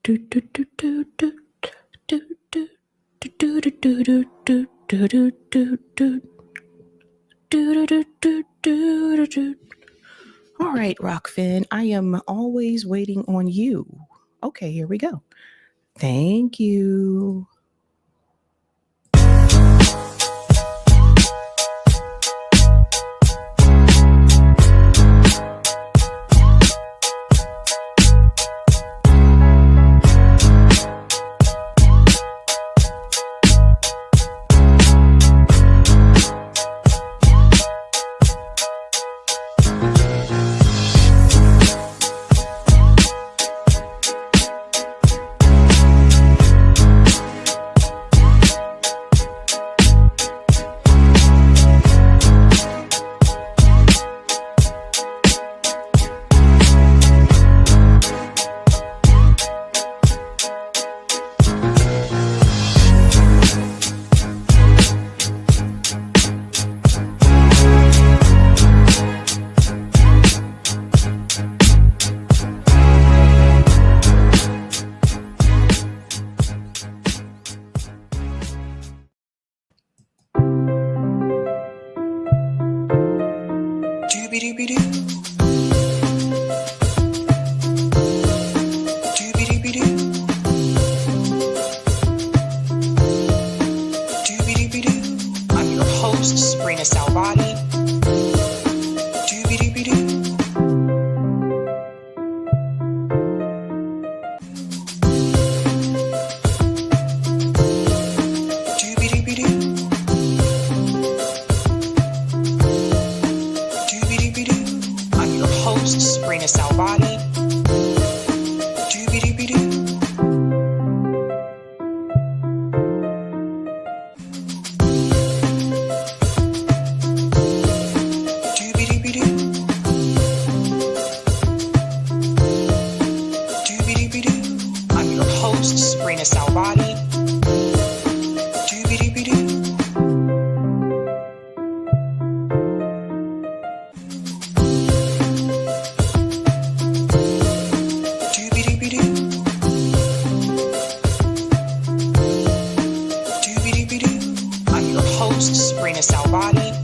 All right, Rockfin, I am always waiting on you. Okay, here we go. Thank you. I'm your host, sabrinasalvati. I'm your host, sabrinasalvati. I'm your host, sabrinasalvati. I'm your host, sabrinasalvati.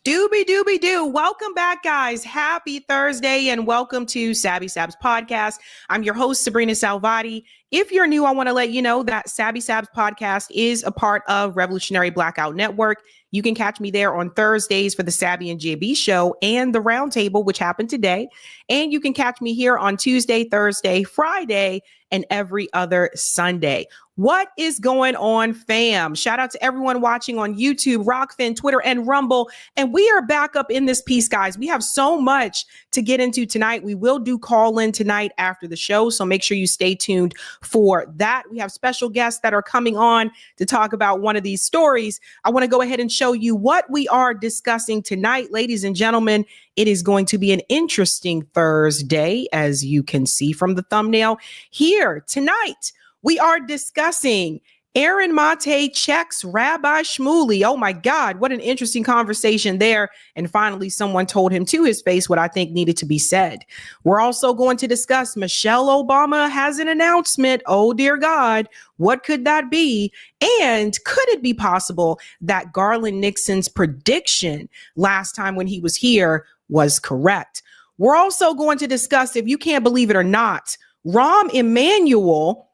Doobie-doobie-doo. Welcome back, guys. Happy Thursday and welcome to Sabs podcast. I'm your host, Sabrina Salvati. If you're new, I want to let you know that Sabs podcast is a part of Revolutionary Blackout Network. You can catch me there on Thursdays for the Sabby and JB show and the roundtable, which happened today. And you can catch me here on Tuesday, Thursday, Friday, and every other Sunday. What is going on, fam? Shout out to everyone watching on YouTube, Rockfin, Twitter, and Rumble. And we are back up in this piece, guys. We have so much to get into tonight. We will do call-in tonight after the show, so make sure you stay tuned for that. We have special guests that are coming on to talk about one of these stories. I want to go ahead and show you what we are discussing tonight, ladies and gentlemen. It is going to be an interesting Thursday, as you can see from the thumbnail here tonight. We are discussing Aaron Mate checks Rabbi Shmuley. Oh my God, what an interesting conversation there. And finally, someone told him to his face what I think needed to be said. We're also going to discuss Michelle Obama has an announcement. Oh dear God, what could that be? And could it be possible that Garland Nixon's prediction last time when he was here was correct? We're also going to discuss, if you can't believe it or not, Rahm Emanuel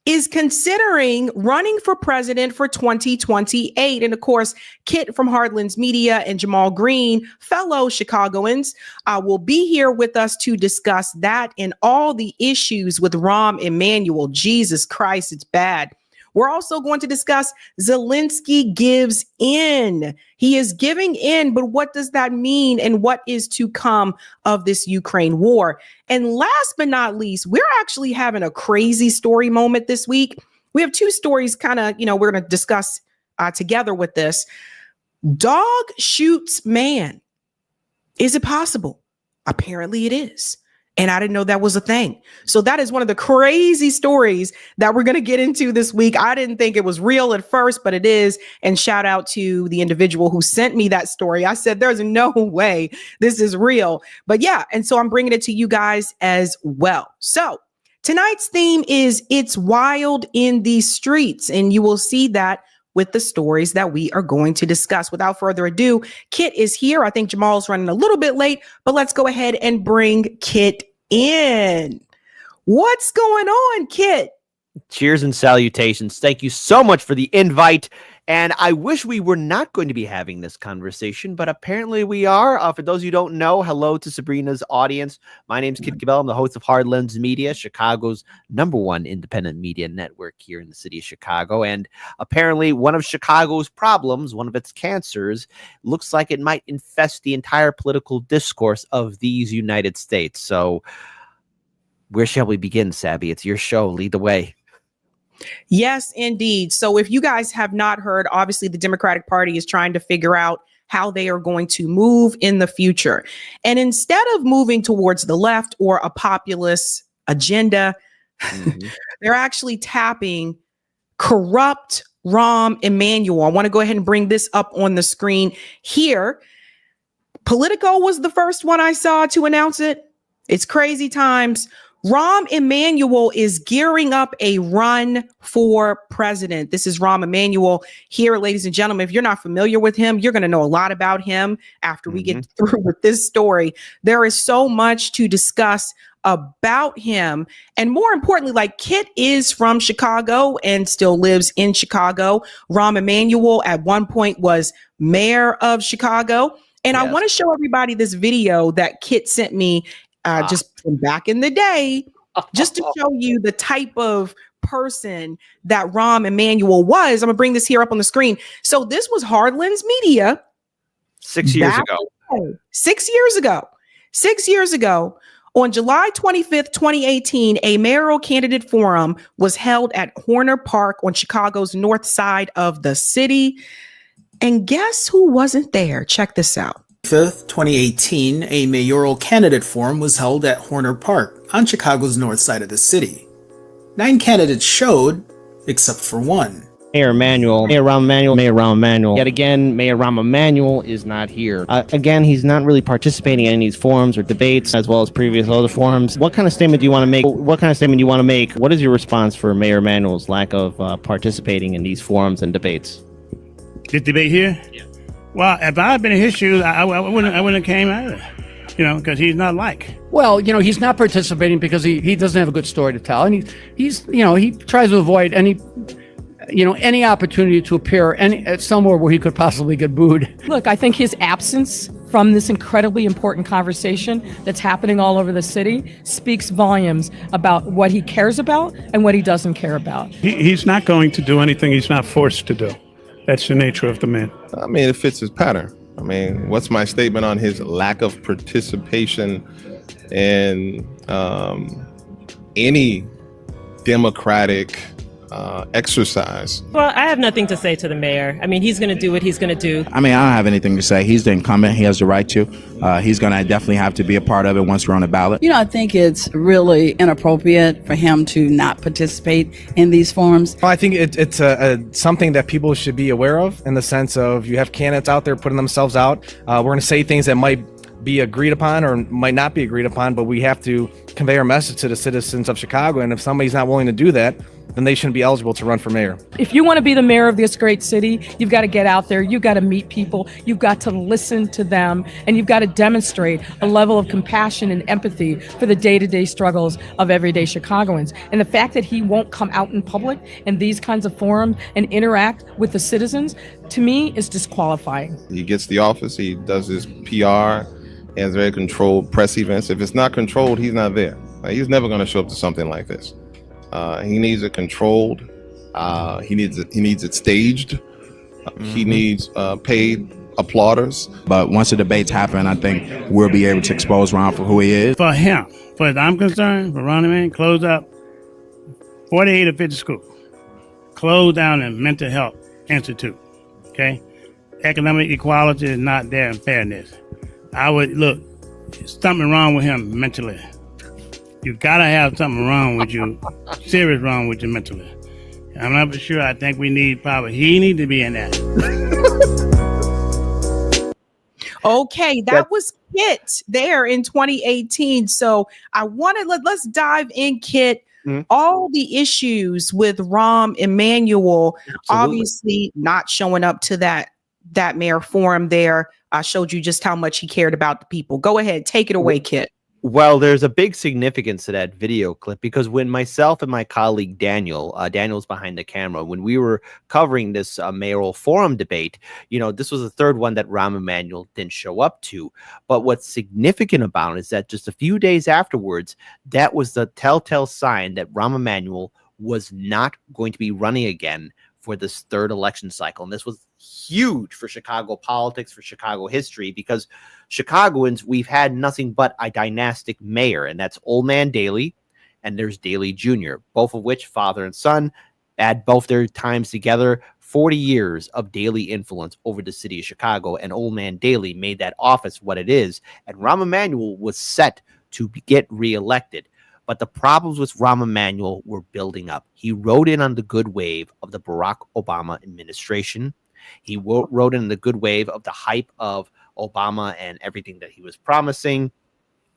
is considering running for president for 2028. And of course, Kit from Hardlands Media and Jamal Green, fellow Chicagoans, will be here with us to discuss that and all the issues with Rahm Emanuel. Jesus Christ, it's bad. We're also going to discuss Zelensky gives in. He is giving in, but what does that mean and what is to come of this Ukraine war? And last but not least, we're actually having a crazy story moment this week. We have two stories kind of, we're going to discuss together with this. Dog shoots man. Is it possible? Apparently it is. And I didn't know that was a thing. So that is one of the crazy stories that we're going to get into this week. I didn't think it was real at first, but it is. And shout out to the individual who sent me that story. I said, there's no way this is real. But yeah, and so I'm bringing it to you guys as well. So tonight's theme is It's Wild in These Streets. And you will see that with the stories that we are going to discuss. Without further ado, Kit is here. I think Jamal's running a little bit late, but let's go ahead and bring Kit in. What's going on, Kit? Cheers and salutations. Thank you so much for the invite. And I wish we were not going to be having this conversation, but apparently we are. For those of you who don't know, hello to Sabrina's audience. My name is Kit Cabell. I'm the host of Hard Lens Media, Chicago's #1 independent media network here in the city of Chicago. And apparently one of Chicago's problems, one of its cancers, looks like it might infest the entire political discourse of these United States. So where shall we begin, Sabby? It's your show. Lead the way. Yes, indeed. So if you guys have not heard, obviously the Democratic Party is trying to figure out how they are going to move in the future. And instead of moving towards the left or a populist agenda, they're actually tapping corrupt Rahm Emanuel. I want to go ahead and bring this up on the screen here. Politico was the first one I saw to announce it. It's crazy times. Rahm Emanuel is gearing up a run for president. This is Rahm Emanuel here, ladies and gentlemen. If you're not familiar with him, you're going to know a lot about him after we get through with this story. There is so much to discuss about him. And more importantly, like Kit is from Chicago and still lives in Chicago. Rahm Emanuel at one point was mayor of Chicago. And I want to show everybody this video that Kit sent me just from back in the day, just to show you the type of person that Rahm Emanuel was. I'm gonna bring this here up on the screen. So this was Hard Lens Media 6 years ago. 6 years ago. 6 years ago, on July 25th, 2018, a mayoral candidate forum was held at Horner Park on Chicago's north side of the city. And guess who wasn't there? Check this out. 5th, 2018, a mayoral candidate forum was held at Horner Park on Chicago's north side of the city. 9 candidates showed, except for one. Mayor Rahm Emanuel. Yet again, Mayor Rahm Emanuel is not here. Again, he's not really participating in any of these forums or debates, as well as previous other forums. What kind of statement do you want to make? What is your response for Mayor Emanuel's lack of participating in these forums and debates? This debate here? Yeah. Well, if I had been in his shoes, I wouldn't have came either, because he's not like. Well, he's not participating because he doesn't have a good story to tell, and he tries to avoid any opportunity to appear at somewhere where he could possibly get booed. Look, I think his absence from this incredibly important conversation that's happening all over the city speaks volumes about what he cares about and what he doesn't care about. He's not going to do anything he's not forced to do. That's the nature of the man. I mean, it fits his pattern. I mean, what's my statement on his lack of participation in any democratic exercise? Well, I have nothing to say to the mayor. I mean, he's going to do what he's going to do. I mean, I don't have anything to say. He's the incumbent. He has the right to. He's going to definitely have to be a part of it once we're on the ballot. I think it's really inappropriate for him to not participate in these forums. Well, I think it's something that people should be aware of, in the sense of you have candidates out there putting themselves out. We're going to say things that might be agreed upon or might not be agreed upon, but we have to convey our message to the citizens of Chicago. And if somebody's not willing to do that, then they shouldn't be eligible to run for mayor. If you want to be the mayor of this great city, you've got to get out there, you've got to meet people, you've got to listen to them, and you've got to demonstrate a level of compassion and empathy for the day-to-day struggles of everyday Chicagoans. And the fact that he won't come out in public in these kinds of forums and interact with the citizens, to me, is disqualifying. He gets the office, he does his PR, he has very controlled press events. If it's not controlled, he's not there. He's never going to show up to something like this. He needs it controlled. He needs it staged. He needs paid applauders. But once the debates happen, I think we'll be able to expose Rahm for who he is. For him, for as I'm concerned, for Rahm Emanuel, close up 48 or 50 schools. Close down the Mental Health Institute. Okay? Economic equality is not there in fairness. I would look, something wrong with him mentally. You gotta have something wrong with you, serious wrong with you mentally. I'm not for sure. I think he need to be in that. Okay, that was Kit there in 2018. So I want to let's dive in, Kit. All the issues with Rahm Emanuel, obviously not showing up to that mayor forum there. I showed you just how much he cared about the people. Go ahead, take it away, Kit. Well, there's a big significance to that video clip because when myself and my colleague Daniel's behind the camera, when we were covering this mayoral forum debate, this was the third one that Rahm Emanuel didn't show up to. But what's significant about it is that just a few days afterwards, that was the telltale sign that Rahm Emanuel was not going to be running again for this third election cycle. And this was huge for Chicago politics, for Chicago history, because Chicagoans, we've had nothing but a dynastic mayor, and that's Old Man Daley, and there's Daley Jr., both of which, father and son, add both their times together, 40 years of Daley influence over the city of Chicago, and Old Man Daley made that office what it is, and Rahm Emanuel was set to get reelected. But the problems with Rahm Emanuel were building up. He rode in on the good wave of the Barack Obama administration. He rode in the good wave of the hype of Obama and everything that he was promising.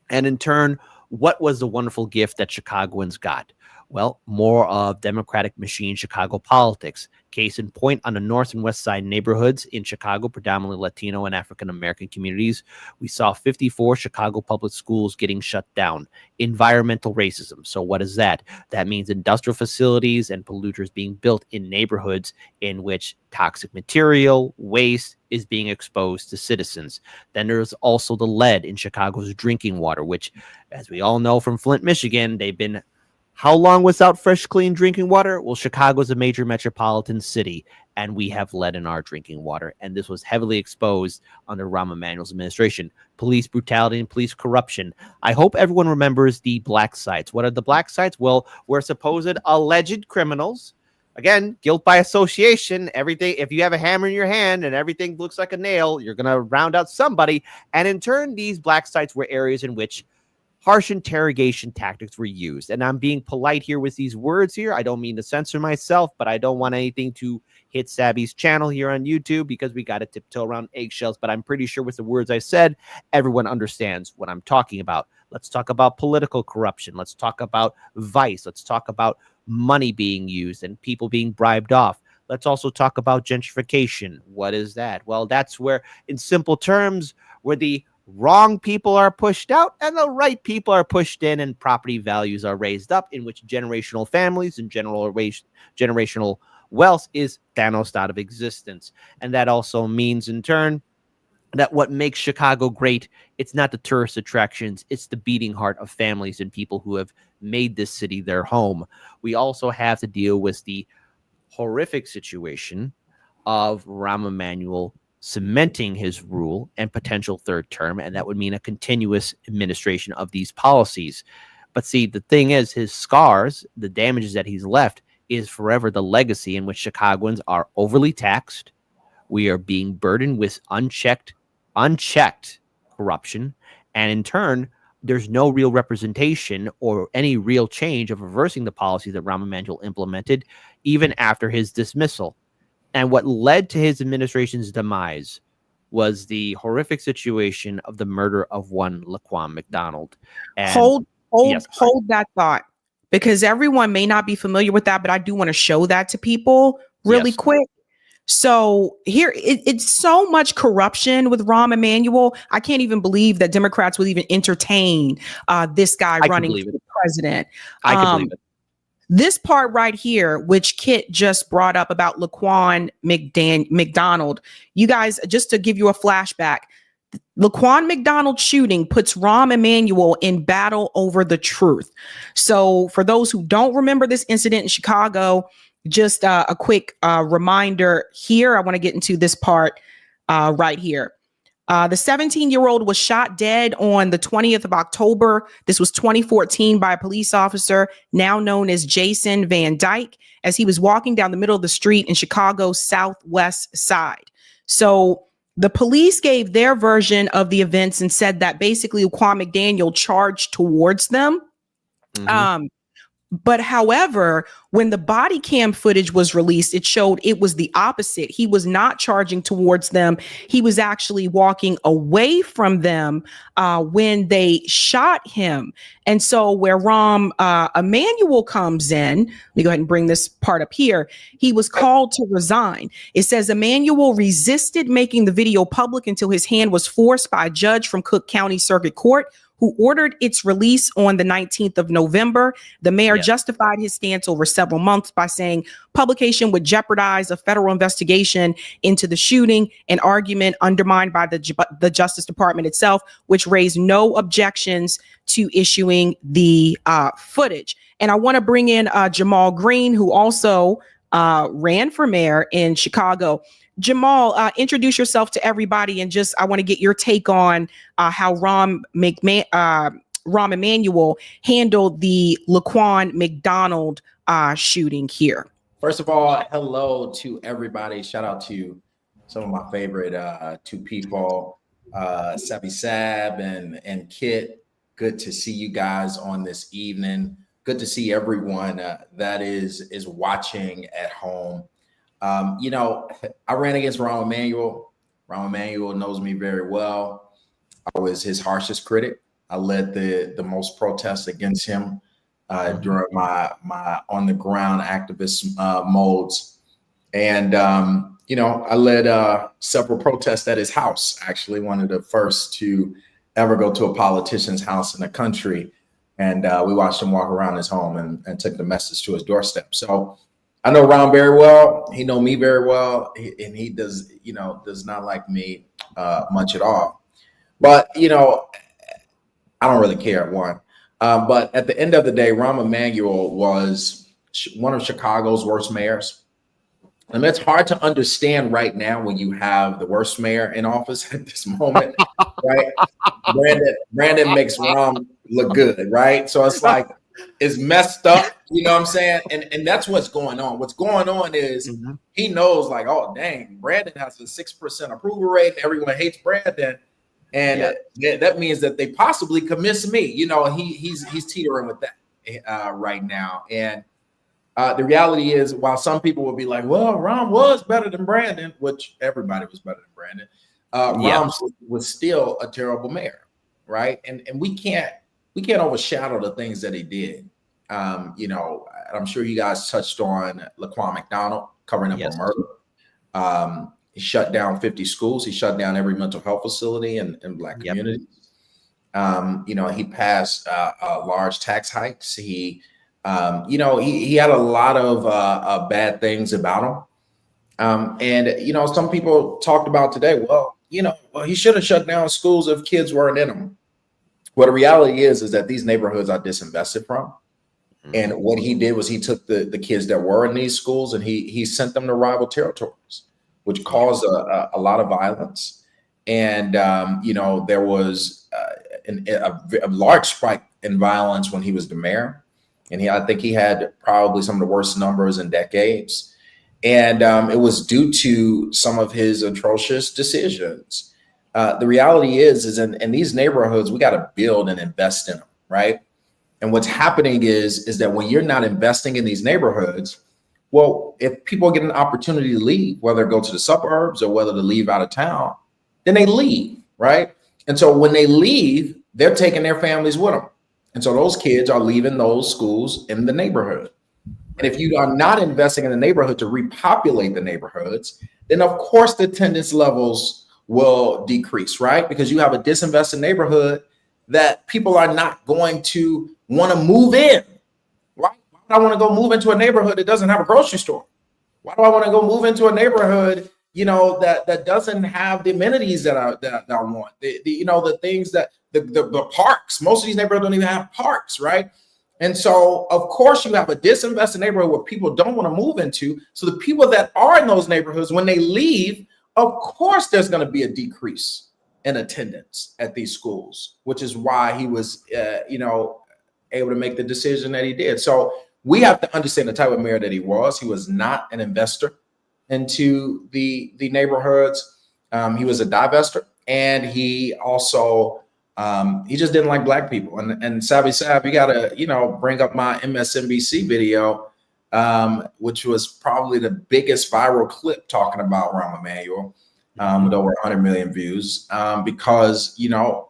And in turn, what was the wonderful gift that Chicagoans got? Well, more of Democratic machine Chicago politics. Case in point, on the north and west side neighborhoods in Chicago, predominantly Latino and African-American communities, we saw 54 Chicago public schools getting shut down. Environmental racism. So what is that? That means industrial facilities and polluters being built in neighborhoods in which toxic material, waste is being exposed to citizens. Then there's also the lead in Chicago's drinking water, which, as we all know from Flint, Michigan, they've been how long without fresh, clean drinking water? Well, Chicago's a major metropolitan city, and we have lead in our drinking water. And this was heavily exposed under Rahm Emanuel's administration. Police brutality and police corruption. I hope everyone remembers the black sites. What are the black sites? Well, we're supposed alleged criminals. Again, guilt by association. Everything. If you have a hammer in your hand and everything looks like a nail, you're going to round out somebody. And in turn, these black sites were areas in which harsh interrogation tactics were used. And I'm being polite here with these words here. I don't mean to censor myself, but I don't want anything to hit Sabby's channel here on YouTube because we got to tiptoe around eggshells. But I'm pretty sure with the words I said, everyone understands what I'm talking about. Let's talk about political corruption. Let's talk about vice. Let's talk about money being used and people being bribed off. Let's also talk about gentrification. What is that? Well, that's where, in simple terms, where the wrong people are pushed out and the right people are pushed in, and property values are raised up, in which generational families and generational wealth is thanosed out of existence. And that also means, in turn, that what makes Chicago great, it's not the tourist attractions, it's the beating heart of families and people who have made this city their home. We also have to deal with the horrific situation of Rahm Emanuel cementing his rule and potential third term, and that would mean a continuous administration of these policies. But see, the thing is, his scars, the damages that he's left, is forever the legacy in which Chicagoans are overly taxed. We are being burdened with unchecked corruption, and in turn, there's no real representation or any real change of reversing the policies that Rahm Emanuel implemented, even after his dismissal. And what led to his administration's demise was the horrific situation of the murder of one Laquan McDonald. And hold that thought, because everyone may not be familiar with that, but I do want to show that to people really quick. So here, it's so much corruption with Rahm Emanuel. I can't even believe that Democrats would even entertain this guy running for the president. I can believe it. This part right here, which Kit just brought up about Laquan McDonald, you guys, just to give you a flashback, Laquan McDonald shooting puts Rahm Emanuel in battle over the truth. So for those who don't remember this incident in Chicago, just a quick reminder here. I want to get into this part right here. The 17-year-old was shot dead on the 20th of October. This was 2014 by a police officer, now known as Jason Van Dyke, as he was walking down the middle of the street in Chicago's southwest side. So the police gave their version of the events and said that basically Laquan McDaniel charged towards them. Um, But however, when the body cam footage was released, it showed it was the opposite. He was not charging towards them. He was actually walking away from them when they shot him. And so where Rahm Emanuel comes in, let me go ahead and bring this part up here. He was called to resign. It says Emanuel resisted making the video public until his hand was forced by a judge from Cook County Circuit Court, who ordered its release on the 19th of November. The mayor justified his stance over several months by saying publication would jeopardize a federal investigation into the shooting, an argument undermined by the Justice Department itself, which raised no objections to issuing the footage. And I want to bring in Jamal Green, who also ran for mayor in Chicago. Jamal, introduce yourself to everybody, and I want to get your take on how Rahm Emanuel handled the Laquan McDonald shooting here. First of all, hello to everybody. Shout out to some of my favorite two people, Sabby Sab and Kit. Good to see you guys on this evening. Good to see everyone that is watching at home. I ran against Rahm Emanuel. Rahm Emanuel knows me very well. I was his harshest critic. I led the most protests against him during my on the ground activist modes. And, I led several protests at his house, actually one of the first to ever go to a politician's house in the country. And we watched him walk around his home and took the message to his doorstep. So I know Rahm very well. He know me very well, and he does not like me much at all. But I don't really care. But at the end of the day, Rahm Emanuel was one of Chicago's worst mayors, and it's hard to understand right now when you have the worst mayor in office at this moment, right? Brandon makes Rahm look good, right? So it's like, it's messed up, you know what I'm saying? And that's what's going on. What's going on is he knows, like, oh, dang, Brandon has a 6% approval rate and everyone hates Brandon. And that means that they possibly could miss me. He's teetering with that right now. And the reality is, while some people will be like, well, Rahm was better than Brandon, which everybody was better than Brandon, Rahm was still a terrible mayor, right? And we can't overshadow the things that he did. I'm sure you guys touched on Laquan McDonald covering up a murder. He shut down 50 schools. He shut down every mental health facility in Black communities. He passed large tax hikes. He had a lot of bad things about him. And some people talked about today, he should have shut down schools if kids weren't in them. Well, the reality is that these neighborhoods are disinvested from. And what he did was he took the kids that were in these schools and he sent them to rival territories, which caused a lot of violence. And, there was a large spike in violence when he was the mayor. And I think he had probably some of the worst numbers in decades. And it was due to some of his atrocious decisions. The reality is in these neighborhoods, we got to build and invest in them, right? And what's happening is that when you're not investing in these neighborhoods, well, if people get an opportunity to leave, whether go to the suburbs or whether to leave out of town, then they leave, right? And so when they leave, they're taking their families with them. And so those kids are leaving those schools in the neighborhood. And if you are not investing in the neighborhood to repopulate the neighborhoods, then of course the attendance levels will decrease, right? Because you have a disinvested neighborhood that people are not going to want to move in, right? Why do I want to go move into a neighborhood that doesn't have a grocery store? Why do I want to go move into a neighborhood, that doesn't have the amenities that I want? The things that the parks. Most of these neighborhoods don't even have parks, right? And so, of course, you have a disinvested neighborhood where people don't want to move into. So the people that are in those neighborhoods, when they leave, of course, there's going to be a decrease in attendance at these schools, which is why he was, able to make the decision that he did. So we have to understand the type of mayor that he was. He was not an investor into the neighborhoods. He was a divester, and he also He just didn't like black people. And Sabby Sab, you gotta, bring up my MSNBC video, which was probably the biggest viral clip talking about Rahm Emanuel, with over 100 million views, because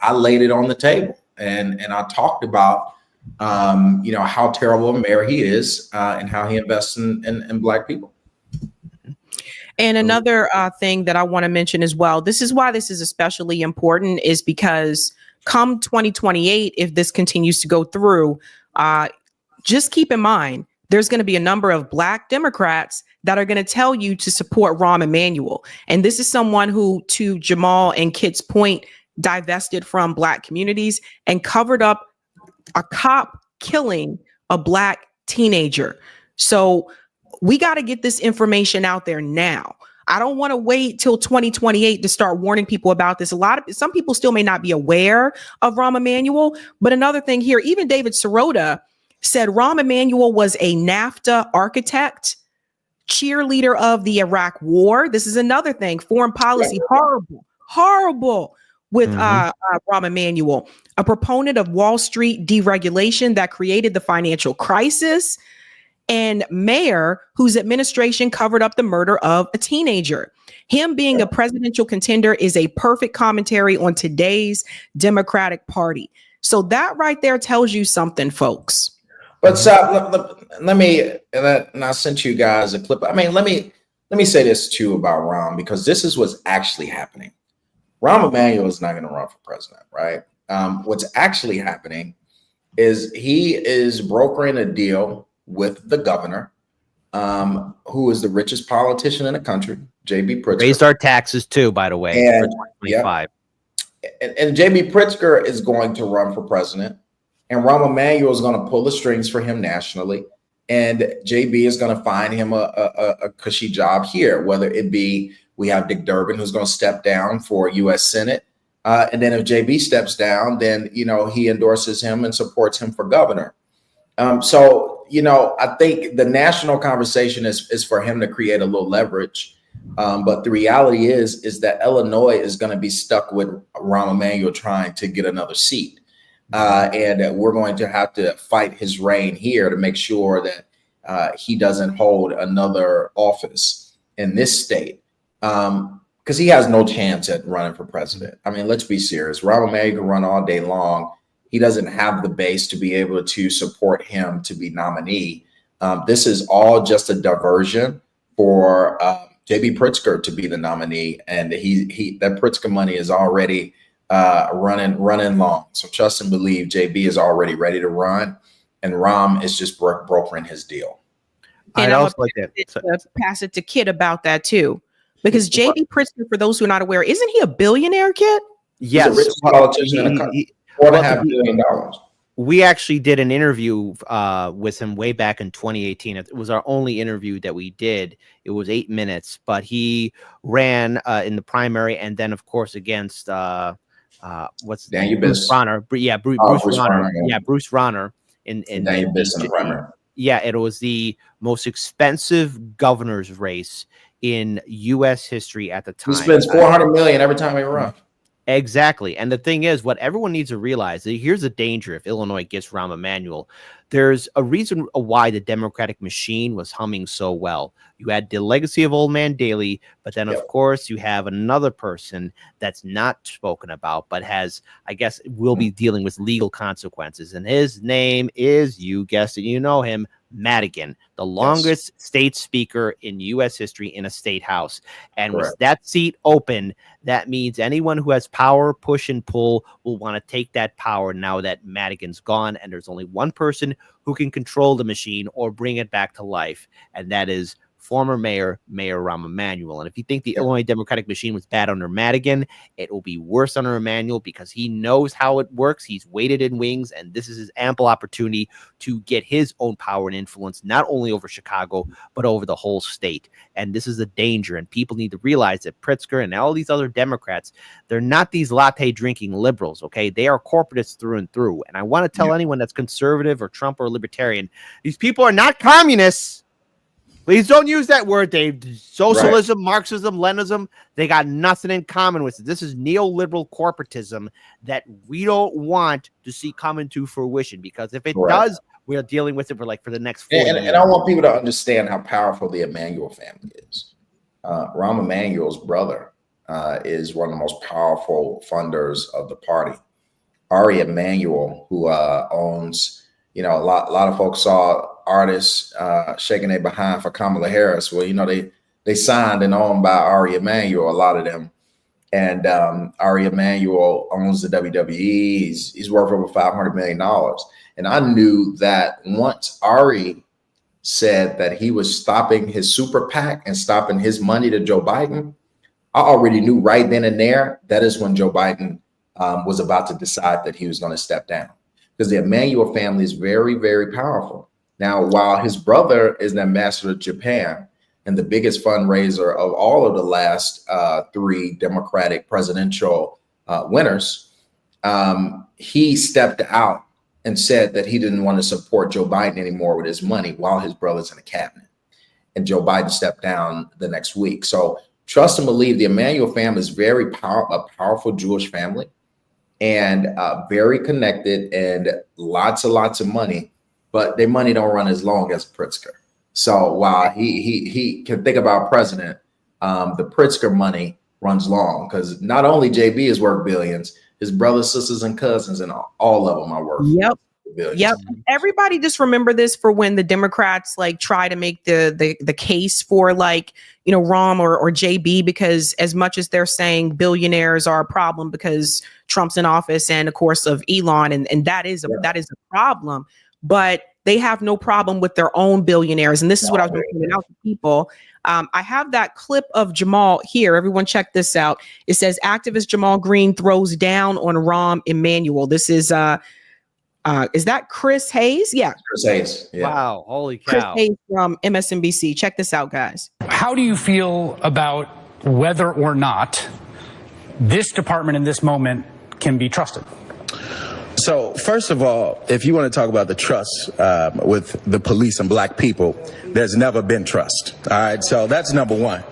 I laid it on the table and I talked about how terrible a mayor he is, and how he invests in black people. And another thing that I want to mention as well, this is why this is especially important, is because come 2028, if this continues to go through, just keep in mind, there's going to be a number of black Democrats that are going to tell you to support Rahm Emanuel. And this is someone who, to Jamal and Kit's point, divested from black communities and covered up a cop killing a black teenager. So we got to get this information out there now. I don't want to wait till 2028 to start warning people about this. Some people still may not be aware of Rahm Emanuel, but another thing here, even David Sirota said Rahm Emanuel was a NAFTA architect, cheerleader of the Iraq War. This is another thing, foreign policy, horrible with Rahm Emanuel, a proponent of Wall Street deregulation that created the financial crisis, and mayor whose administration covered up the murder of a teenager. Him being a presidential contender is a perfect commentary on today's Democratic Party. So that right there tells you something, folks. But let me, and I sent you guys a clip. I mean, let me say this too about Rahm, because this is what's actually happening. Rahm Emanuel is not going to run for president, right? What's actually happening is he is brokering a deal with the governor, who is the richest politician in the country, J.B. Pritzker. Raised our taxes too, by the way, for 2025. And J.B. Pritzker is going to run for president, and Rahm Emanuel is going to pull the strings for him nationally, and J.B. is going to find him a cushy job here, whether it be we have Dick Durbin, who's going to step down for U.S. Senate, and then if J.B. steps down, then he endorses him and supports him for governor. So I think the national conversation is for him to create a little leverage. But the reality is that Illinois is going to be stuck with Rahm Emanuel trying to get another seat. And we're going to have to fight his reign here to make sure that he doesn't hold another office in this state. Because he has no chance at running for president. I mean, let's be serious. Rahm Emanuel can run all day long. He doesn't have the base to be able to support him to be nominee. This is all just a diversion for J.B. Pritzker to be the nominee, and that Pritzker money is already running long. So trust and believe, J.B. is already ready to run, and Rahm is just brokering his deal. And I'd also like to pass it to Kit about that too, because J.B. Pritzker, for those who are not aware, isn't he a billionaire, Kit? Yes, he's a rich politician in the country. $4.5 billion. We actually did an interview with him way back in 2018. It was our only interview that we did. It was 8 minutes, but he ran in the primary, and then of course against what's the name? Bruce Rauner. Yeah, Bruce Rauner. Yeah, Bruce Rauner. In the primary. Yeah, it was the most expensive governor's race in U.S. history at the time. He spends $400 million every time he runs. Exactly. And the thing is, what everyone needs to realize, here's a danger if Illinois gets Rahm Emanuel. There's a reason why the Democratic machine was humming so well. You had the legacy of Old Man Daley, but then, of course, you have another person that's not spoken about, but has, I guess, will be dealing with legal consequences. And his name is, you guessed it, you know him, Madigan, the longest state speaker in U.S. history in a state house. And with that seat open, that means anyone who has power, push and pull will want to take that power now that Madigan's gone. And there's only one person who can control the machine or bring it back to life. And that is former Mayor Rahm Emanuel. And if you think the Illinois Democratic machine was bad under Madigan, it will be worse under Emanuel because he knows how it works. He's waited in wings, and this is his ample opportunity to get his own power and influence, not only over Chicago, but over the whole state. And this is the danger, and people need to realize that Pritzker and all these other Democrats, they're not these latte drinking liberals, okay? They are corporatists through and through. And I want to tell anyone that's conservative or Trump or libertarian, these people are not communists. Please don't use that word, Dave. Socialism, Marxism, Leninism, they got nothing in common with it. This is neoliberal corporatism that we don't want to see come into fruition, because if it does, we are dealing with it for the next 4 years. And I want people to understand how powerful the Emanuel family is. Rahm Emanuel's brother is one of the most powerful funders of the party. Ari Emanuel, who owns, a lot of folks saw artists shaking their behind for Kamala Harris. Well, they signed and owned by Ari Emanuel, a lot of them. And Ari Emanuel owns the WWE. He's worth over $500 million. And I knew that once Ari said that he was stopping his super PAC and stopping his money to Joe Biden, I already knew right then and there that is when Joe Biden was about to decide that he was going to step down, because the Emanuel family is very, very powerful. Now, while his brother is an ambassador to Japan and the biggest fundraiser of all of the last 3 Democratic presidential winners, he stepped out and said that he didn't want to support Joe Biden anymore with his money while his brother's in the cabinet. And Joe Biden stepped down the next week. So trust and believe, the Emanuel family is a powerful Jewish family, and very connected, and lots of money, but their money don't run as long as Pritzker. So while he can think about president, the Pritzker money runs long, because not only JB is worth billions, his brothers, sisters, and cousins, and all of them are worth billions. Yep. Everybody just remember this for when the Democrats try to make the case for Rahm or JB, because as much as they're saying billionaires are a problem because Trump's in office, and of course of Elon, and that is a problem, but they have no problem with their own billionaires. And this is what I was pointing out to people. I have that clip of Jamal here. Everyone check this out. It says activist Jamal Green throws down on Rahm Emanuel. This is that Chris Hayes? Yeah. Chris Hayes. Yeah. Wow. Holy cow. Chris Hayes from MSNBC. Check this out, guys. How do you feel about whether or not this department in this moment can be trusted? So first of all, if you want to talk about the trust with the police and black people, there's never been trust. All right. So that's number one.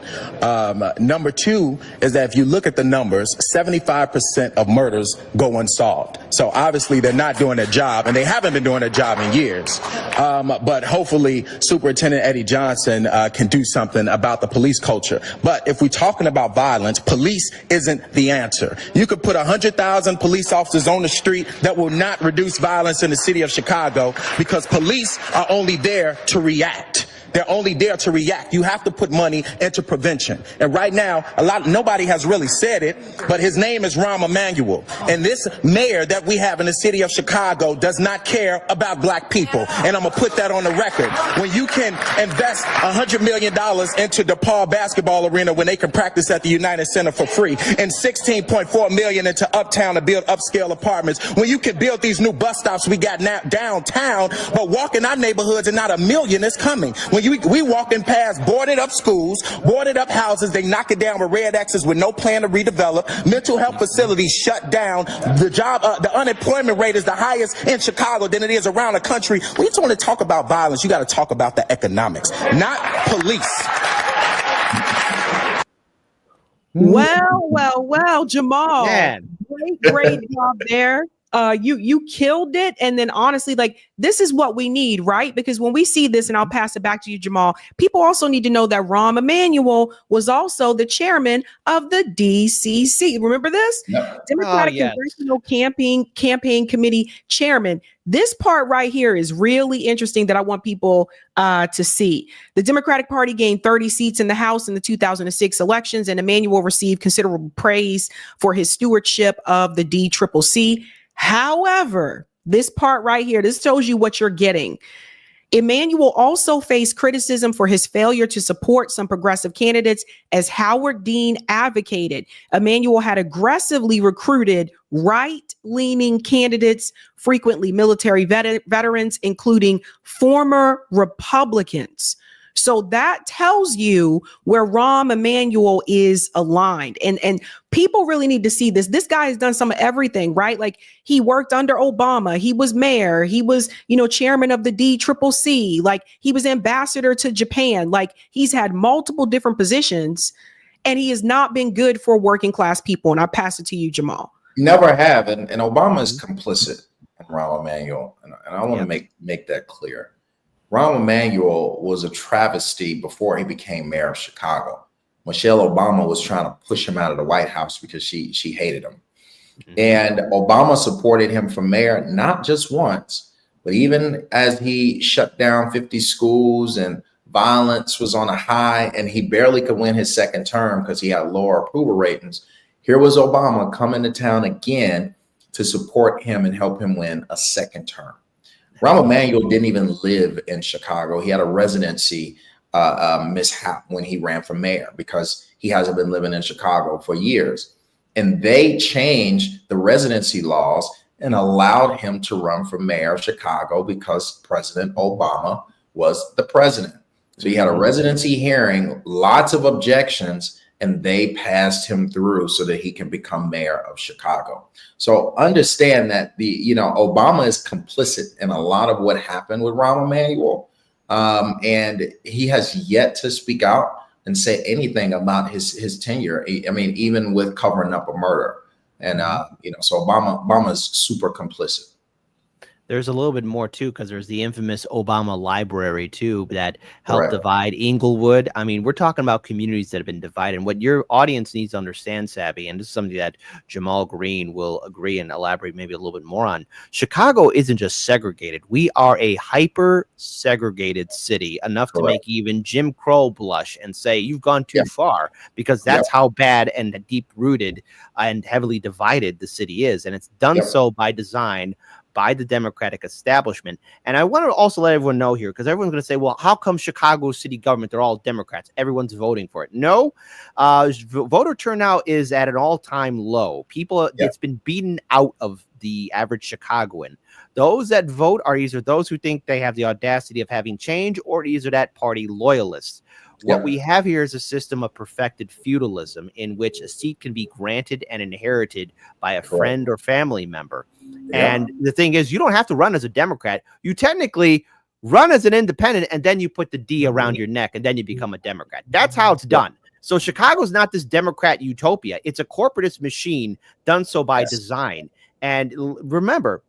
Number two is that if you look at the numbers, 75% of murders go unsolved. So obviously they're not doing their job, and they haven't been doing their job in years. But hopefully Superintendent Eddie Johnson can do something about the police culture. But if we're talking about violence, police isn't the answer. You could put 100,000 police officers on the street that will not reduce violence in the city of Chicago, because police are only there to react. They're only there to react. You have to put money into prevention. And right now, nobody has really said it, but his name is Rahm Emanuel. And this mayor that we have in the city of Chicago does not care about black people. And I'm going to put that on the record. When you can invest $100 million into DePaul basketball arena when they can practice at the United Center for free, and $16.4 million into Uptown to build upscale apartments, when you can build these new bus stops we got now downtown, but walk in our neighborhoods and not a million is coming. When we walking past boarded up schools, boarded up houses, they knock it down with red X's with no plan to redevelop, mental health facilities shut down, the unemployment rate is the highest in Chicago than it is around the country. When you want to talk about violence, you got to talk about the economics, not police. Well, Jamal, great job there. You killed it. And then honestly, this is what we need, right? Because when we see this, and I'll pass it back to you, Jamal, people also need to know that Rahm Emanuel was also the chairman of the DCC. Remember this? Yep. Democratic Congressional Campaign Committee chairman. This part right here is really interesting that I want people to see. The Democratic Party gained 30 seats in the House in the 2006 elections, and Emanuel received considerable praise for his stewardship of the DCCC. However, this part right here, this tells you what you're getting. Emanuel also faced criticism for his failure to support some progressive candidates, as Howard Dean advocated. Emanuel had aggressively recruited right-leaning candidates, frequently military veterans, including former Republicans, So that tells you where Rahm Emanuel is aligned. And people really need to see this. This guy has done some of everything, right? Like he worked under Obama. He was mayor. He was, chairman of the DCCC. Like he was ambassador to Japan. Like he's had multiple different positions, and he has not been good for working class people. And I pass it to you, Jamal. Never have. And Obama is complicit in Rahm Emanuel. And I want to make that clear. Rahm Emanuel was a travesty before he became mayor of Chicago. Michelle Obama was trying to push him out of the White House because she hated him. And Obama supported him for mayor, not just once, but even as he shut down 50 schools and violence was on a high and he barely could win his second term because he had lower approval ratings. Here was Obama coming to town again to support him and help him win a second term. Rahm Emanuel didn't even live in Chicago. He had a residency mishap when he ran for mayor because he hasn't been living in Chicago for years. And they changed the residency laws and allowed him to run for mayor of Chicago because President Obama was the president. So he had a residency hearing, lots of objections, and they passed him through so that he can become mayor of Chicago. So understand that Obama is complicit in a lot of what happened with Rahm Emanuel. And he has yet to speak out and say anything about his tenure. I mean, even with covering up a murder. And, so Obama is super complicit. There's a little bit more too, because there's the infamous Obama library too that helped divide Inglewood. I mean, we're talking about communities that have been divided. And what your audience needs to understand, Sabby, and this is something that Jamal Green will agree and elaborate maybe a little bit more on. Chicago isn't just segregated. We are a hyper segregated city, enough to make even Jim Crow blush and say you've gone too far, because that's how bad and deep rooted and heavily divided the city is. And it's done so by design, by the Democratic establishment. And I want to also let everyone know here, because everyone's going to say, well, how come Chicago city government, they're all Democrats, everyone's voting for it? No, voter turnout is at an all-time low. People, it's been beaten out of the average Chicagoan. Those that vote are either those who think they have the audacity of having change, or either that party loyalists. What we have here is a system of perfected feudalism in which a seat can be granted and inherited by a friend or family member. And the thing is, you don't have to run as a Democrat. You technically run as an independent, and then you put the D around your neck, and then you become a Democrat. That's how it's done. So Chicago's not this Democrat utopia. It's a corporatist machine done so by design. And remember,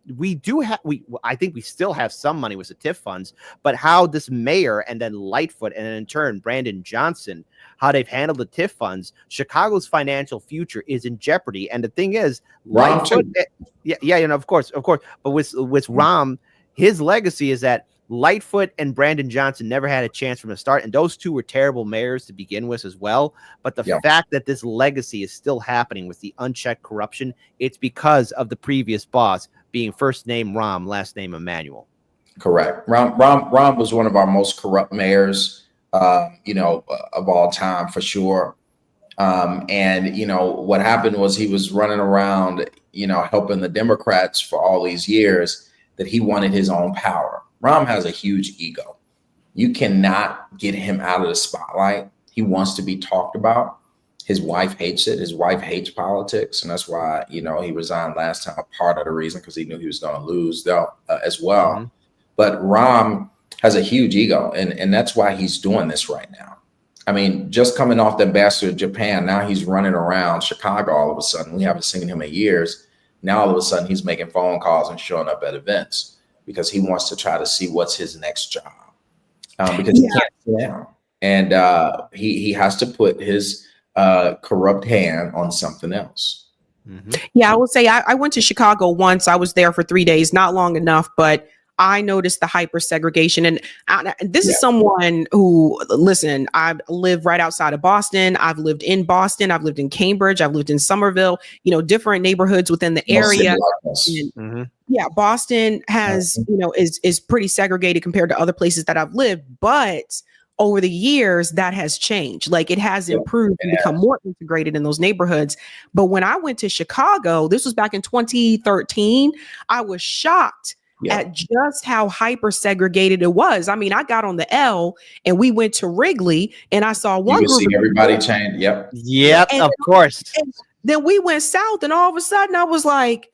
I think we still have some money with the TIF funds, but how this mayor and then Lightfoot and then in turn Brandon Johnson, how they've handled the TIF funds, Chicago's financial future is in jeopardy. And the thing is, Lightfoot, of course. But with Rahm, his legacy is that Lightfoot and Brandon Johnson never had a chance from the start, and those two were terrible mayors to begin with as well. But the fact that this legacy is still happening with the unchecked corruption, it's because of the previous boss being first name Rahm, last name Emanuel. Correct. Rahm was one of our most corrupt mayors, of all time, for sure. And what happened was he was running around, helping the Democrats for all these years, that he wanted his own power. Rahm has a huge ego. You cannot get him out of the spotlight. He wants to be talked about. His wife hates it. His wife hates politics. And that's why, he resigned last time. Part of the reason, because he knew he was going to lose though, as well. But Rahm has a huge ego. And that's why he's doing this right now. I mean, just coming off the ambassador to Japan, now he's running around Chicago all of a sudden. We haven't seen him in years. Now all of a sudden he's making phone calls and showing up at events, because he wants to try to see what's his next job, because he can't sit down, and he has to put his corrupt hand on something else. Yeah, I would say I went to Chicago once. I was there for 3 days, not long enough, but I noticed the hyper segregation. And this is someone who, listen, I live right outside of Boston. I've lived in Boston. I've lived in Cambridge. I've lived in Somerville, different neighborhoods within the area. Yeah, Boston has, is pretty segregated compared to other places that I've lived. But over the years, that has changed. Like, it has improved and become more integrated in those neighborhoods. But when I went to Chicago, this was back in 2013, I was shocked at just how hyper segregated it was. I mean, I got on the L and we went to Wrigley and I saw one You group see of everybody people. change. Yep. Yep, And of course. and then we went south and all of a sudden I was like,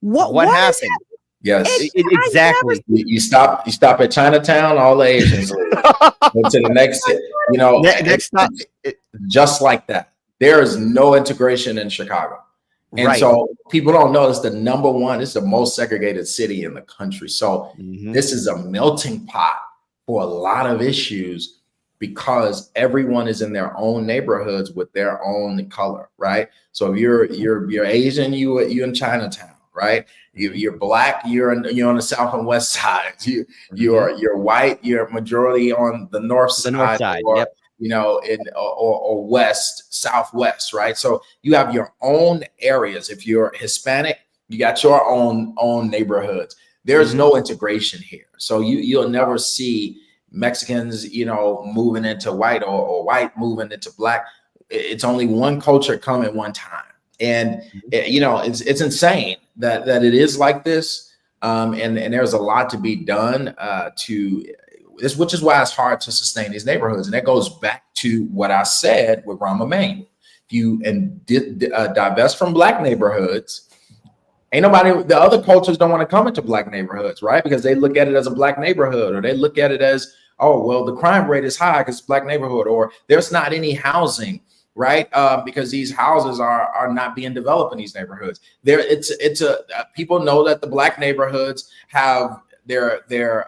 what What is happened? happening? Yes. Exactly. You stop at Chinatown, all the Asians leave. Go to the next, next stop. Just like that. There is no integration in Chicago. And Right. so people don't know it's the number one, it's the most segregated city in the country. So this is a melting pot for a lot of issues because everyone is in their own neighborhoods with their own color, right? So if you're Asian, you in Chinatown, right? You're black, you're on the south and west sides. You're white, you're majority on the north side. Or, yep. or west, southwest, right? So you have your own areas. If you're Hispanic, you got your own neighborhoods. There's no integration here. So you'll never see Mexicans, moving into white or white moving into black. It's only one culture coming one time. And it's insane that it is like this. And there's a lot to be done to this, which is why it's hard to sustain these neighborhoods. And that goes back to what I said with Rahm Emanuel. If you divest from black neighborhoods, the other cultures don't want to come into black neighborhoods, right? Because they look at it as a black neighborhood, or they look at it as, oh, well, the crime rate is high because it's a black neighborhood, or there's not any housing, right? Because these houses are not being developed in these neighborhoods. People know that the black neighborhoods have their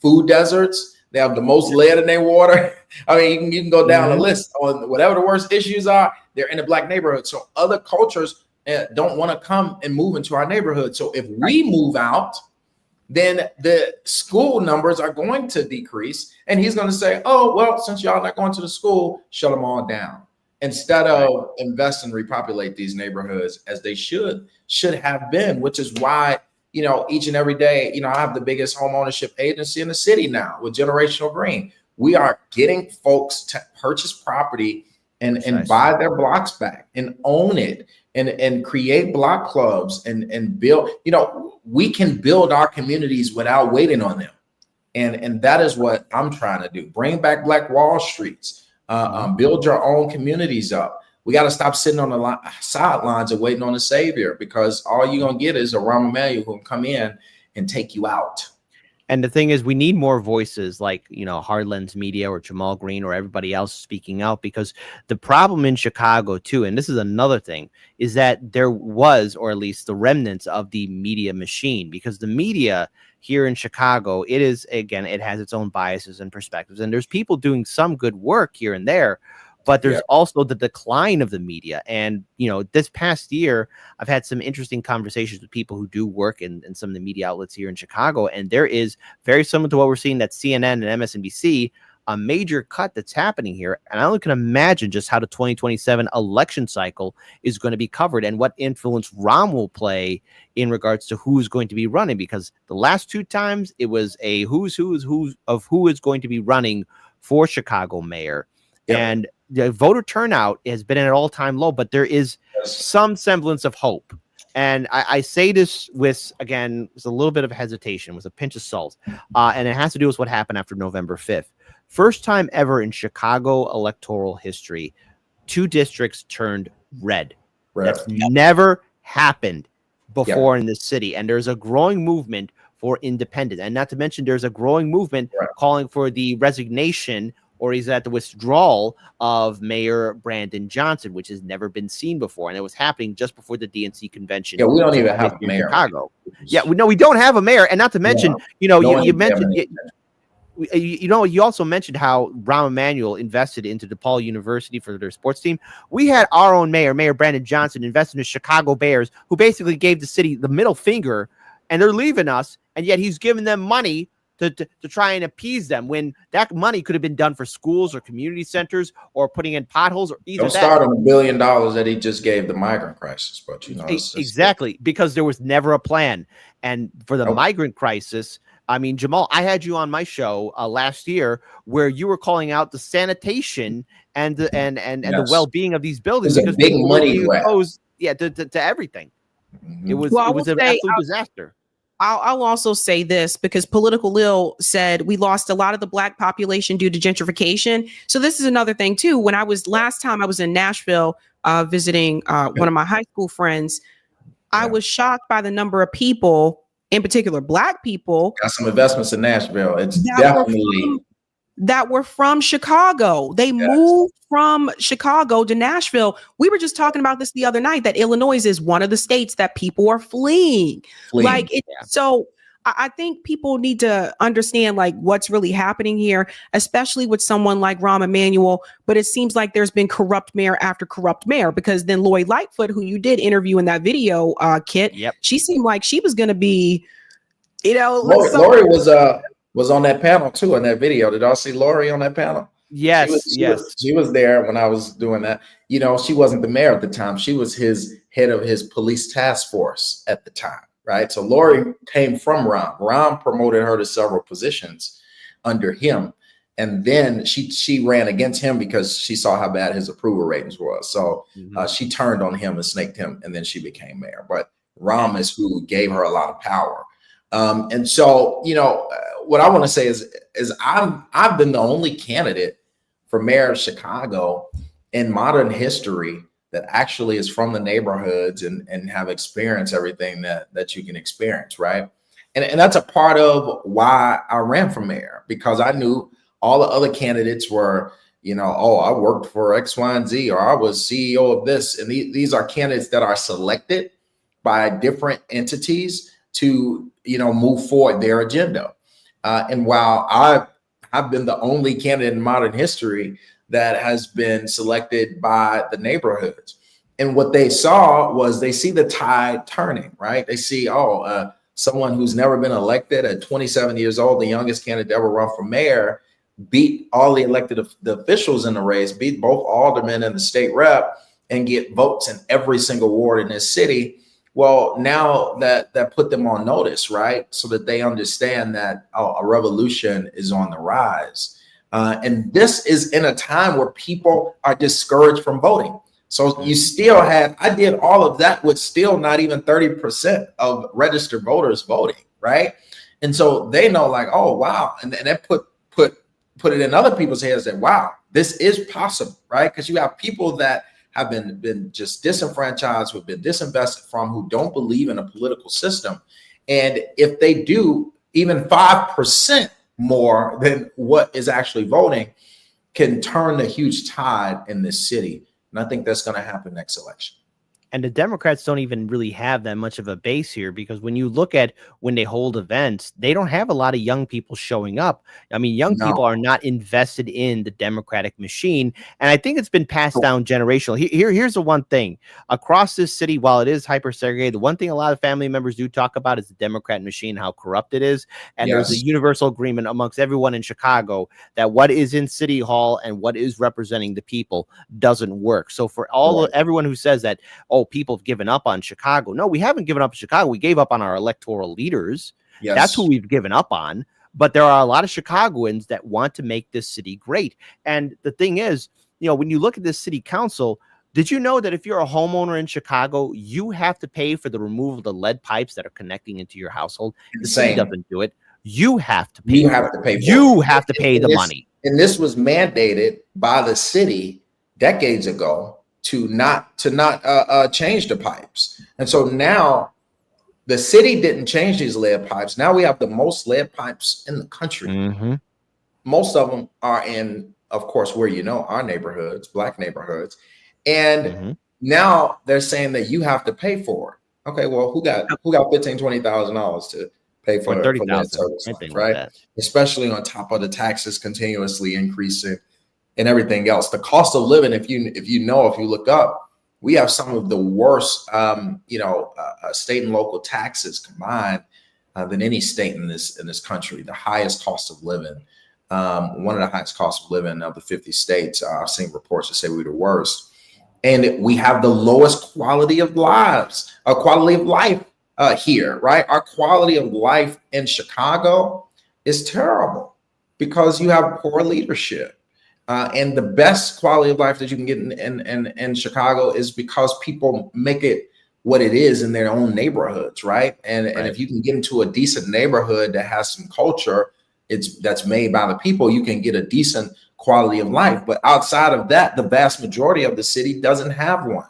food deserts. They have the most lead in their water. I mean, you can go down the list on whatever the worst issues are. They're in a black neighborhood. So other cultures don't want to come and move into our neighborhood. So if we move out, then the school numbers are going to decrease. And he's going to say, oh, well, since y'all not going to the school, shut them all down. Instead of invest and repopulate these neighborhoods as they should have been, which is why, each and every day, I have the biggest home ownership agency in the city now with Generational Green. We are getting folks to purchase property and buy their blocks back and own it and create block clubs and build, we can build our communities without waiting on them. And that is what I'm trying to do. Bring back Black Wall Streets. Build your own communities up. We got to stop sitting on the sidelines and waiting on a savior, because all you're going to get is a Rahm Emanuel who will come in and take you out. And the thing is, we need more voices like, Hardlands Media or Jamal Green or everybody else speaking out, because the problem in Chicago too, and this is another thing, is that there was, or at least the remnants of the media machine, because the media here in Chicago, it has its own biases and perspectives, and there's people doing some good work here and there, but there's also the decline of the media. And, this past year, I've had some interesting conversations with people who do work in some of the media outlets here in Chicago. And there is, very similar to what we're seeing at CNN and MSNBC, a major cut that's happening here. And I only can imagine just how the 2027 election cycle is going to be covered and what influence Rahm will play in regards to who's going to be running, because the last two times it was a who's of who is going to be running for Chicago mayor. And the voter turnout has been at an all-time low, but there is some semblance of hope. And I say this with a little bit of hesitation, with a pinch of salt. And it has to do with what happened after November 5th. First time ever in Chicago electoral history, 2 districts turned red. That's never happened before in this city. And there's a growing movement for independence. And not to mention, there's a growing movement calling for the resignation, or is that the withdrawal of Mayor Brandon Johnson, which has never been seen before. And it was happening just before the DNC convention. Yeah, we don't even have a mayor. Chicago. Yeah, we don't have a mayor. And not to mention, you mentioned, you also mentioned how Rahm Emanuel invested into DePaul University for their sports team. We had our own mayor, Mayor Brandon Johnson, invest in the Chicago Bears, who basically gave the city the middle finger, and they're leaving us. And yet he's giving them money to try and appease them, when that money could have been done for schools or community centers or putting in potholes, or either. Don't start on $1 billion that he just gave the migrant crisis, but exactly, because there was never a plan. And for the migrant crisis, I mean, Jamal, I had you on my show last year where you were calling out the sanitation and the well-being of these buildings, because big money grab. To everything. It was an absolute disaster. I'll also say this, because Political Lil said we lost a lot of the Black population due to gentrification. So this is another thing too. When last time I was in Nashville visiting one of my high school friends, I was shocked by the number of people, in particular Black people. Got some investments in Nashville. It's definitely that were from Chicago. They moved from Chicago to Nashville. We were just talking about this the other night, that Illinois is one of the states that people are fleeing. So I think people need to understand like what's really happening here, especially with someone like Rahm Emanuel. But it seems like there's been corrupt mayor after corrupt mayor, because then Lori Lightfoot, who you did interview in that video, Kit, she seemed like she was going to be, Lori was on that panel too in that video. Did y'all see Lori on that panel? Yes, she was there when I was doing that. She wasn't the mayor at the time. She was his head of his police task force at the time, right? So Lori came from Rahm. Rahm promoted her to several positions under him, and then she ran against him because she saw how bad his approval ratings was. So she turned on him and snaked him, and then she became mayor. But Rahm is who gave her a lot of power. And so, what I want to say is I've been the only candidate for mayor of Chicago in modern history that actually is from the neighborhoods and have experienced everything that you can experience, right? And that's a part of why I ran for mayor, because I knew all the other candidates were, I worked for X, Y, and Z, or I was CEO of this. And these are candidates that are selected by different entities to move forward their agenda. And while I've been the only candidate in modern history that has been selected by the neighborhoods, and what they saw was they see the tide turning, right? They see, someone who's never been elected at 27 years old, the youngest candidate to ever run for mayor, beat all the elected officials in the race, beat both aldermen and the state rep, and get votes in every single ward in this city. Well, now that put them on notice, right? So that they understand that a revolution is on the rise. And this is in a time where people are discouraged from voting. So you still I did all of that with still not even 30% of registered voters voting, right? And so they know like, oh, wow. And that put it in other people's heads that, wow, this is possible, right? Because you have people that have been just disenfranchised, who've been disinvested from, who don't believe in a political system. And if they do even 5% more than what is actually voting, can turn the huge tide in this city. And I think that's going to happen next election. And the Democrats don't even really have that much of a base here, because when you look at when they hold events, they don't have a lot of young people showing up. I mean, young people are not invested in the Democratic machine. And I think it's been passed down generational. Here's the one thing across this city, while it is hyper segregated, the one thing a lot of family members do talk about is the Democrat machine, how corrupt it is. And there's a universal agreement amongst everyone in Chicago that what is in City Hall and what is representing the people doesn't work. So for everyone who says that, people have given up on Chicago. No, we haven't given up on Chicago. We gave up on our electoral leaders. That's who we've given up on. But there are a lot of Chicagoans that want to make this city great. And the thing is, when you look at this city council, did you know that if you're a homeowner in Chicago, you have to pay for the removal of the lead pipes that are connecting into your household? The city doesn't do it. You have to pay. You have to pay the money. And this was mandated by the city decades ago to not change the pipes. And so now the city didn't change these lead pipes. Now we have the most lead pipes in the country. Most of them are in, of course, where our neighborhoods, Black neighborhoods. And now they're saying that you have to pay for it. Okay, well, who got $15,000-$20,000 to pay for lead service lines, right? Especially on top of the taxes continuously increasing and everything else. The cost of living, if you look up, we have some of the worst, state and local taxes combined than any state in this country. The highest cost of living, one of the highest costs of living of the 50 states. I've seen reports that say we're the worst, and we have the lowest quality of life here, right? Our quality of life in Chicago is terrible because you have poor leadership. And the best quality of life that you can get in Chicago is because people make it what it is in their own neighborhoods, right? And if you can get into a decent neighborhood that has some culture, that's made by the people, you can get a decent quality of life. But outside of that, the vast majority of the city doesn't have one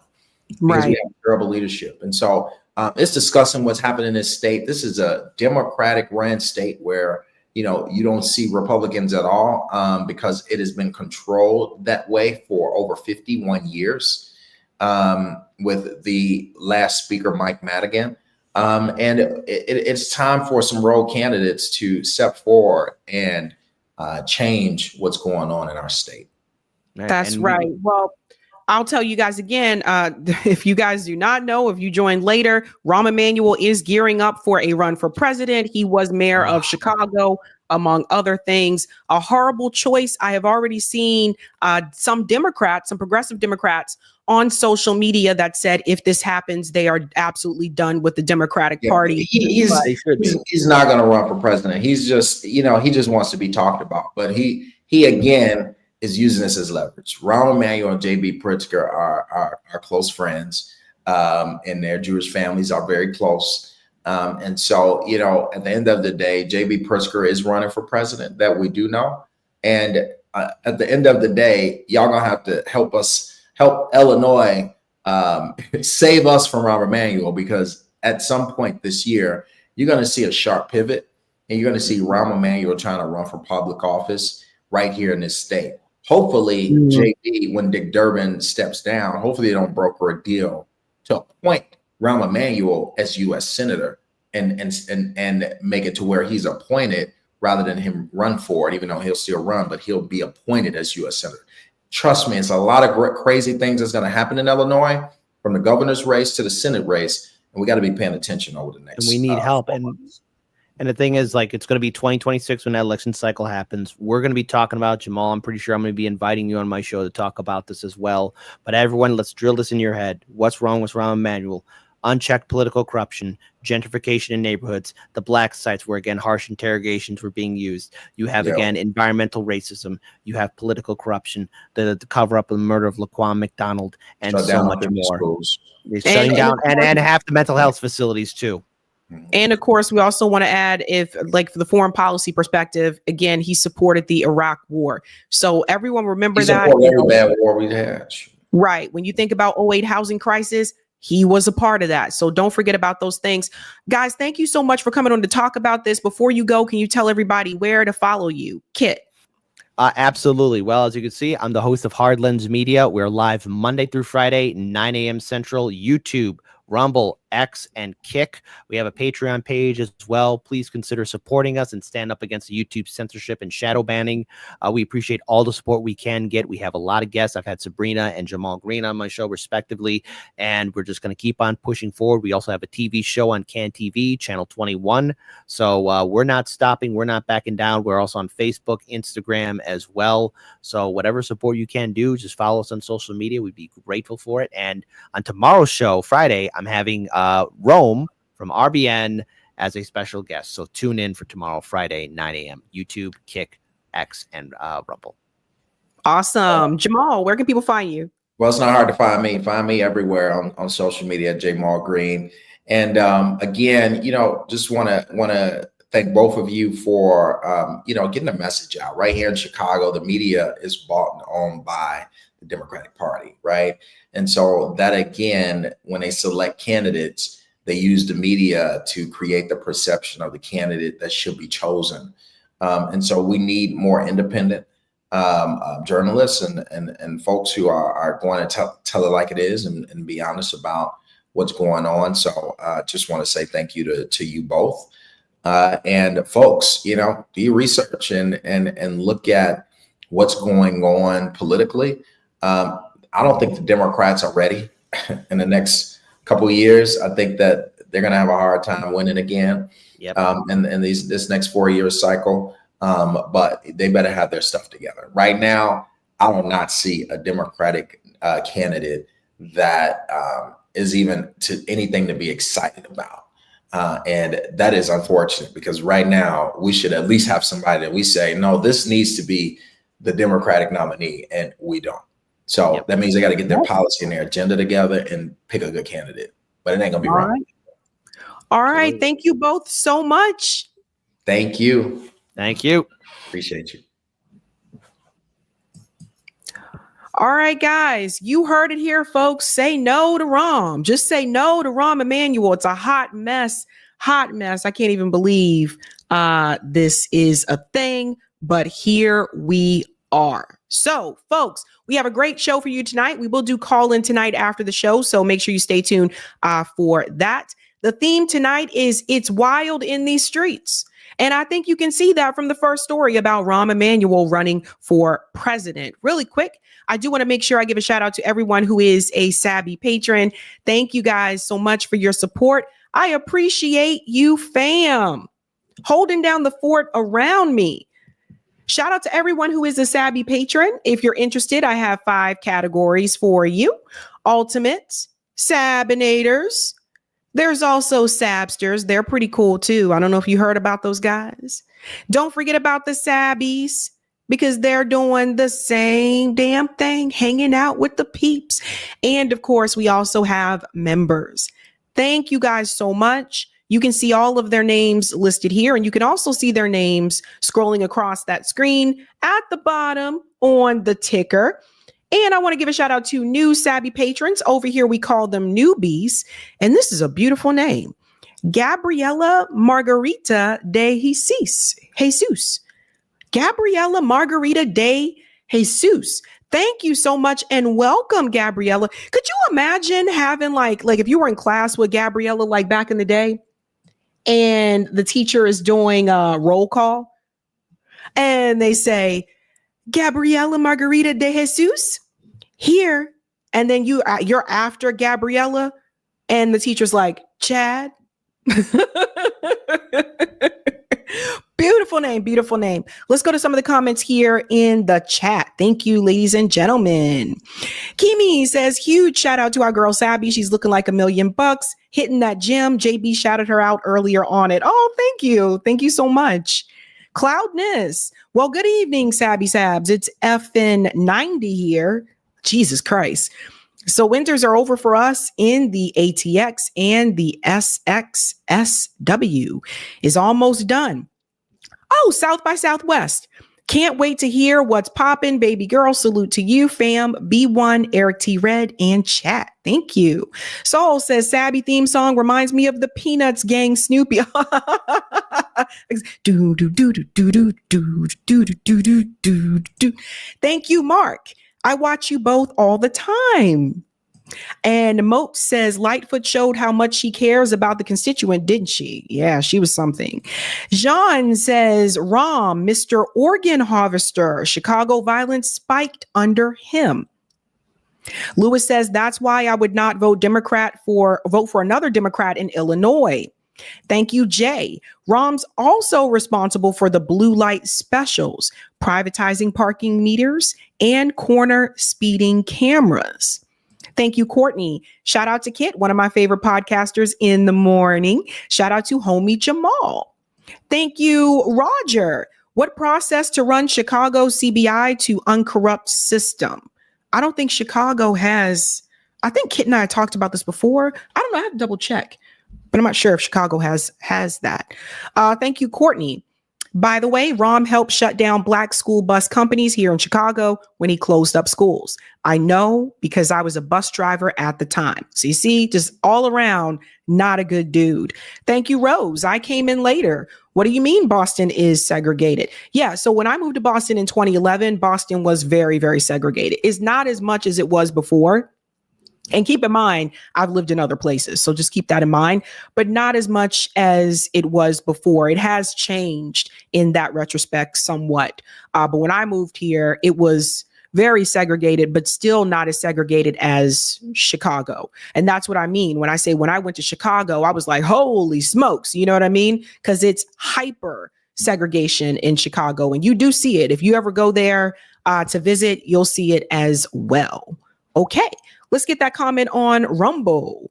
because we have terrible leadership. And so it's discussing what's happening in this state. This is a Democratic ran state where, you don't see Republicans at all because it has been controlled that way for over 51 years with the last speaker, Mike Madigan. And it's time for some rogue candidates to step forward and change what's going on in our state. That's right. Well, I'll tell you guys again, if you guys do not know, if you joined later, Rahm Emanuel is gearing up for a run for president. He was mayor of Chicago, among other things. A horrible choice. I have already seen some Democrats, some progressive Democrats on social media that said if this happens, they are absolutely done with the Democratic Party. He's not going to run for president. He's just, he just wants to be talked about. But he again, is using this as leverage. Rahm Emanuel and J.B. Pritzker are close friends, and their Jewish families are very close. And so, at the end of the day, J.B. Pritzker is running for president, that we do know. And at the end of the day, y'all gonna have to help Illinois save us from Rahm Emanuel, because at some point this year, you're gonna see a sharp pivot, and you're gonna see Rahm Emanuel trying to run for public office right here in this state. Hopefully, JB, when Dick Durbin steps down, hopefully they don't broker a deal to appoint Rahm Emanuel as U.S. Senator and make it to where he's appointed rather than him run for it, even though he'll still run, but he'll be appointed as U.S. Senator. Trust me, it's a lot of crazy things that's going to happen in Illinois, from the governor's race to the Senate race, and we got to be paying attention over the next. And we need help. And the thing is, it's going to be 2026 when that election cycle happens. We're going to be talking about Jamal. I'm pretty sure I'm going to be inviting you on my show to talk about this as well. But everyone, let's drill this in your head. What's wrong with Rahm Emanuel? Unchecked political corruption, gentrification in neighborhoods, the black sites where, again, harsh interrogations were being used. You have, again, environmental racism. You have political corruption, the cover-up of the murder of Laquan McDonald, and so much more. They're shutting down and half the mental health facilities, too. And of course, we also want to add, if for the foreign policy perspective, again, he supported the Iraq war. So everyone remember that. Every bad war we had. Right. When you think about 2008 housing crisis, he was a part of that. So don't forget about those things. Guys, thank you so much for coming on to talk about this. Before you go, can you tell everybody where to follow you? Kit. Absolutely. Well, as you can see, I'm the host of Hard Lens Media. We're live Monday through Friday, 9 a.m. Central, YouTube, Rumble, X, and Kick. We have a Patreon page as well. Please consider supporting us and stand up against the YouTube censorship and shadow banning. We appreciate all the support we can get. We have a lot of guests. I've had Sabrina and Jamal Green on my show, respectively, and we're just going to keep on pushing forward. We also have a TV show on Can TV, Channel 21. So we're not stopping. We're not backing down. We're also on Facebook, Instagram as well. So whatever support you can do, just follow us on social media. We'd be grateful for it. And on tomorrow's show, Friday, I'm having Rome from RBN as a special guest. So tune in for tomorrow, Friday, 9 a.m. YouTube, Kick, X, and Rumble. Awesome. Jamal, where can people find you? Well, it's not hard to find me. Find me everywhere on social media at Jamal Green. And again, just want to thank both of you for getting the message out. Right here in Chicago, the media is bought and owned by the Democratic Party, right? And so that, again, when they select candidates, they use the media to create the perception of the candidate that should be chosen. And so we need more independent journalists and folks who are going to tell it like it is and be honest about what's going on. So just want to say thank you to you both. And folks, do your research and look at what's going on politically. I don't think the Democrats are ready in the next couple of years. I think that they're going to have a hard time winning again in this next 4-year cycle. But they better have their stuff together. Right now, I will not see a Democratic candidate that is even to anything to be excited about. And that is unfortunate, because right now we should at least have somebody that we say, no, this needs to be the Democratic nominee, and we don't. So that means they got to get their policy and their agenda together and pick a good candidate. but it ain't gonna be All wrong. right. All right. Thank you both so much. Thank you. Thank you. Appreciate you. All right, guys, you heard it here, folks. Say no to Rahm. Just say no to Rahm Emanuel. It's a hot mess. Hot mess. I can't even believe this is a thing, but here we are. So, folks, we have a great show for you tonight. We will do call in tonight after the show, so make sure you stay tuned for that. The theme tonight is It's Wild in These Streets. And I think you can see that from the first story about Rahm Emanuel running for president. Really quick, I do want to make sure I give a shout out to everyone who is a Sabby patron. Thank you guys so much for your support. I appreciate you, fam, holding down the fort around me. Shout out to everyone who is a Sabby patron. If you're interested, I have 5 categories for you. Ultimates, Sabinators. There's also Sabsters. They're pretty cool too. I don't know if you heard about those guys. Don't forget about the Sabbies, because they're doing the same damn thing, hanging out with the peeps. And of course, we also have members. Thank you guys so much. You can see all of their names listed here, and you can also see their names scrolling across that screen at the bottom on the ticker. And I want to give a shout out to new Sabby patrons. Over here, we call them newbies. And this is a beautiful name. Gabriela Margarita de Jesus. Gabriela Margarita de Jesus. Thank you so much and welcome, Gabriela. Could you imagine having like if you were in class with Gabriela like back in the day and the teacher is doing a roll call and they say, Gabriela Margarita de Jesus here. And then you're after Gabriela and the teacher's like, Chad. Beautiful name, beautiful name. Let's go to some of the comments here in the chat. Thank you, ladies and gentlemen. Kimi says, huge shout out to our girl Sabby. She's looking like $1 million, hitting that gym. JB shouted her out earlier on it. Oh, thank you. Thank you so much. Cloudness. Well, good evening, Sabby Sabs. It's FN 90 here. Jesus Christ. So winters are over for us in the ATX, and the SXSW is almost done. Oh, South by Southwest. Can't wait to hear what's poppin', baby girl. Salute to you, fam. B1, Eric T. Red, and chat. Thank you. Soul says, Sabby theme song reminds me of the Peanuts gang Snoopy. do, do, do, do, do, do, do, do, do, do, do, do. Thank you, Mark. I watch you both all the time. And Moat says, Lightfoot showed how much she cares about the constituent, didn't she? Yeah, she was something. Jean says, Rahm, Mr. Organ Harvester, Chicago violence spiked under him. Lewis says, that's why I would not vote for another Democrat in Illinois. Thank you, Jay. Rahm's also responsible for the blue light specials, privatizing parking meters, and corner speeding cameras. Thank you, Courtney. Shout out to Kit, one of my favorite podcasters in the morning. Shout out to homie Jamal. Thank you, Roger. What process to run Chicago CBI to uncorrupt system? I don't think Chicago has. I think Kit and I talked about this before. I don't know. I have to double check, but I'm not sure if Chicago has that. Thank you, Courtney. By the way, Rahm helped shut down black school bus companies here in Chicago when he closed up schools. I know because I was a bus driver at the time. So you see, just all around, not a good dude. Thank you, Rose. I came in later. What do you mean Boston is segregated? Yeah, so when I moved to Boston in 2011, Boston was very, very segregated. It's not as much as it was before. And keep in mind, I've lived in other places, so just keep that in mind, but not as much as it was before. It has changed in that retrospect somewhat. But when I moved here, it was very segregated, but still not as segregated as Chicago. And that's what I mean. When I say when I went to Chicago, I was like, holy smokes, you know what I mean? Because it's hyper segregation in Chicago. And you do see it. If you ever go there to visit, you'll see it as well. Okay. Let's get that comment on Rumble.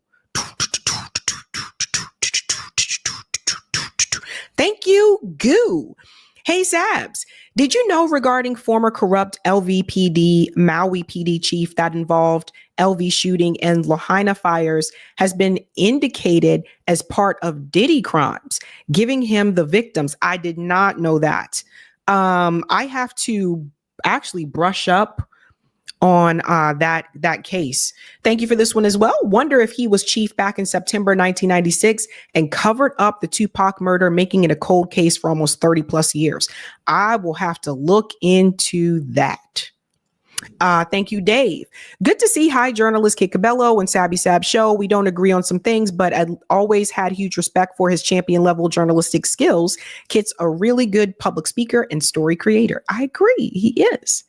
Thank you, Goo. Hey, Sabs, did you know regarding former corrupt LVPD Maui PD chief that involved LV shooting and Lahaina fires has been indicated as part of Diddy crimes, giving him the victims? I did not know that. I have to actually brush up on that case. Thank you for this one as well. Wonder if he was chief back in September 1996 and covered up the Tupac murder, making it a cold case for almost 30 plus years. I will have to look into that. Thank you, Dave. Good to see hi journalist Kit Cabello and Sabby Sab show. We don't agree on some things, but I always had huge respect for his champion level journalistic skills. Kit's a really good public speaker and story creator. I agree. He is.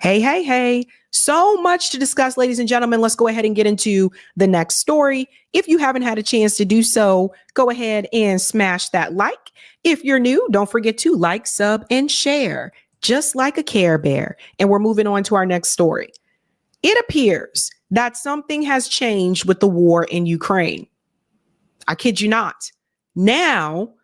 Hey. So much to discuss, ladies and gentlemen. Let's go ahead and get into the next story. If you haven't had a chance to do so, go ahead and smash that like. If you're new, don't forget to like, sub, and share, just like a Care Bear. And we're moving on to our next story. It appears that something has changed with the war in Ukraine. I kid you not. Now,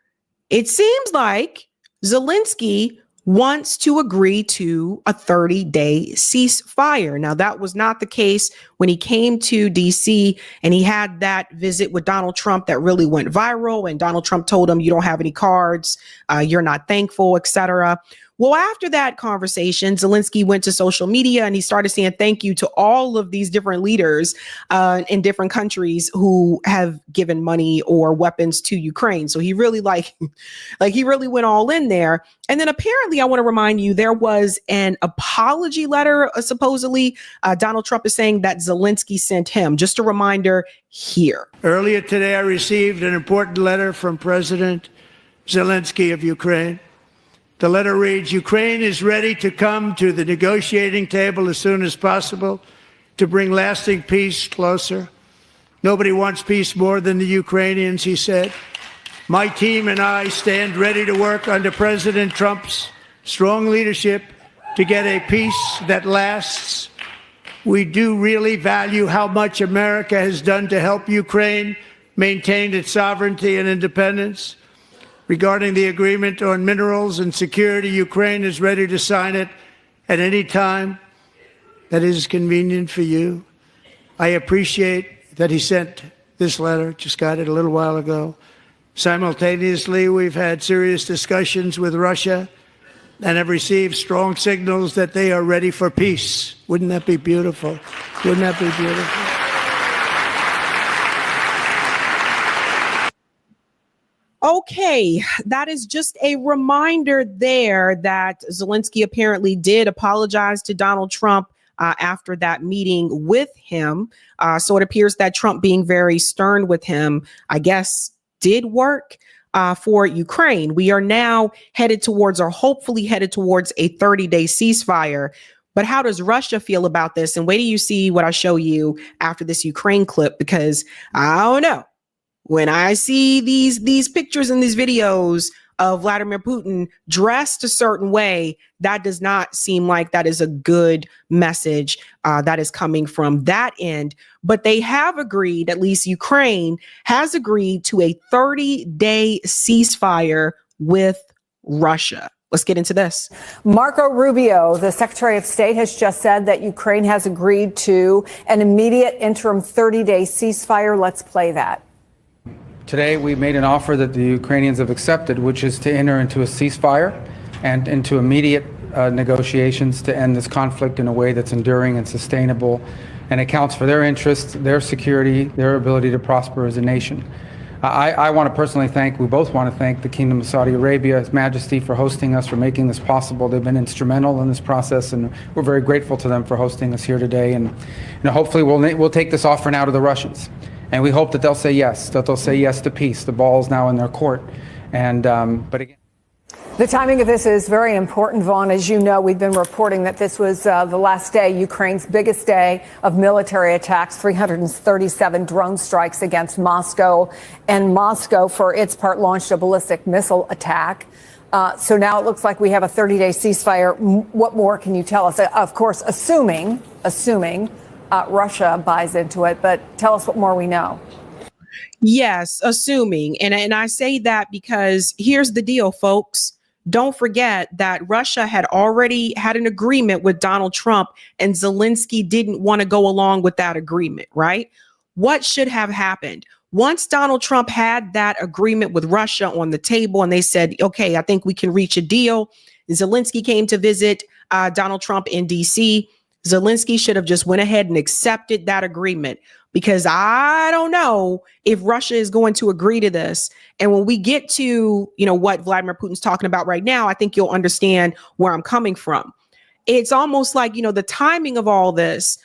it seems like Zelensky wants to agree to a 30-day ceasefire. Now, that was not the case when he came to DC and he had that visit with Donald Trump that really went viral. And Donald Trump told him, you don't have any cards, you're not thankful, etc. Well, after that conversation, Zelensky went to social media and he started saying thank you to all of these different leaders in different countries who have given money or weapons to Ukraine. So he really he really went all in there. And then apparently, I want to remind you, there was an apology letter, supposedly. Donald Trump is saying that Zelensky sent him. Just a reminder here. Earlier today, I received an important letter from President Zelensky of Ukraine. The letter reads, Ukraine is ready to come to the negotiating table as soon as possible to bring lasting peace closer. Nobody wants peace more than the Ukrainians, he said. My team and I stand ready to work under President Trump's strong leadership to get a peace that lasts. We do really value how much America has done to help Ukraine maintain its sovereignty and independence. Regarding the agreement on minerals and security, Ukraine is ready to sign it at any time that is convenient for you. I appreciate that he sent this letter, just got it a little while ago. Simultaneously, we've had serious discussions with Russia and have received strong signals that they are ready for peace. Wouldn't that be beautiful? Wouldn't that be beautiful? Okay, that is just a reminder there that Zelensky apparently did apologize to Donald Trump after that meeting with him. So it appears that Trump being very stern with him, I guess, did work for Ukraine. We are now headed towards, or hopefully headed towards, a 30-day ceasefire. But how does Russia feel about this? And wait till you see what I show you after this Ukraine clip, because I don't know. When I see these pictures and these videos of Vladimir Putin dressed a certain way, that does not seem like that is a good message that is coming from that end. But they have agreed, at least Ukraine has agreed to a 30-day ceasefire with Russia. Let's get into this. Marco Rubio, the Secretary of State, has just said that Ukraine has agreed to an immediate interim 30-day ceasefire. Let's play that. Today, we made an offer that the Ukrainians have accepted, which is to enter into a ceasefire and into immediate negotiations to end this conflict in a way that's enduring and sustainable and accounts for their interests, their security, their ability to prosper as a nation. I want to personally we both want to thank the Kingdom of Saudi Arabia, His Majesty, for hosting us, for making this possible. They've been instrumental in this process, and we're very grateful to them for hosting us here today. And hopefully we'll take this offer now to the Russians. And we hope that they'll say yes, to peace. The ball's now in their court. And but again, the timing of this is very important, Vaughn. As you know, we've been reporting that this was the last day, Ukraine's biggest day of military attacks, 337 drone strikes against Moscow. And Moscow, for its part, launched a ballistic missile attack. So now it looks like we have a 30-day ceasefire. What more can you tell us? Of course, assuming Russia buys into it, but tell us what more we know. Yes, assuming. And I say that because here's the deal, folks. don't forget that Russia had already had an agreement with Donald Trump, and Zelensky didn't want to go along with that agreement, right? What should have happened? Once Donald Trump had that agreement with Russia on the table and they said, okay, I think we can reach a deal. Zelensky came to visit Donald Trump in DC. Zelensky should have just went ahead and accepted that agreement, because I don't know if Russia is going to agree to this. And when we get to, what Vladimir Putin's talking about right now, I think you'll understand where I'm coming from. It's almost like, the timing of all this.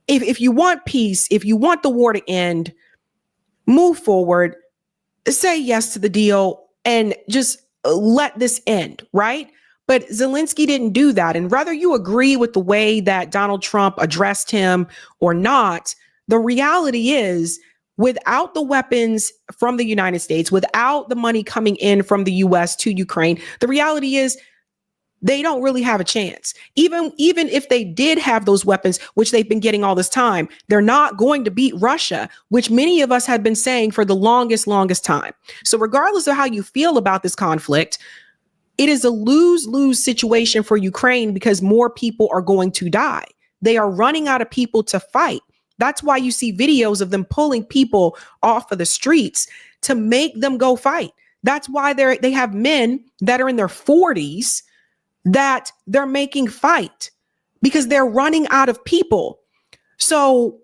If you want peace, if you want the war to end, move forward, say yes to the deal, and just let this end, right? But Zelensky didn't do that. And whether you agree with the way that Donald Trump addressed him or not, the reality is, without the weapons from the United States, without the money coming in from the US to Ukraine, the reality is they don't really have a chance. Even if they did have those weapons, which they've been getting all this time, they're not going to beat Russia, which many of us have been saying for the longest time. So regardless of how you feel about this conflict, it is a lose-lose situation for Ukraine, because more people are going to die. They are running out of people to fight. That's why you see videos of them pulling people off of the streets to make them go fight. That's why they have men that are in their 40s that they're making fight, because they're running out of people. So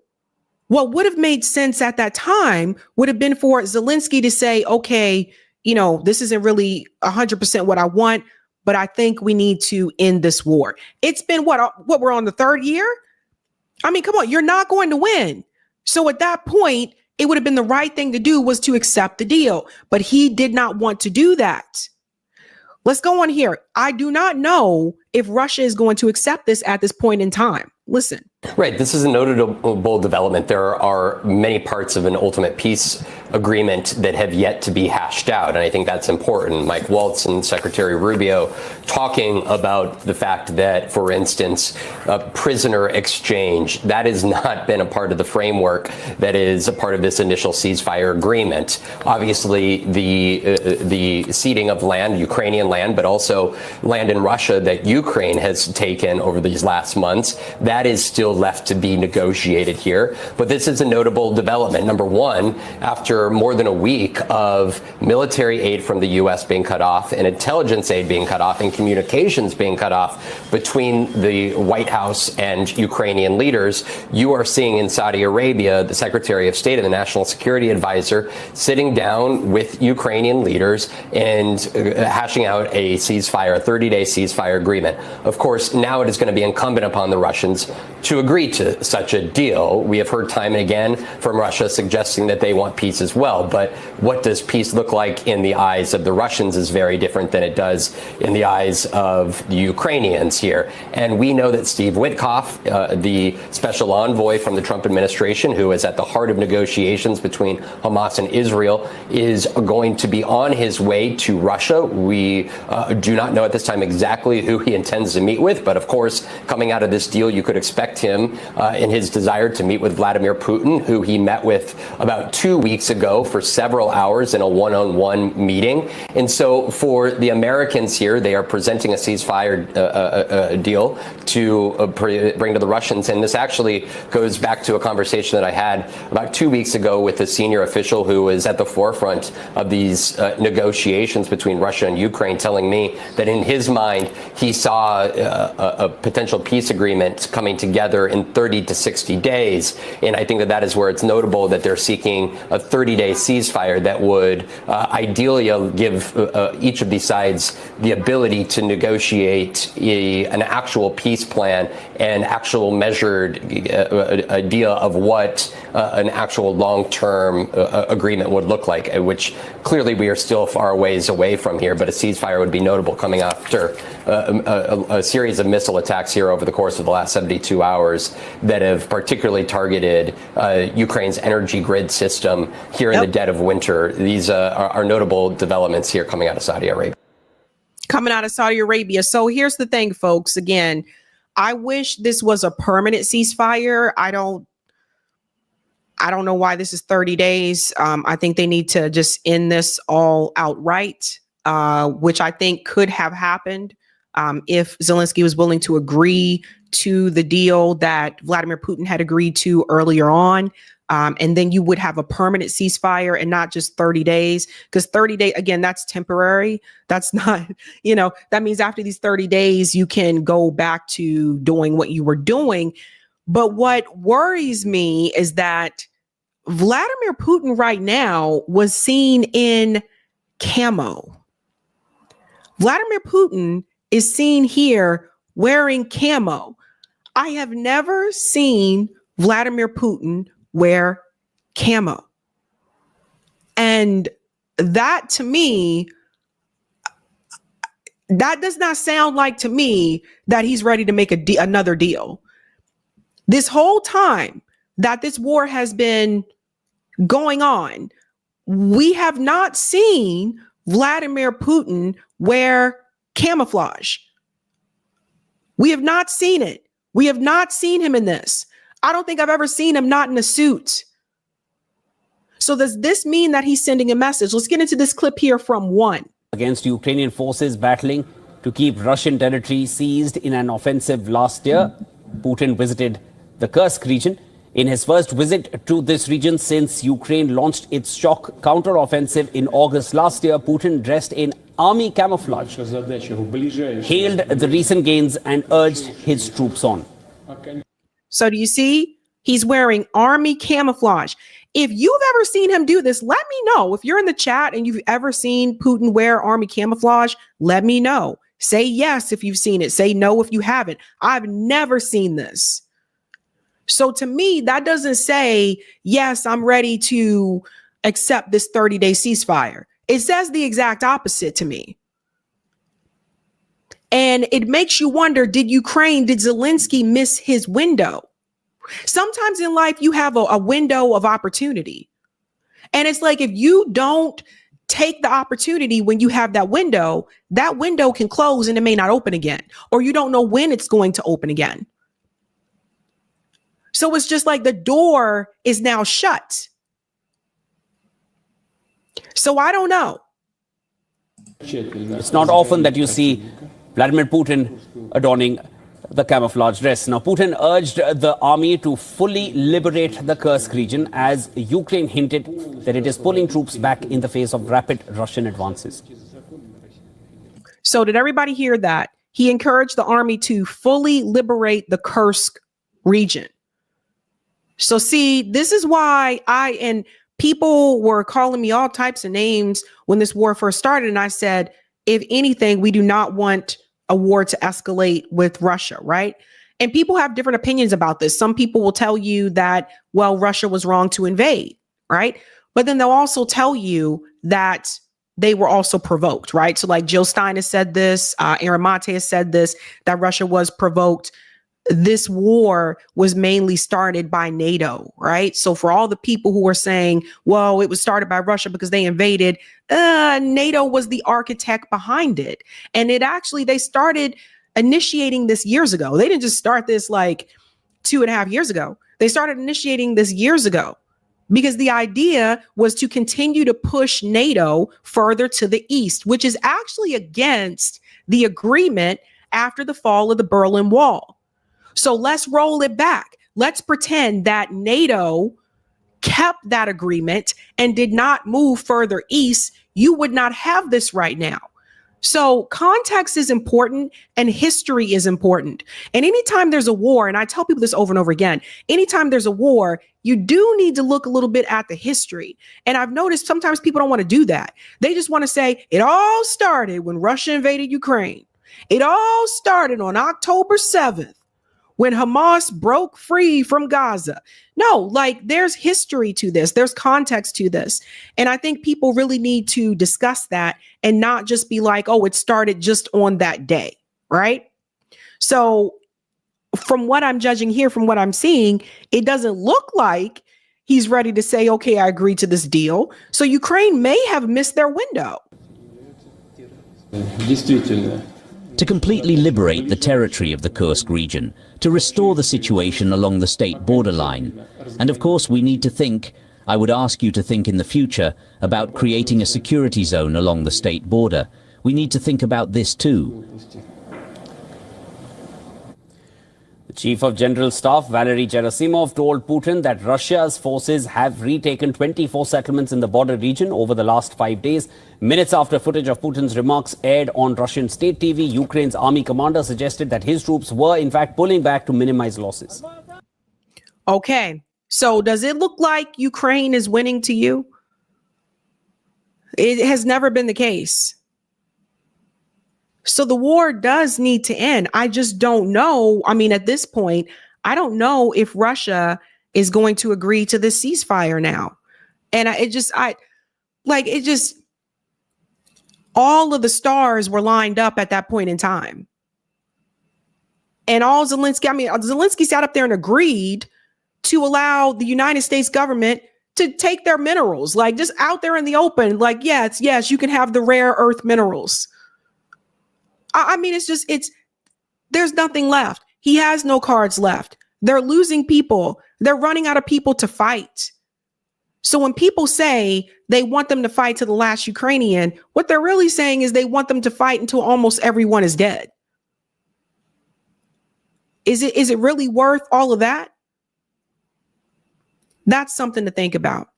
what would have made sense at that time would have been for Zelensky to say, okay, this isn't really 100% what I want, but I think we need to end this war. It's been what we're on the third year. I mean, come on, you're not going to win. So at that point, it would have been the right thing to do was to accept the deal, but he did not want to do that. Let's go on here. I do not know if Russia is going to accept this at this point in time. Listen. Right. This is a notable development. There are many parts of an ultimate peace agreement that have yet to be hashed out. And I think that's important. Mike Waltz and Secretary Rubio talking about the fact that, for instance, prisoner exchange, that has not been a part of the framework that is a part of this initial ceasefire agreement. Obviously, the ceding of land, Ukrainian land, but also land in Russia that Ukraine has taken over these last months, that is still left to be negotiated here. But this is a notable development. Number one, after more than a week of military aid from the U.S. being cut off and intelligence aid being cut off and communications being cut off between the White House and Ukrainian leaders, you are seeing in Saudi Arabia, the Secretary of State and the National Security Advisor sitting down with Ukrainian leaders and hashing out a ceasefire, a 30-day ceasefire agreement. Of course, now it is going to be incumbent upon the Russians to agree to such a deal. We have heard time and again from Russia suggesting that they want peace as well. But what does peace look like in the eyes of the Russians is very different than it does in the eyes of the Ukrainians here. And we know that Steve Witkoff, the special envoy from the Trump administration, who is at the heart of negotiations between Hamas and Israel, is going to be on his way to Russia. We do not know at this time exactly who he intends to meet with. But of course, coming out of this deal, you could expect him in his desire to meet with Vladimir Putin, who he met with about 2 weeks ago for several hours in a one-on-one meeting. And so for the Americans here, they are presenting a ceasefire deal to bring to the Russians. And this actually goes back to a conversation that I had about 2 weeks ago with a senior official who is at the forefront of these negotiations between Russia and Ukraine, telling me that in his mind, he saw a potential peace agreement coming together in 30 to 60 days. And I think that that is where it's notable that they're seeking a 30-day ceasefire that would ideally give each of these sides the ability to negotiate an actual peace plan and actual measured idea of what an actual long-term agreement would look like, which clearly we are still far ways away from here. But a ceasefire would be notable coming after a series of missile attacks here over the course of the last 72 hours that have particularly targeted Ukraine's energy grid system here in the dead of winter. These are notable developments here coming out of Saudi Arabia. So here's the thing, folks. Again, I wish this was a permanent ceasefire. I don't know why this is 30 days. I think they need to just end this all outright. which I think could have happened if Zelensky was willing to agree to the deal that Vladimir Putin had agreed to earlier on. And then you would have a permanent ceasefire and not just 30 days, because 30 days, again, that's temporary. That's not, that means after these 30 days, you can go back to doing what you were doing. But what worries me is that Vladimir Putin right now was seen in camo. Vladimir Putin is seen here wearing camo. I have never seen Vladimir Putin wear camo. And that to me, that does not sound like to me that he's ready to make another deal. This whole time that this war has been going on, we have not seen Vladimir Putin wear camouflage. We have not seen it. We have not seen him in this. I don't think I've ever seen him not in a suit. So does this mean that he's sending a message? Let's get into this clip here from One. Against Ukrainian forces battling to keep Russian territory seized in an offensive last year, Putin visited the Kursk region. In his first visit to this region since Ukraine launched its shock counteroffensive in August last year, Putin, dressed in army camouflage, hailed the recent gains and urged his troops on. So do you see? He's wearing army camouflage. If you've ever seen him do this, let me know. If you're in the chat and you've ever seen Putin wear army camouflage, let me know. Say yes if you've seen it. Say no if you haven't. I've never seen this. So to me, that doesn't say, yes, I'm ready to accept this 30-day ceasefire. It says the exact opposite to me. And it makes you wonder, did Zelensky miss his window? Sometimes in life, you have a window of opportunity. And it's like, if you don't take the opportunity when you have that window can close and it may not open again, or you don't know when it's going to open again. So it's just like the door is now shut. So I don't know. It's not often that you see Vladimir Putin adorning the camouflage dress. Now, Putin urged the army to fully liberate the Kursk region as Ukraine hinted that it is pulling troops back in the face of rapid Russian advances. So did everybody hear that? He encouraged the army to fully liberate the Kursk region. So see, this is why and people were calling me all types of names when this war first started. And I said, if anything, we do not want a war to escalate with Russia, right? And people have different opinions about this. Some people will tell you that, well, Russia was wrong to invade, right? But then they'll also tell you that they were also provoked, right? So like Jill Stein has said this, Aaron Mate has said this, that Russia was provoked. This war was mainly started by NATO, right? So for all the people who are saying, well, it was started by Russia because they invaded, NATO was the architect behind it. And they started initiating this years ago. They didn't just start this like 2.5 years ago. They started initiating this years ago because the idea was to continue to push NATO further to the east, which is actually against the agreement after the fall of the Berlin Wall. So let's roll it back. Let's pretend that NATO kept that agreement and did not move further east. You would not have this right now. So context is important and history is important. And anytime there's a war, and I tell people this over and over again, anytime there's a war, you do need to look a little bit at the history. And I've noticed sometimes people don't want to do that. They just want to say it all started when Russia invaded Ukraine. It all started on October 7th. When Hamas broke free from Gaza. No, like there's history to this. There's context to this. And I think people really need to discuss that and not just be like, oh, it started just on that day, right? So from what I'm judging here, from what I'm seeing, it doesn't look like he's ready to say, okay, I agree to this deal. So Ukraine may have missed their window. To completely liberate the territory of the Kursk region, to restore the situation along the state borderline. And of course, we need to think I would ask you to think in the future about creating a security zone along the state border. We need to think about this too. The Chief of General Staff, Valery Gerasimov, told Putin that Russia's forces have retaken 24 settlements in the border region over the last 5 days. Minutes after footage of Putin's remarks aired on Russian state TV, Ukraine's army commander suggested that his troops were in fact pulling back to minimize losses. Okay, so does it look like Ukraine is winning to you? It has never been the case. So the war does need to end. I just don't know. I mean, at this point, I don't know if Russia is going to agree to this ceasefire now. And all of the stars were lined up at that point in time. And Zelensky sat up there and agreed to allow the United States government to take their minerals, like just out there in the open. Like, yes, you can have the rare earth minerals. I mean, there's nothing left. He has no cards left. They're losing people. They're running out of people to fight. So when people say they want them to fight to the last Ukrainian, what they're really saying is they want them to fight until almost everyone is dead. Is it really worth all of that? That's something to think about.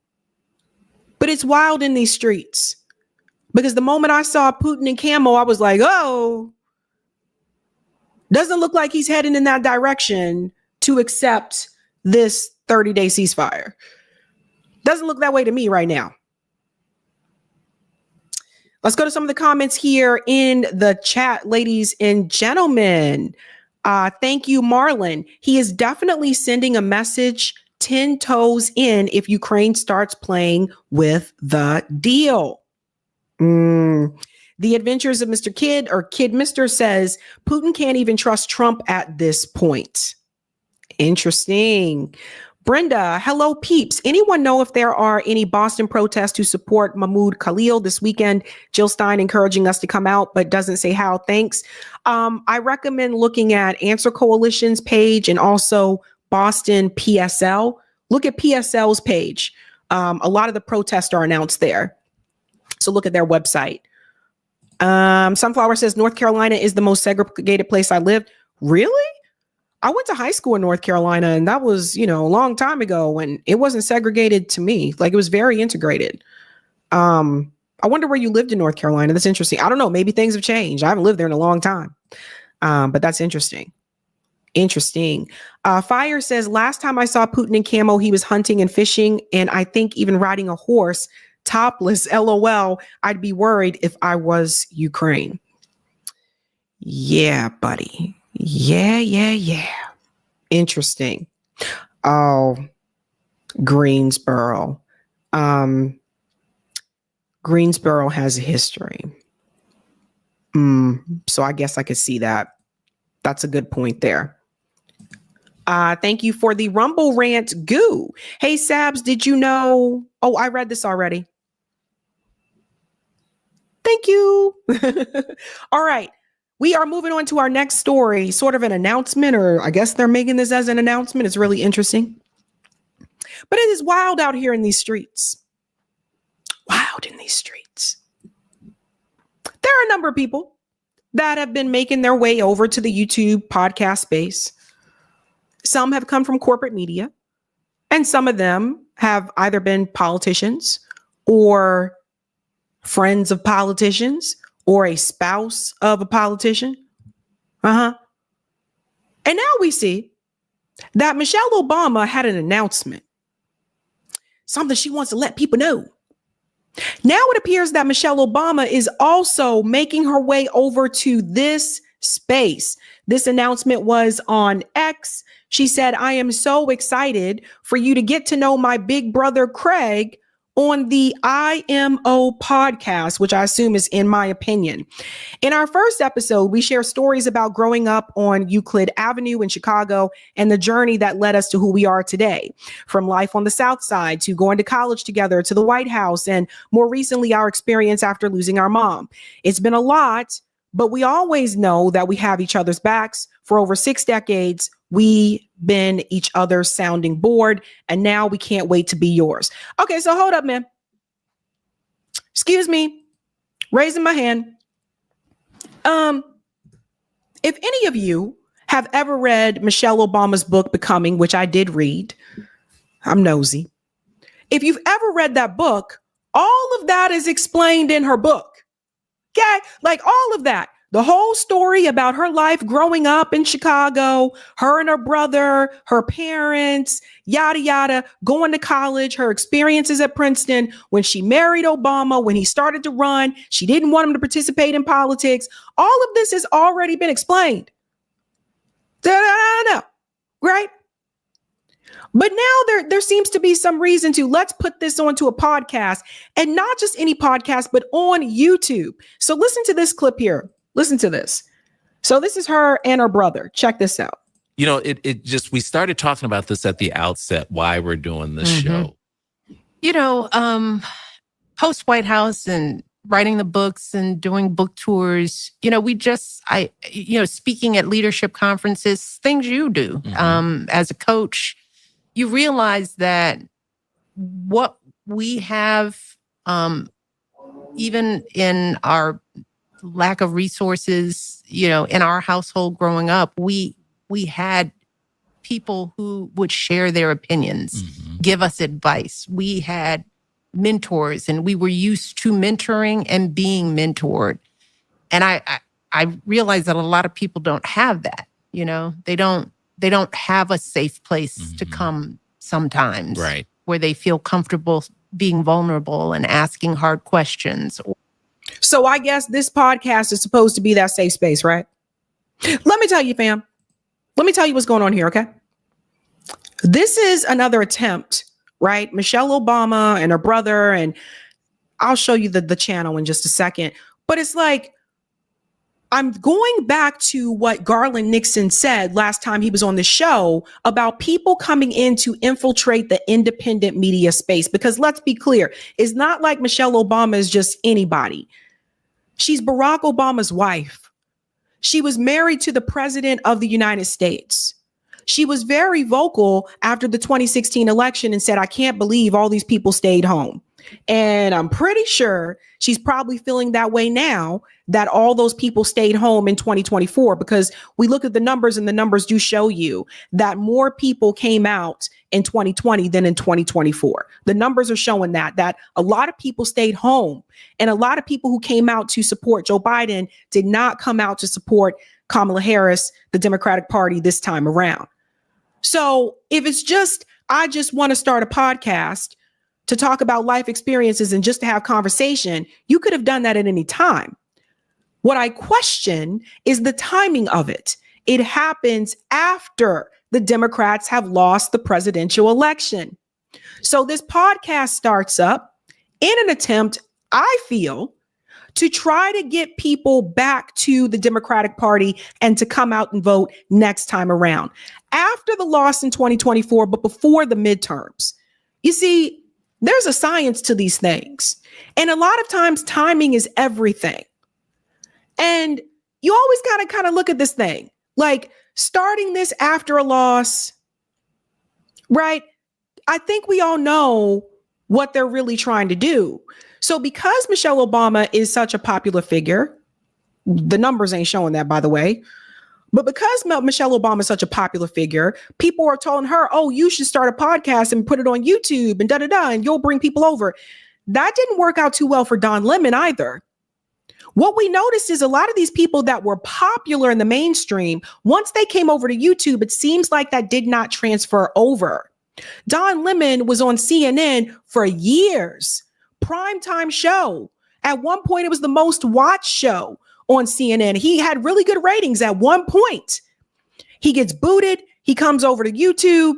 But it's wild in these streets. Because the moment I saw Putin in camo, I was like, oh, doesn't look like he's heading in that direction to accept this 30-day ceasefire. Doesn't look that way to me right now. Let's go to some of the comments here in the chat, ladies and gentlemen. Thank you, Marlon. He is definitely sending a message 10 toes in if Ukraine starts playing with the deal. The Adventures of Mr. Kid or Kid Mister says Putin can't even trust Trump at this point. Interesting. Brenda, hello peeps. Anyone know if there are any Boston protests to support Mahmoud Khalil this weekend? Jill Stein encouraging us to come out, but doesn't say how. Thanks. I recommend looking at Answer Coalition's page and also Boston PSL. Look at PSL's page. A lot of the protests are announced there. So look at their website. Sunflower says North Carolina is the most segregated place I lived. Really? I went to high school in North Carolina, and that was, a long time ago, and it wasn't segregated to me. Like, it was very integrated. I wonder where you lived in North Carolina. That's interesting. I don't know. Maybe things have changed. I haven't lived there in a long time. But that's interesting. Fire says last time I saw Putin in camo, he was hunting and fishing, and I think even riding a horse. Topless, LOL. I'd be worried if I was Ukraine. Yeah, buddy. Yeah. Interesting. Oh, Greensboro. Greensboro has a history. So I guess I could see that. That's a good point there. Thank you for the Rumble rant goo. Hey, Sabs, did you know? Oh, I read this already. Thank you. All right. We are moving on to our next story, sort of an announcement, or I guess they're making this as an announcement. It's really interesting. But it is wild out here in these streets. Wild in these streets. There are a number of people that have been making their way over to the YouTube podcast space. Some have come from corporate media, and some of them have either been politicians or friends of politicians or a spouse of a politician. And now we see that Michelle Obama had an announcement, something she wants to let people know. Now it appears that Michelle Obama is also making her way over to this space. This announcement was on X. She said, I am so excited for you to get to know my big brother, Craig, on the IMO podcast, which I assume is In My Opinion. In our first episode, we share stories about growing up on Euclid Avenue in Chicago and the journey that led us to who we are today, from life on the South Side to going to college together to the White House, and more recently, our experience after losing our mom. It's been a lot, but we always know that we have each other's backs. For over 6 decades, we've been each other's sounding board, and now we can't wait to be yours. Okay, so hold up, man. Excuse me, raising my hand. If any of you have ever read Michelle Obama's book, Becoming, which I did read, I'm nosy. If you've ever read that book, all of that is explained in her book. Okay, like all of that. The whole story about her life growing up in Chicago, her and her brother, her parents, yada, yada, going to college, her experiences at Princeton, when she married Obama, when he started to run, she didn't want him to participate in politics. All of this has already been explained. Right? But now there seems to be some reason to let's put this onto a podcast, and not just any podcast, but on YouTube. So listen to this clip here. Listen to this. So this is her and her brother. Check this out. You know, it just, we started talking about this at the outset, why we're doing this show. You know, post White House and writing the books and doing book tours, you know, speaking at leadership conferences, things you do as a coach, you realize that what we have, even in our lack of resources, you know, in our household growing up, we had people who would share their opinions, give us advice. We had mentors, and we were used to mentoring and being mentored. And I realized that a lot of people don't have that. You know, they don't have a safe place to come sometimes, right, where they feel comfortable being vulnerable and asking hard questions. So I guess this podcast is supposed to be that safe space, right? Let me tell you, fam. Let me tell you what's going on here, okay? This is another attempt, right? Michelle Obama and her brother, and I'll show you the channel in just a second. But it's like, I'm going back to what Garland Nixon said last time he was on the show about people coming in to infiltrate the independent media space. Because let's be clear, it's not like Michelle Obama is just anybody. She's Barack Obama's wife. She was married to the president of the United States. She was very vocal after the 2016 election and said, I can't believe all these people stayed home. And I'm pretty sure she's probably feeling that way now that all those people stayed home in 2024, because we look at the numbers and the numbers do show you that more people came out in 2020 than in 2024. The numbers are showing that a lot of people stayed home, and a lot of people who came out to support Joe Biden did not come out to support Kamala Harris, the Democratic Party, this time around. So if it's just, I just want to start a podcast to talk about life experiences and just to have conversation, you could have done that at any time. What I question is the timing of it. It happens after the Democrats have lost the presidential election. So this podcast starts up in an attempt, I feel, to try to get people back to the Democratic Party and to come out and vote next time around. After the loss in 2024, but before the midterms. You see, there's a science to these things. And a lot of times timing is everything. And you always got to kind of look at this thing, like starting this after a loss, right? I think we all know what they're really trying to do. So because Michelle Obama is such a popular figure, the numbers ain't showing that, by the way, but because Michelle Obama is such a popular figure, people are telling her, oh, you should start a podcast and put it on YouTube and da-da-da, and you'll bring people over. That didn't work out too well for Don Lemon either. What we noticed is a lot of these people that were popular in the mainstream, once they came over to YouTube, it seems like that did not transfer over. Don Lemon was on CNN for years, primetime show. At one point, it was the most watched show on CNN. He had really good ratings at one point. He gets booted. He comes over to YouTube.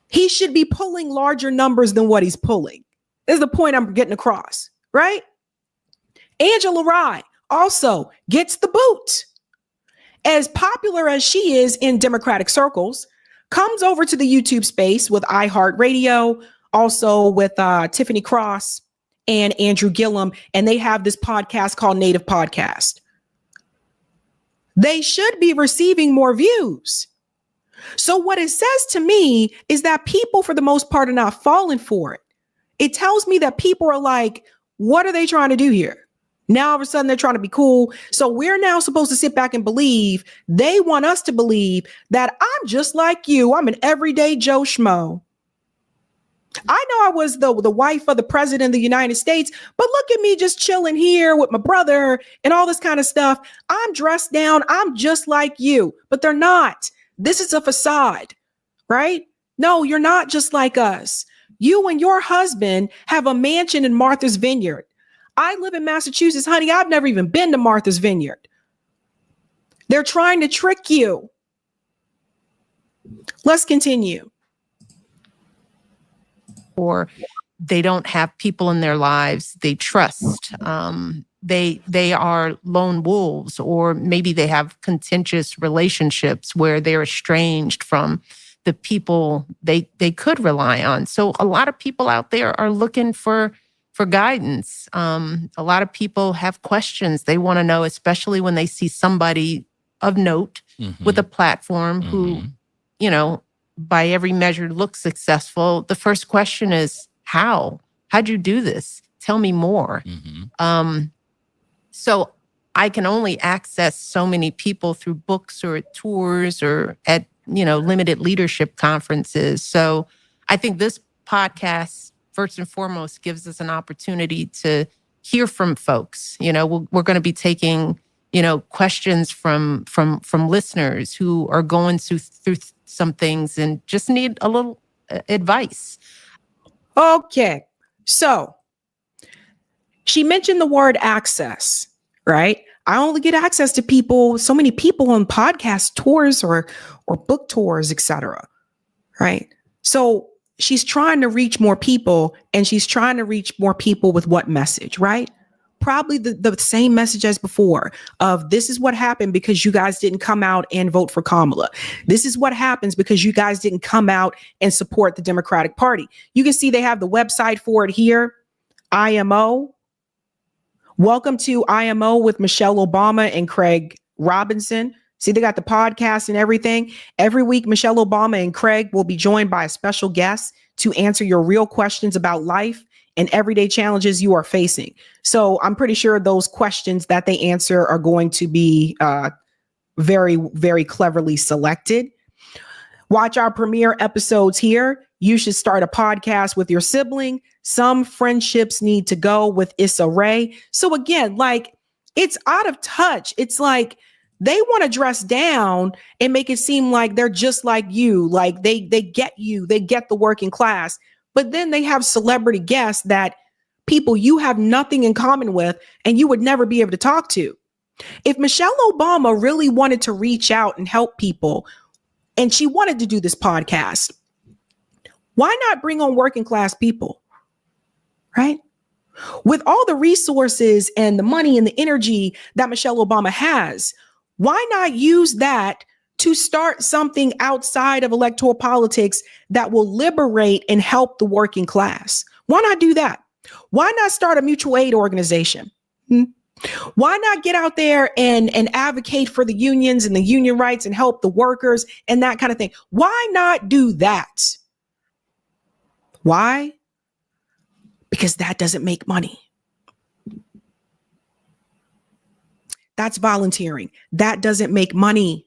He should be pulling larger numbers than what he's pulling. This is the point I'm getting across, right? Angela Rye also gets the boot. As popular as she is in Democratic circles, comes over to the YouTube space with iHeart Radio, also with Tiffany Cross and Andrew Gillum, and they have this podcast called Native Podcast. they should be receiving more views. So what it says to me is that people, for the most part, are not falling for it. It tells me that people are like, what are they trying to do here? Now, all of a sudden, they're trying to be cool. So we're now supposed to sit back and believe. They want us to believe that I'm just like you. I'm an everyday Joe Schmo. I know I was the wife of the president of the United States, but look at me just chilling here with my brother and all this kind of stuff. I'm dressed down. I'm just like you, but they're not. This is a facade, right? No, you're not just like us. You and your husband have a mansion in Martha's Vineyard. I live in Massachusetts, honey. I've never even been to Martha's Vineyard. They're trying to trick you. Let's continue. Or they don't have people in their lives they trust. They are lone wolves, or maybe they have contentious relationships where they're estranged from the people they could rely on. So a lot of people out there are looking for guidance. A lot of people have questions they want to know, especially when they see somebody of note with a platform who, you know, by every measure looks successful. The first question is, how? How'd you do this? Tell me more. So I can only access so many people through books or at tours or at, you know, limited leadership conferences. So I think this podcast, first and foremost, gives us an opportunity to hear from folks. You know, we're going to be taking, you know, questions from listeners who are going through some things and just need a little advice. Okay. So she mentioned the word access, right? I only get access to people, so many people on podcast tours or book tours, etc. Right? So she's trying to reach more people, and she's trying to reach more people with what message, right? Probably the same message as before of this is what happened because you guys didn't come out and vote for Kamala. This is what happens because you guys didn't come out and support the Democratic Party. You can see they have the website for it here. IMO. Welcome to IMO with Michelle Obama and Craig Robinson. See, they got the podcast and everything. Every week, Michelle Obama and Craig will be joined by a special guest to answer your real questions about life and everyday challenges you are facing. So I'm pretty sure those questions that they answer are going to be very, very cleverly selected. Watch our premiere episodes here. You should start a podcast with your sibling. Some friendships need to go with Issa Rae. So again, like, it's out of touch. It's like they want to dress down and make it seem like they're just like you. Like they get you, they get the working class. But then they have celebrity guests that people you have nothing in common with and you would never be able to talk to. If Michelle Obama really wanted to reach out and help people, and she wanted to do this podcast, why not bring on working class people, right? With all the resources and the money and the energy that Michelle Obama has, why not use that to start something outside of electoral politics that will liberate and help the working class? Why not do that? Why not start a mutual aid organization? Why not get out there and advocate for the unions and the union rights and help the workers and that kind of thing? Why not do that? Why? Because that doesn't make money. That's volunteering. That doesn't make money.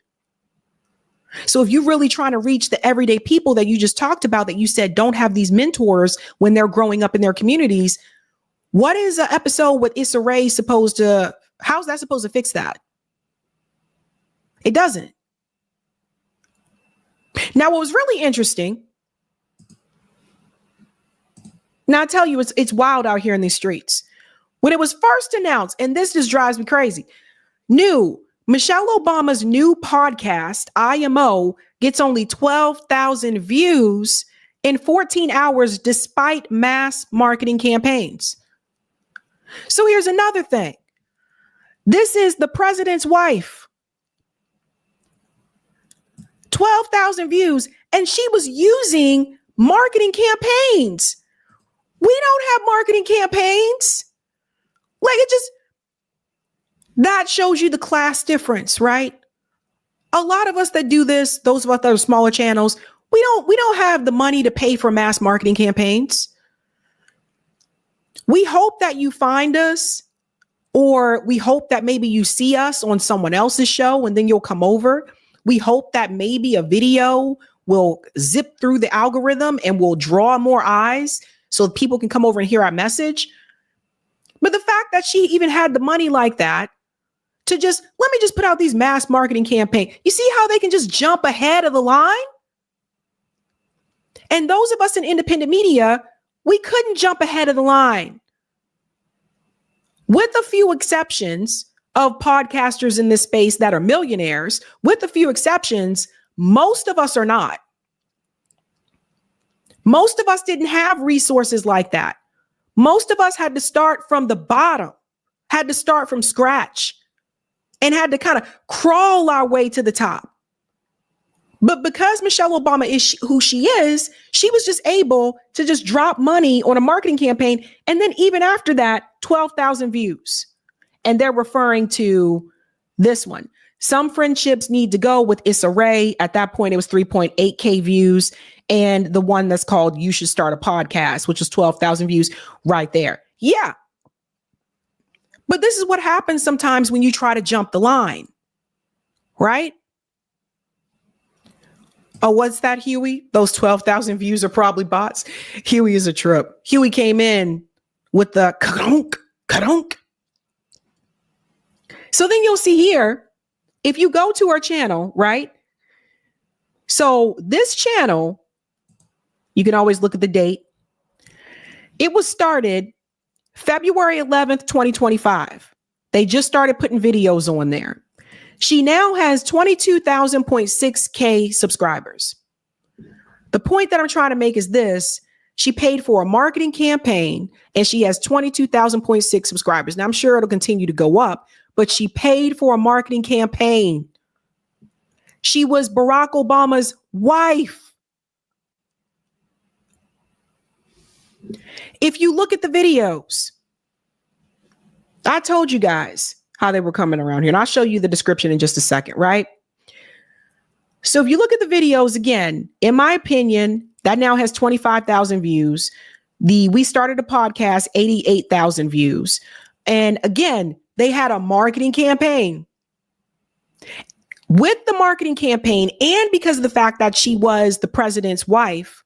So if you're really trying to reach the everyday people that you just talked about, that you said don't have these mentors when they're growing up in their communities, what is an episode with Issa Rae supposed to, how's that supposed to fix that? It doesn't. Now, what was really interesting, now I tell you, it's wild out here in these streets. When it was first announced, and this just drives me crazy, Michelle Obama's new podcast, IMO, gets only 12,000 views in 14 hours despite mass marketing campaigns. So here's another thing. This is the president's wife. 12,000 views, and she was using marketing campaigns. We don't have marketing campaigns. Like, That shows you the class difference, right? A lot of us that do this, those of us that are smaller channels, we don't have the money to pay for mass marketing campaigns. We hope that you find us, or we hope that maybe you see us on someone else's show and then you'll come over. We hope that maybe a video will zip through the algorithm and will draw more eyes so people can come over and hear our message. But the fact that she even had the money like that to just, let me just put out these mass marketing campaigns. You see how they can just jump ahead of the line? And those of us in independent media, we couldn't jump ahead of the line. With a few exceptions of podcasters in this space that are millionaires, with a few exceptions, most of us are not. Most of us didn't have resources like that. Most of us had to start from the bottom, had to start from scratch, and had to kind of crawl our way to the top. But because Michelle Obama is who she is, she was just able to just drop money on a marketing campaign. And then even after that, 12,000 views. And they're referring to this one. Some friendships need to go with Issa Rae. At that point, it was 3.8K views. And the one that's called You Should Start a Podcast, which was 12,000 views right there. Yeah. But this is what happens sometimes when you try to jump the line, right? Oh, what's that, Huey? Those 12,000 views are probably bots. Huey is a trip. Huey came in with the ka-dunk, ka-dunk. So then you'll see here, if you go to our channel, right? So this channel, you can always look at the date. It was started February 11th, 2025. They just started putting videos on there. She now has 22,000.6K subscribers. The point that I'm trying to make is this. She paid for a marketing campaign and she has 22,000.6 subscribers. Now I'm sure it'll continue to go up, but she paid for a marketing campaign. She was Barack Obama's wife. If you look at the videos, I told you guys how they were coming around here, and I'll show you the description in just a second, right? So if you look at the videos again, in my opinion, that now has 25,000 views. We started a podcast, 88,000 views. And again, they had a marketing campaign. With the marketing campaign, and because of the fact that she was the president's wife,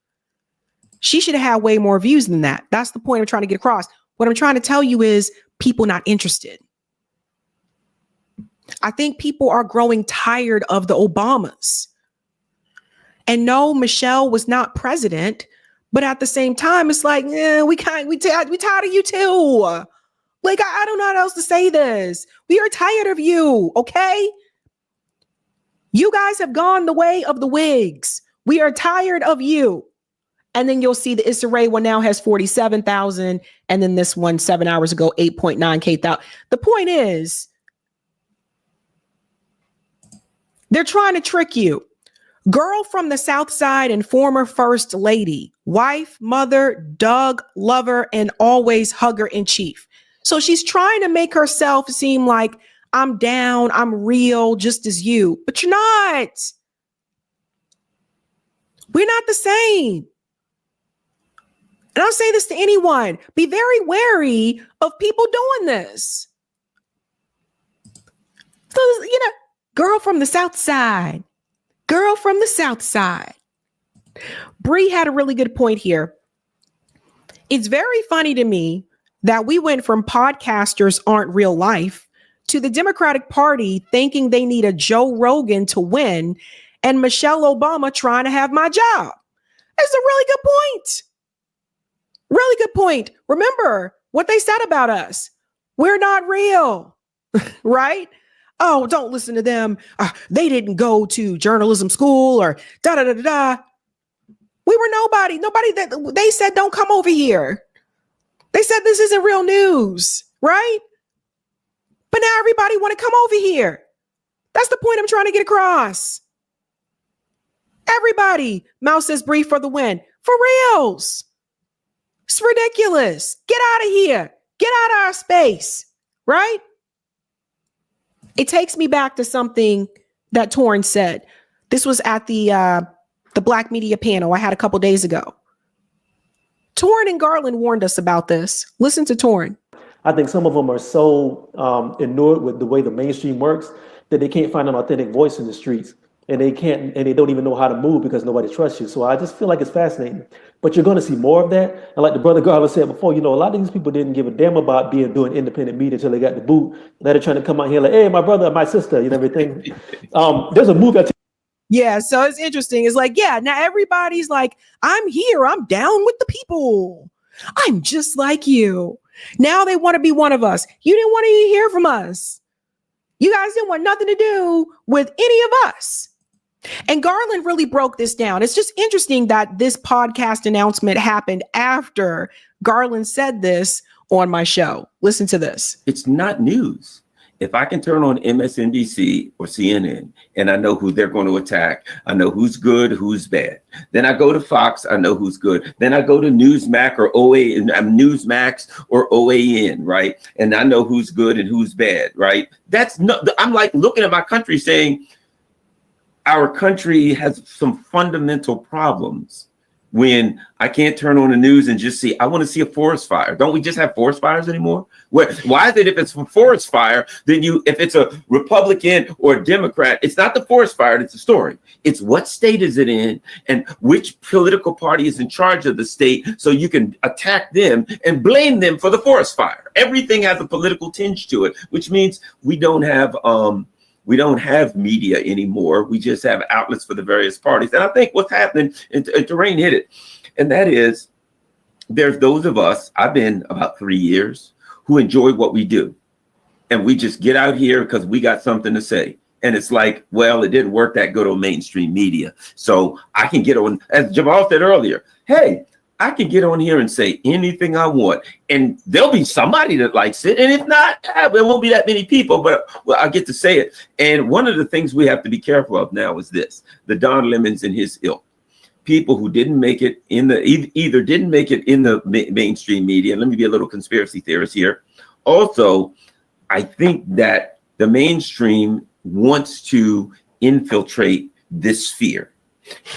she should have had way more views than that. That's the point I'm trying to get across. What I'm trying to tell you is people not interested. I think people are growing tired of the Obamas. And no, Michelle was not president, but at the same time, it's like, we tired of you too. Like, I don't know how else to say this. We are tired of you, okay? You guys have gone the way of the wigs. We are tired of you. And then you'll see the Issa Rae one now has 47,000. And then this one 7 hours ago, 8.9K. The point is, they're trying to trick you. Girl from the South Side and former first lady, wife, mother, dog, lover, and always hugger in chief. So she's trying to make herself seem like I'm down, I'm real, just as you, but you're not. We're not the same. And I'll say this to anyone, be very wary of people doing this. So, girl from the South Side. Girl from the South Side. Bree had a really good point here. It's very funny to me that we went from podcasters aren't real life to the Democratic Party thinking they need a Joe Rogan to win and Michelle Obama trying to have my job. That's a really good point. Really good point. Remember what they said about us. We're not real, right? Oh, don't listen to them. They didn't go to journalism school or da-da-da-da-da. We were nobody. Nobody that they said don't come over here. They said this isn't real news, right? But now everybody want to come over here. That's the point I'm trying to get across. Everybody. Mouse says Bree for the win. For reals. It's ridiculous. Get out of here. Get out of our space, right? It takes me back to something that Torrin said. This was at the Black Media panel I had a couple days ago. Torrin and Garland warned us about this. Listen to Torrin. I think some of them are so inured with the way the mainstream works that they can't find an authentic voice in the streets, and they don't even know how to move because nobody trusts you. So I just feel like it's fascinating. But you're going to see more of that. And like the brother Garland said before, a lot of these people didn't give a damn about doing independent media until they got the boot. Now they're trying to come out here like, hey, my brother, my sister, everything. There's a movie. Yeah, so it's interesting. It's like, yeah, now everybody's like, I'm here. I'm down with the people. I'm just like you. Now they want to be one of us. You didn't want to hear from us. You guys didn't want nothing to do with any of us. And Garland really broke this down. It's just interesting that this podcast announcement happened after Garland said this on my show. Listen to this. It's not news. If I can turn on MSNBC or CNN and I know who they're going to attack, I know who's good, who's bad. Then I go to Fox, I know who's good. Then I go to Newsmax or Newsmax or OAN, right? And I know who's good and who's bad, right? I'm like looking at my country saying our country has some fundamental problems. When I can't turn on the news and just see, I want to see a forest fire. Don't we just have forest fires anymore? Why is it if it's a forest fire, then if it's a Republican or a Democrat, it's not the forest fire, it's the story. It's what state is it in and which political party is in charge of the state so you can attack them and blame them for the forest fire. Everything has a political tinge to it, which means we don't have media anymore. We just have outlets for the various parties. And I think what's happening, and Terrain hit it, and that is there's those of us, I've been about 3 years, who enjoy what we do. And we just get out here because we got something to say. And it's like, well, it didn't work that good on mainstream media. So I can get on, as Jamal said earlier, hey, I can get on here and say anything I want, and there'll be somebody that likes it. And if not, there won't be that many people, but I get to say it. And one of the things we have to be careful of now is this, the Don Lemons and his ilk. People who didn't make it in the, either didn't make it in the mainstream media. Let me be a little conspiracy theorist here. Also, I think that the mainstream wants to infiltrate this sphere.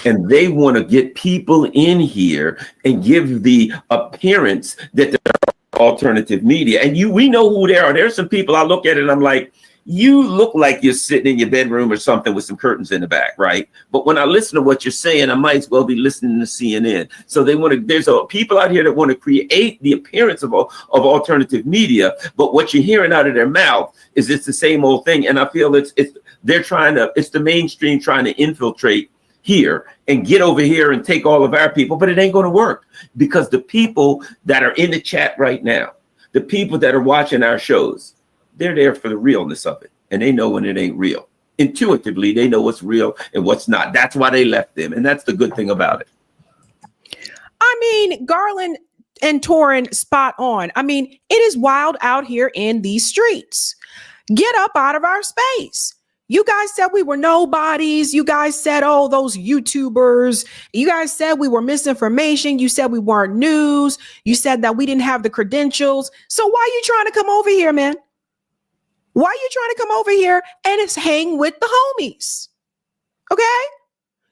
And they want to get people in here and give the appearance that they're alternative media. And we know who they are. There's some people I look at it and I'm like, you look like you're sitting in your bedroom or something with some curtains in the back, right? But when I listen to what you're saying, I might as well be listening to CNN. So they want to, there's people out here that want to create the appearance of alternative media, but what you're hearing out of their mouth is it's the same old thing. And I feel it's the mainstream trying to infiltrate here and get over here and take all of our people, but it ain't going to work because the people that are in the chat right now, the people that are watching our shows, they're there for the realness of it. And they know when it ain't real. Intuitively, they know what's real and what's not. That's why they left them. And that's the good thing about it. I mean, Garland and Torrin spot on. I mean, it is wild out here in these streets. Get up out of our space. You guys said we were nobodies. You guys said, oh, those YouTubers. You guys said we were misinformation. You said we weren't news. You said that we didn't have the credentials. So why are you trying to come over here, man? Why are you trying to come over here and hang with the homies? Okay?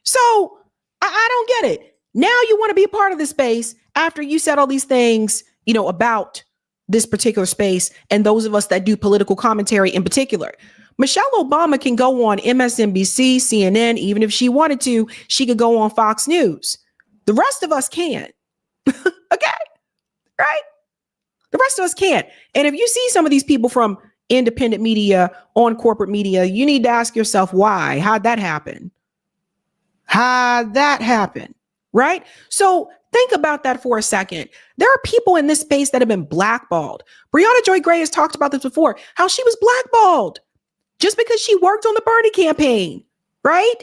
So I don't get it. Now you want to be a part of this space after you said all these things, about this particular space and those of us that do political commentary in particular. Michelle Obama can go on MSNBC, CNN, even if she wanted to, she could go on Fox News. The rest of us can't. Okay? Right? The rest of us can't. And if you see some of these people from independent media on corporate media, you need to ask yourself why. How'd that happen? How'd that happen? Right? So think about that for a second. There are people in this space that have been blackballed. Breonna Joy Gray has talked about this before, how she was blackballed just because she worked on the Bernie campaign, right?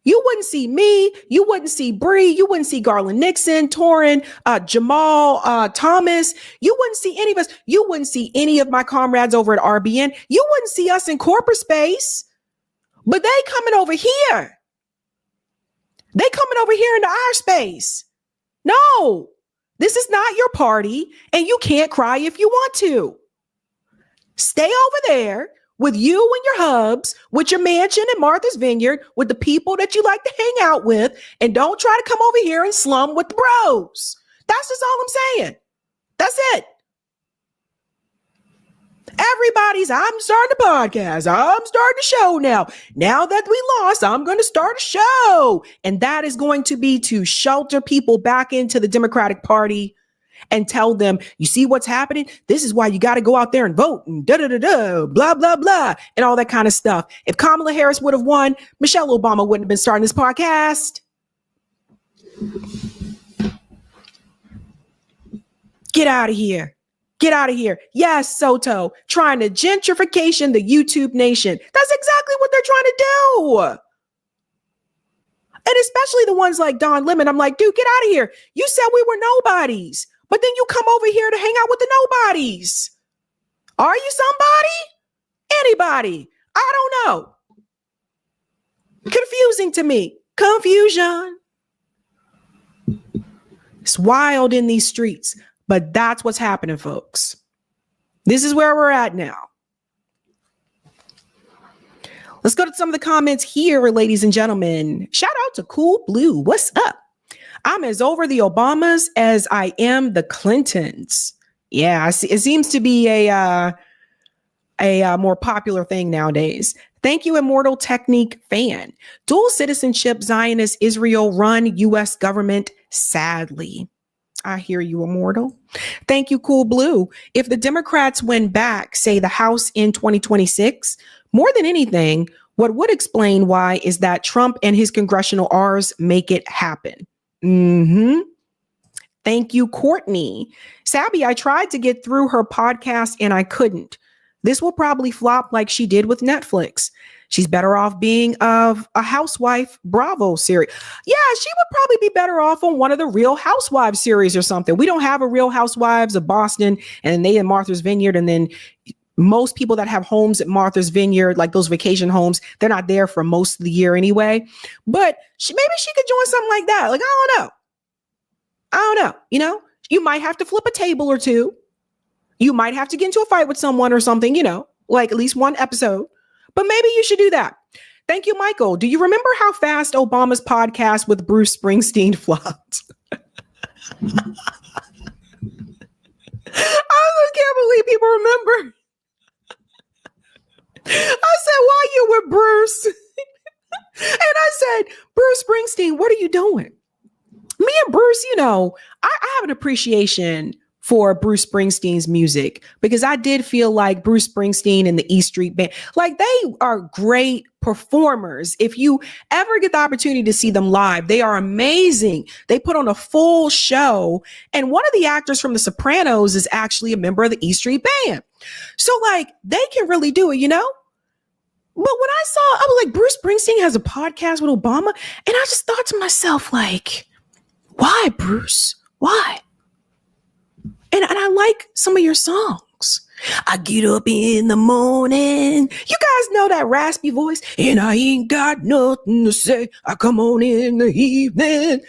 You wouldn't see me. You wouldn't see Bree. You wouldn't see Garland Nixon, Torrin, Jamal, Thomas. You wouldn't see any of us. You wouldn't see any of my comrades over at RBN. You wouldn't see us in corporate space, but they coming over here. They coming over here into our space. No, this is not your party and you can't cry if you want to. Stay over there with you and your hubs, with your mansion in Martha's Vineyard, with the people that you like to hang out with, and don't try to come over here and slum with the bros. That's just all I'm saying. That's it. I'm starting a podcast. I'm starting a show now. Now that we lost, I'm going to start a show. And that is going to be to shelter people back into the Democratic Party and tell them, you see what's happening? This is why you got to go out there and vote and blah, blah, blah, and all that kind of stuff. If Kamala Harris would have won, Michelle Obama wouldn't have been starting this podcast. Get out of here. Get out of here. Yes, Soto, trying to gentrification the YouTube nation. That's exactly what they're trying to do. And especially the ones like Don Lemon. I'm like, dude, get out of here. You said we were nobodies, but then you come over here to hang out with the nobodies. Are you somebody? Anybody? I don't know. Confusing to me. Confusion. It's wild in these streets. But that's what's happening, folks. This is where we're at now. Let's go to some of the comments here, ladies and gentlemen. Shout out to Cool Blue. What's up? I'm as over the Obamas as I am the Clintons. Yeah, it seems to be a more popular thing nowadays. Thank you, Immortal Technique fan. Dual citizenship Zionist Israel run U.S. government, sadly. I hear you, Immortal. Thank you, Cool Blue. If the Democrats win back, say the House in 2026, more than anything, what would explain why is that Trump and his congressional R's make it happen. Thank you, Courtney. Sabby, I tried to get through her podcast and I couldn't. This will probably flop like she did with Netflix. She's better off being of a Housewife Bravo series. Yeah, she would probably be better off on one of the Real Housewives series or something. We don't have a Real Housewives of Boston and they in Martha's Vineyard. And then most people that have homes at Martha's Vineyard, like those vacation homes, they're not there for most of the year anyway. But maybe she could join something like that. Like, I don't know. You know, you might have to flip a table or two. You might have to get into a fight with someone or something, you know, like at least one episode. But maybe you should do that. Thank you, Michael. Do you remember how fast Obama's podcast with Bruce Springsteen flopped? I can't believe people remember. I said, why you with Bruce? And I said, Bruce Springsteen, what are you doing? Me and Bruce, you know, I have an appreciation for Bruce Springsteen's music because I did feel like Bruce Springsteen and the E Street Band, like they are great performers. If you ever get the opportunity to see them live, they are amazing. They put on a full show. And one of the actors from The Sopranos is actually a member of the E Street Band. So like they can really do it, you know? But when I was like, Bruce Springsteen has a podcast with Obama. And I just thought to myself, like, why, Bruce? Why? And I like some of your songs. I get up in the morning. You guys know that raspy voice. And I ain't got nothing to say. I come on in the evening.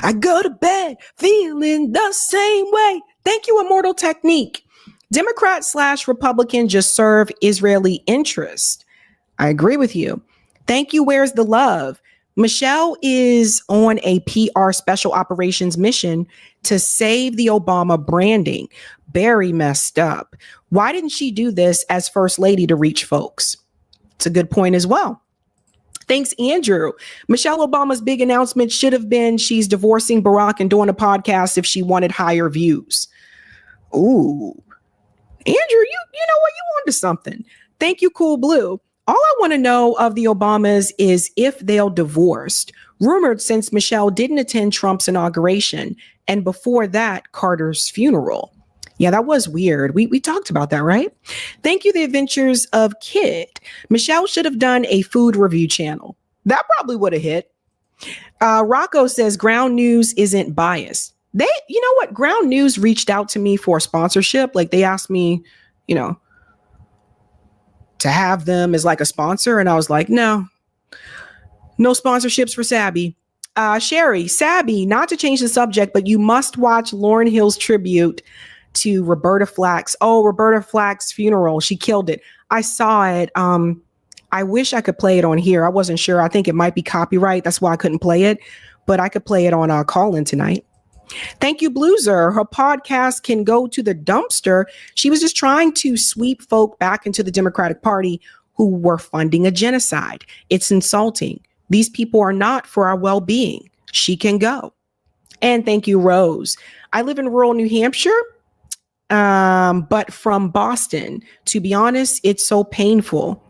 I go to bed feeling the same way. Thank you, Immortal Technique. Democrat/Republican just serve Israeli interest. I agree with you. Thank you. Where's the love? Michelle is on a PR special operations mission to save the Obama branding. Very messed up. Why didn't she do this as first lady to reach folks? It's a good point as well. Thanks, Andrew. Michelle Obama's big announcement should have been she's divorcing Barack and doing a podcast if she wanted higher views. Ooh, Andrew, you know what? You wanted something. Thank you, Cool Blue. All I want to know of the Obamas is if they'll divorced. Rumored since Michelle didn't attend Trump's inauguration and before that, Carter's funeral. Yeah, that was weird. We talked about that, right? Thank you, The Adventures of Kid. Michelle should have done a food review channel. That probably would have hit. Rocco says Ground News isn't biased. You know what? Ground News reached out to me for sponsorship. Like they asked me, you know, to have them as like a sponsor. And I was like, no sponsorships for Sabby. Sherry, Sabby, not to change the subject, but you must watch Lauryn Hill's tribute to Roberta Flack's. Oh, Roberta Flack's funeral. She killed it. I saw it. I wish I could play it on here. I wasn't sure. I think it might be copyright. That's why I couldn't play it, but I could play it on Call-In tonight. Thank you, Blueser. Her podcast can go to the dumpster. She was just trying to sweep folk back into the Democratic Party who were funding a genocide. It's insulting. These people are not for our well-being. She can go. And thank you, Rose. I live in rural New Hampshire, but from Boston. To be honest, it's so painful.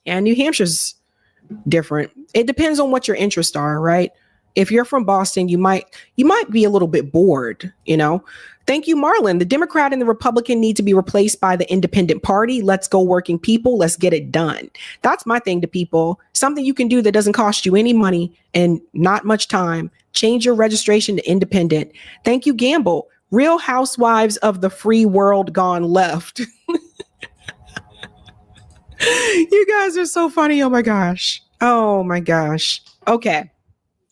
And New Hampshire's different. It depends on what your interests are, right? If you're from Boston, you might be a little bit bored, you know? Thank you, Marlon. The Democrat and the Republican need to be replaced by the independent party. Let's go, working people. Let's get it done. That's my thing to people. Something you can do that doesn't cost you any money and not much time. Change your registration to independent. Thank you, Gamble. Real Housewives of the Free World gone left. You guys are so funny. Oh my gosh. Oh my gosh. Okay.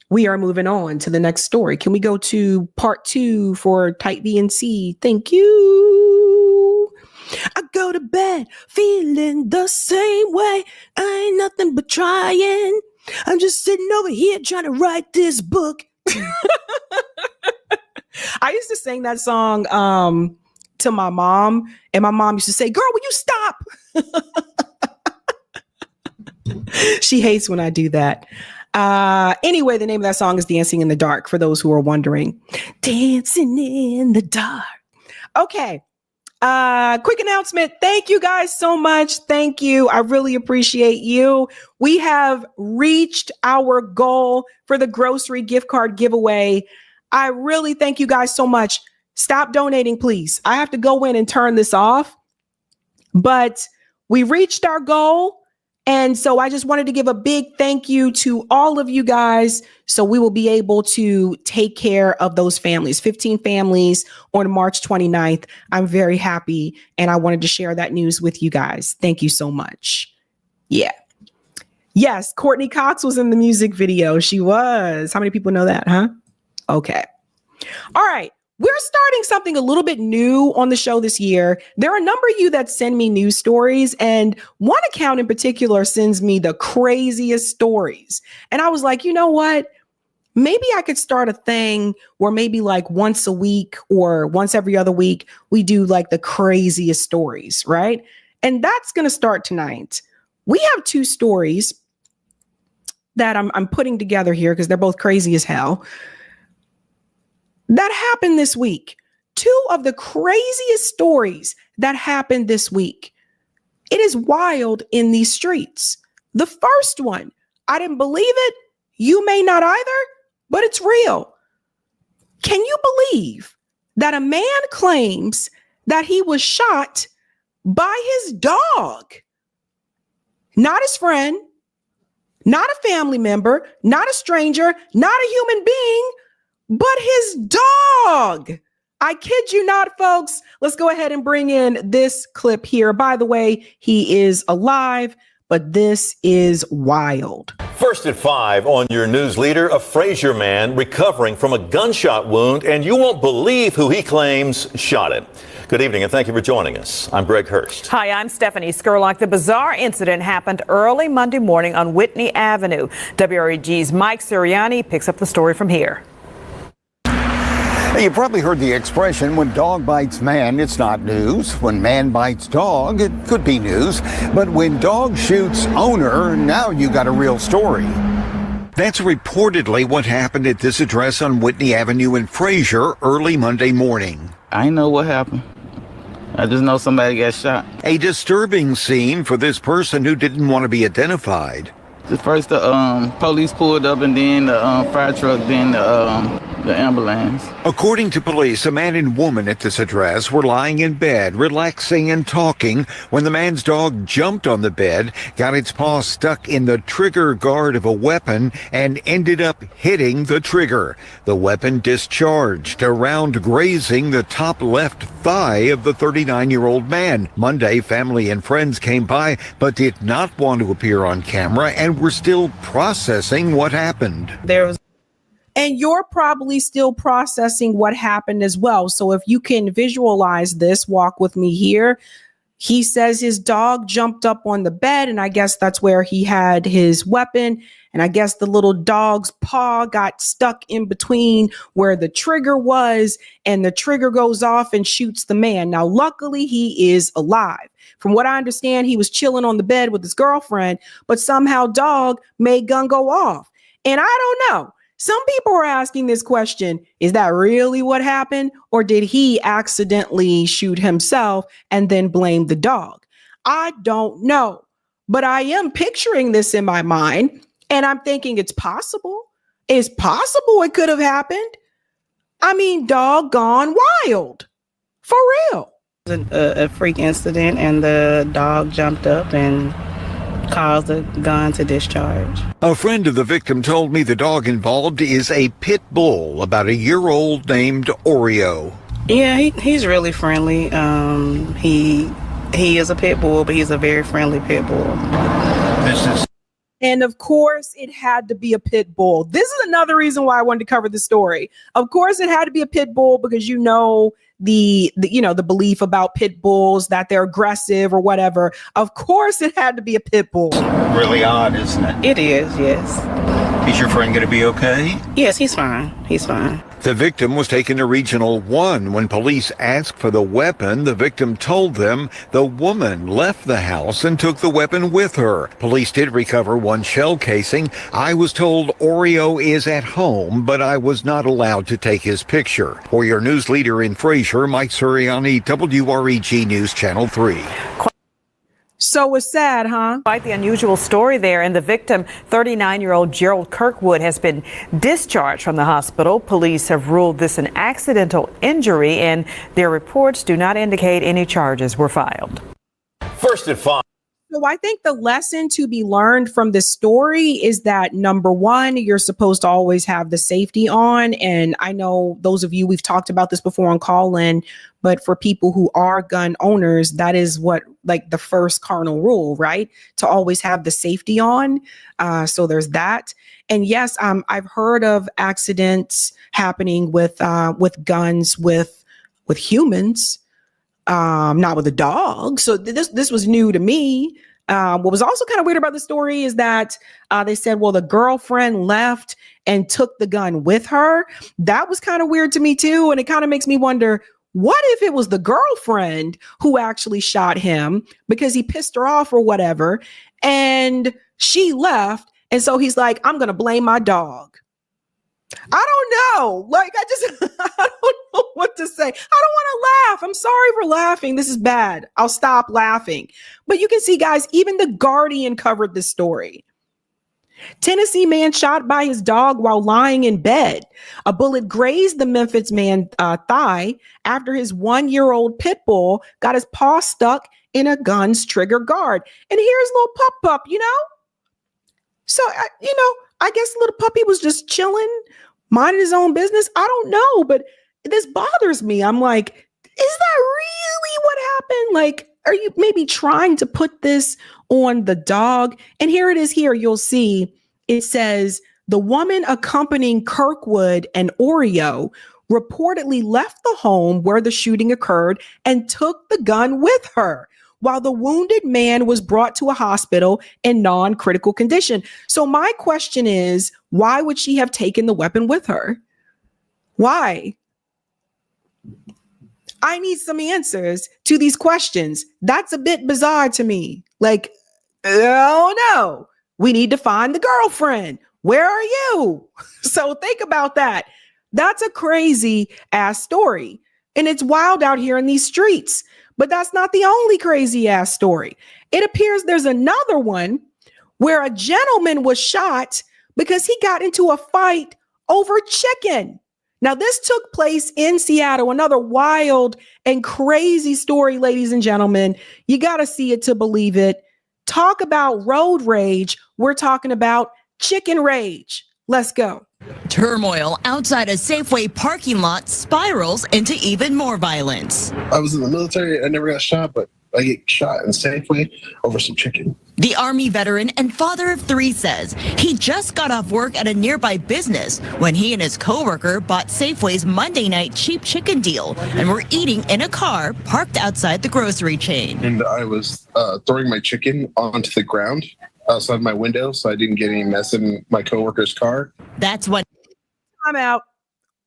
We are moving on to the next story. Can we go to part 2 for Type B and C? Thank you. I go to bed feeling the same way. I ain't nothing but trying. I'm just sitting over here trying to write this book. I used to sing that song to my mom, and my mom used to say, "Girl, will you stop?" She hates when I do that. Anyway, the name of that song is Dancing in the Dark, for those who are wondering. Dancing in the dark. Okay. Quick announcement. Thank you guys so much. Thank you. I really appreciate you. We have reached our goal for the grocery gift card giveaway. I really thank you guys so much. Stop donating, please. I have to go in and turn this off, but we reached our goal. And so I just wanted to give a big thank you to all of you guys. So we will be able to take care of those families, 15 families on March 29th. I'm very happy. And I wanted to share that news with you guys. Thank you so much. Yeah. Yes. Courtney Cox was in the music video. She was. How many people know that, huh? Okay. All right. We're starting something a little bit new on the show this year. There are a number of you that send me news stories, and one account in particular sends me the craziest stories. And I was like, you know what? Maybe I could start a thing where maybe like once a week or once every other week, we do like the craziest stories, right? And that's going to start tonight. We have 2 stories that I'm putting together here because they're both crazy as hell. That happened this week. 2 of the craziest stories that happened this week. It is wild in these streets. The first one, I didn't believe it. You may not either, but it's real. Can you believe that a man claims that he was shot by his dog? Not his friend, not a family member, not a stranger, not a human being, but his dog. I kid you not, folks. Let's go ahead and bring in this clip here. By the way, he is alive, but this is wild. First at 5 on your news leader, a Fraser man recovering from a gunshot wound, and you won't believe who he claims shot him. Good evening, and thank you for joining us. I'm Greg Hurst. Hi, I'm Stephanie Skurlock. The bizarre incident happened early Monday morning on Whitney Avenue. WREG's Mike Sirianni picks up the story from here. You probably heard the expression, when dog bites man, it's not news. When man bites dog, it could be news. But when dog shoots owner, now you got a real story. That's reportedly what happened at this address on Whitney Avenue in Fraser early Monday morning. I know what happened. I just know somebody got shot. A disturbing scene for this person who didn't want to be identified. First the police pulled up, and then the fire truck, then the ambulance. According to police, a man and woman at this address were lying in bed, relaxing and talking, when the man's dog jumped on the bed, got its paw stuck in the trigger guard of a weapon, and ended up hitting the trigger. The weapon discharged, a round grazing the top left thigh of the 39-year-old man. Monday, family and friends came by, but did not want to appear on camera and were still processing what happened. There was And you're probably still processing what happened as well. So if you can visualize this, walk with me here. He says his dog jumped up on the bed, and I guess that's where he had his weapon. And I guess the little dog's paw got stuck in between where the trigger was, and the trigger goes off and shoots the man. Now, luckily, he is alive. From what I understand, he was chilling on the bed with his girlfriend, but somehow dog made gun go off. And I don't know. Some people are asking this question, is that really what happened? Or did he accidentally shoot himself and then blame the dog? I don't know, but I am picturing this in my mind and I'm thinking it's possible. It's possible it could have happened. I mean, dog gone wild, for real. A freak incident and the dog jumped up and caused the gun to discharge. A friend of the victim told me the dog involved is a pit bull, about a year-old, named Oreo. Yeah, he's really friendly. He is a pit bull, but he's a very friendly pit bull. And of course, it had to be a pit bull. This is another reason why I wanted to cover the story. Of course, it had to be a pit bull because you know the belief about pit bulls that they're aggressive or whatever. Of course, it had to be a pit bull. Really odd, isn't it? It is, yes. Is your friend going to be okay? Yes, he's fine. He's fine. The victim was taken to Regional 1. When police asked for the weapon, the victim told them the woman left the house and took the weapon with her. Police did recover one shell casing. I was told Oreo is at home, but I was not allowed to take his picture. For your news leader in Fraser, Mike Suriani, WREG News Channel 3. So it's sad, huh? Quite the unusual story there. And the victim, 39-year-old Gerald Kirkwood, has been discharged from the hospital. Police have ruled this an accidental injury, and their reports do not indicate any charges were filed. First at 5. So I think the lesson to be learned from this story is that, number one, you're supposed to always have the safety on. And I know those of you, we've talked about this before on Call In, but for people who are gun owners, that is what, like, the first cardinal rule, right? To always have the safety on. So there's that. And yes, I've heard of accidents happening with guns with humans. Not with a dog. So this was new to me. What was also kind of weird about the story is that they said, well, the girlfriend left and took the gun with her. That was kind of weird to me too. And it kind of makes me wonder, what if it was the girlfriend who actually shot him because he pissed her off or whatever, and she left. And so he's like, I'm going to blame my dog. I don't know. Like, I don't know what to say. I don't want to laugh. I'm sorry for laughing. This is bad. I'll stop laughing. But you can see, guys, even The Guardian covered this story. Tennessee man shot by his dog while lying in bed. A bullet grazed the Memphis man's thigh after his 1-year-old pit bull got his paw stuck in a gun's trigger guard. And here's little pup, you know? So, I guess little puppy was just chilling, minding his own business. I don't know, but this bothers me. I'm like, is that really what happened? Like, are you maybe trying to put this on the dog? And here it is here. You'll see it says the woman accompanying Kirkwood and Oreo reportedly left the home where the shooting occurred and took the gun with her, while the wounded man was brought to a hospital in non-critical condition. So my question is, why would she have taken the weapon with her? Why? I need some answers to these questions. That's a bit bizarre to me. Like, oh no, we need to find the girlfriend. Where are you? So think about that. That's a crazy ass story. And it's wild out here in these streets. But that's not the only crazy ass story. It appears there's another one where a gentleman was shot because he got into a fight over chicken. Now, this took place in Seattle. Another wild and crazy story, ladies and gentlemen. You got to see it to believe it. Talk about road rage. We're talking about chicken rage. Let's go. Turmoil outside a Safeway parking lot spirals into even more violence. I was in the military. I never got shot, but I get shot in Safeway over some chicken. The Army veteran and father of 3 says he just got off work at a nearby business when he and his coworker bought Safeway's Monday night cheap chicken deal and were eating in a car parked outside the grocery chain. And I was throwing my chicken onto the ground outside my window so I didn't get any mess in my coworker's car. That's when I'm out.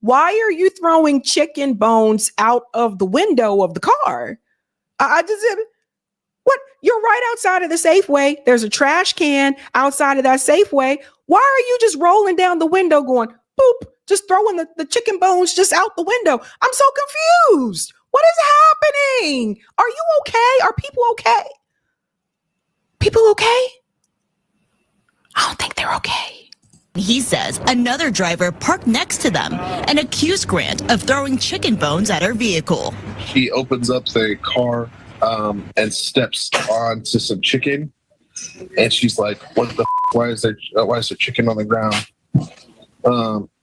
Why are you throwing chicken bones out of the window of the car? What? You're right outside of the Safeway. There's a trash can outside of that Safeway. Why are you just rolling down the window going, boop, just throwing the chicken bones just out the window? I'm so confused. What is happening? Are you okay? Are people okay? People okay? I don't think they're okay. he says another driver parked next to them and accused Grant of throwing chicken bones at her vehicle. She opens up the car and steps onto some chicken, and she's like, "What the? Why is there chicken on the ground?"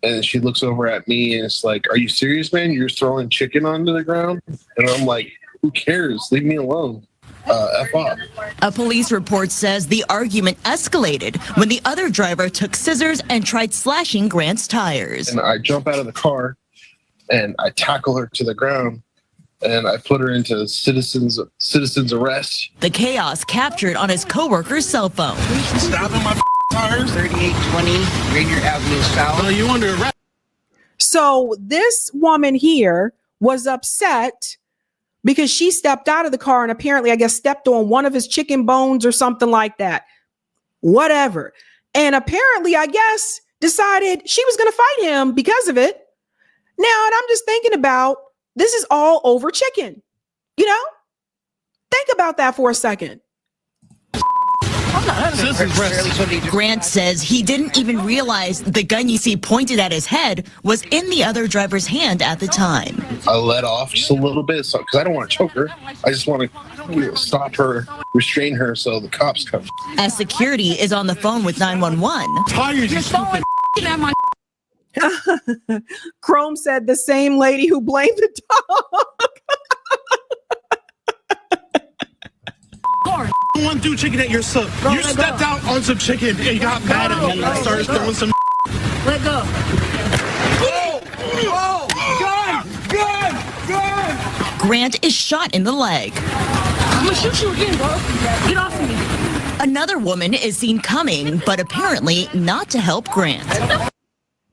And she looks over at me and it's like, "Are you serious, man? You're throwing chicken onto the ground?" And I'm like, "Who cares? Leave me alone. F off." A police report says the argument escalated when the other driver took scissors and tried slashing Grant's tires. And I jump out of the car and I tackle her to the ground and I put her into citizens arrest. The chaos captured on his coworker's cell phone. Stopping my tires. 3820 Rainier Avenue South. You under arrest. So this woman here was upset because she stepped out of the car and apparently, I guess, stepped on one of his chicken bones or something like that. Whatever. And apparently, I guess, decided she was going to fight him because of it. Now, and I'm just thinking about, this is all over chicken. You know? Think about that for a second. Grant says he didn't even realize the gun you see pointed at his head was in the other driver's hand at the time. I let off just a little bit because I don't want to choke her. I just want to stop her, restrain her so the cops come. As security is on the phone with 911. Tires, You're throwing at my Chrome said the same lady who blamed the dog. One dude chicken at your son. You stepped out on some chicken and you got mad at me and started throwing some. Let go. Gun! Grant is shot in the leg. I'm gonna shoot you again, bro. Get off of me. Another woman is seen coming, but apparently not to help Grant.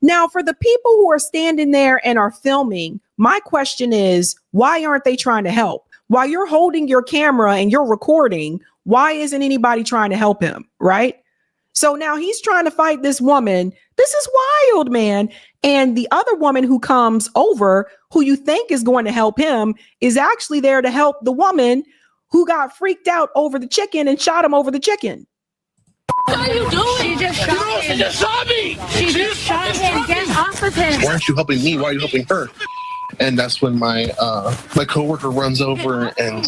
Now, for the people who are standing there and are filming, my question is, why aren't they trying to help? While you're holding your camera and you're recording, why isn't anybody trying to help him, right? So now he's trying to fight this woman. This is wild, man. And the other woman who comes over, who you think is going to help him, is actually there to help the woman who got freaked out over the chicken and shot him over the chicken. What are you doing? She just shot him. She just shot me. She just shot him. Get off of him. Why aren't you helping me? Why are you helping her? And that's when my coworker runs over and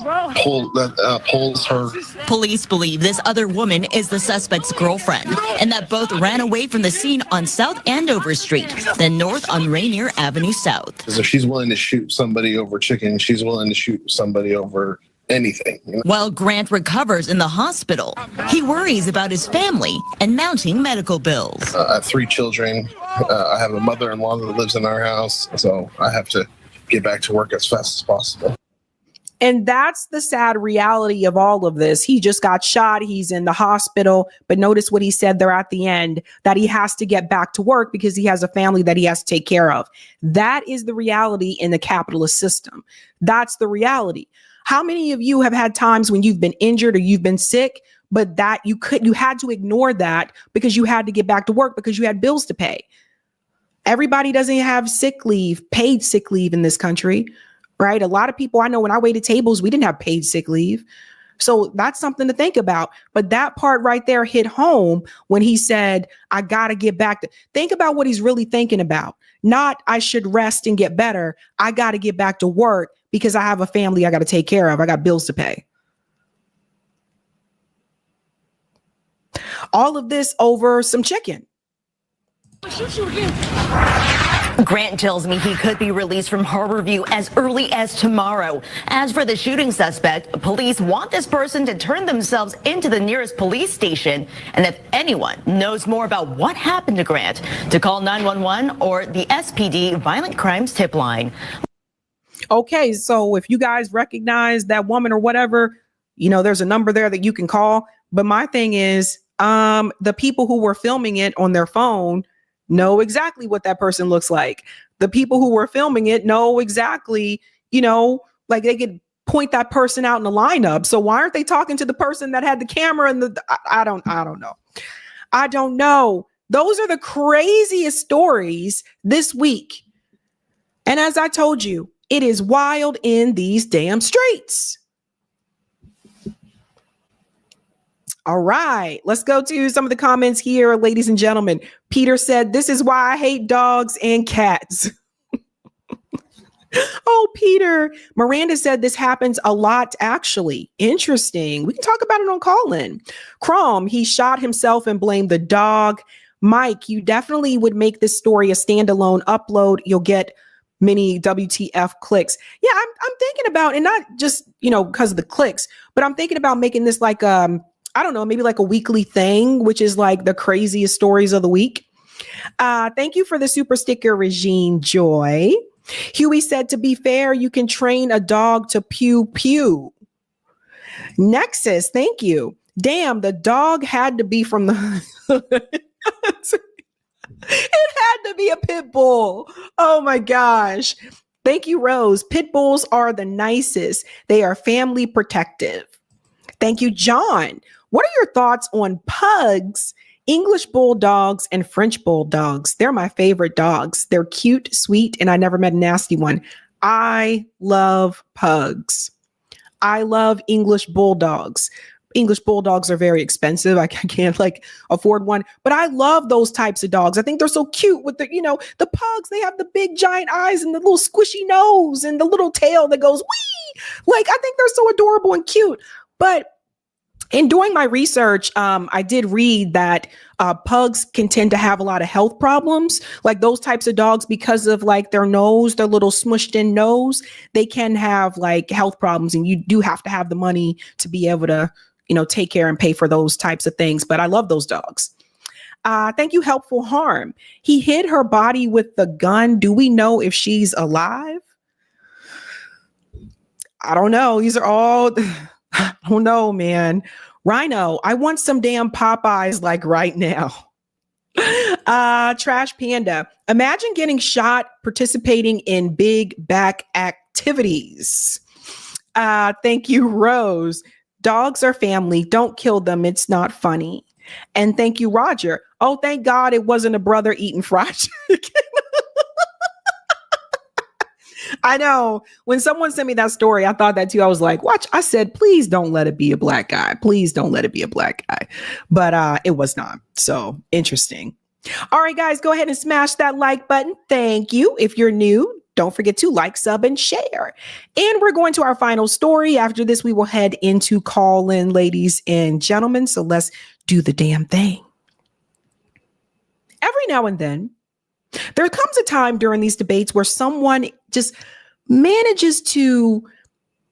pulls her. Police believe this other woman is the suspect's girlfriend and that both ran away from the scene on South Andover Street, then north on Rainier Avenue South. Because if she's willing to shoot somebody over chicken, she's willing to shoot somebody over anything. You know? While Grant recovers in the hospital, he worries about his family and mounting medical bills. I have 3 children. I have a mother-in-law that lives in our house, so I have to get back to work as fast as possible. And that's the sad reality of all of this. He just got shot. He's in the hospital. But notice what he said there at the end, that he has to get back to work because he has a family that he has to take care of. That is the reality in the capitalist system. That's the reality. How many of you have had times when you've been injured or you've been sick, but that you had to ignore that because you had to get back to work because you had bills to pay? Everybody doesn't have sick leave, paid sick leave in this country, right? A lot of people I know, when I waited tables, we didn't have paid sick leave. So that's something to think about. But that part right there hit home when he said, I got to get back to, think about what he's really thinking about. Not, I should rest and get better. I got to get back to work because I have a family I got to take care of. I got bills to pay. All of this over some chicken. Shoot you again. Grant tells me he could be released from Harborview as early as tomorrow. As for the shooting suspect, police want this person to turn themselves into the nearest police station. And if anyone knows more about what happened to Grant, to call 911 or the SPD Violent Crimes Tip Line. Okay, so if you guys recognize that woman or whatever, you know, there's a number there that you can call. But my thing is, the people who were filming it on their phone know exactly what that person looks like. The people who were filming it know exactly, you know, like they could point that person out in the lineup. So why aren't they talking to the person that had the camera and I don't know. I don't know. Those are the craziest stories this week. And as I told you, it is wild in these damn streets. All right, let's go to some of the comments here, ladies and gentlemen. Peter said, "This is why I hate dogs and cats." Oh, Peter. Miranda said this happens a lot, actually. Interesting. We can talk about it on Call-In. Chrome, he shot himself and blamed the dog. Mike, you definitely would make this story a standalone upload. You'll get many WTF clicks. Yeah, I'm thinking about, and not just, you know, because of the clicks, but I'm thinking about making this like, I don't know, maybe like a weekly thing, which is like the craziest stories of the week. Thank you for the super sticker, Regine Joy. Huey said, to be fair, you can train a dog to pew pew. Nexus, thank you. Damn, the dog had to be from the... It had to be a pit bull. Oh my gosh. Thank you, Rose. Pit bulls are the nicest. They are family protective. Thank you, John. What are your thoughts on pugs, English bulldogs, and French bulldogs? They're my favorite dogs. They're cute, sweet, and I never met a nasty one. I love pugs. I love English bulldogs. English bulldogs are very expensive. I can't like afford one, but I love those types of dogs. I think they're so cute with the, you know, the pugs, they have the big giant eyes and the little squishy nose and the little tail that goes wee. Like, I think they're so adorable and cute. But in doing my research, I did read that pugs can tend to have a lot of health problems, like those types of dogs, because of like their nose, their little smushed in nose, they can have like health problems, and you do have to have the money to be able to, you know, take care and pay for those types of things. But I love those dogs. Thank you, Helpful Harm. He hid her body with the gun. Do we know if she's alive? I don't know. These are all, I don't know, man. Rhino, I want some damn Popeyes like right now. Trash Panda, imagine getting shot participating in big back activities. Thank you, Rose. Dogs are family. Don't kill them. It's not funny. And thank you, Roger. Oh, thank God it wasn't a brother eating fried chicken. I know. When someone sent me that story, I thought that too. I was like, watch. I said, please don't let it be a black guy. Please don't let it be a black guy. But it was not. So interesting. All right, guys, go ahead and smash that like button. Thank you. If you're new, don't forget to like, sub, and share. And we're going to our final story. After this, we will head into Call-In, ladies and gentlemen. So let's do the damn thing. Every now and then, there comes a time during these debates where someone just manages to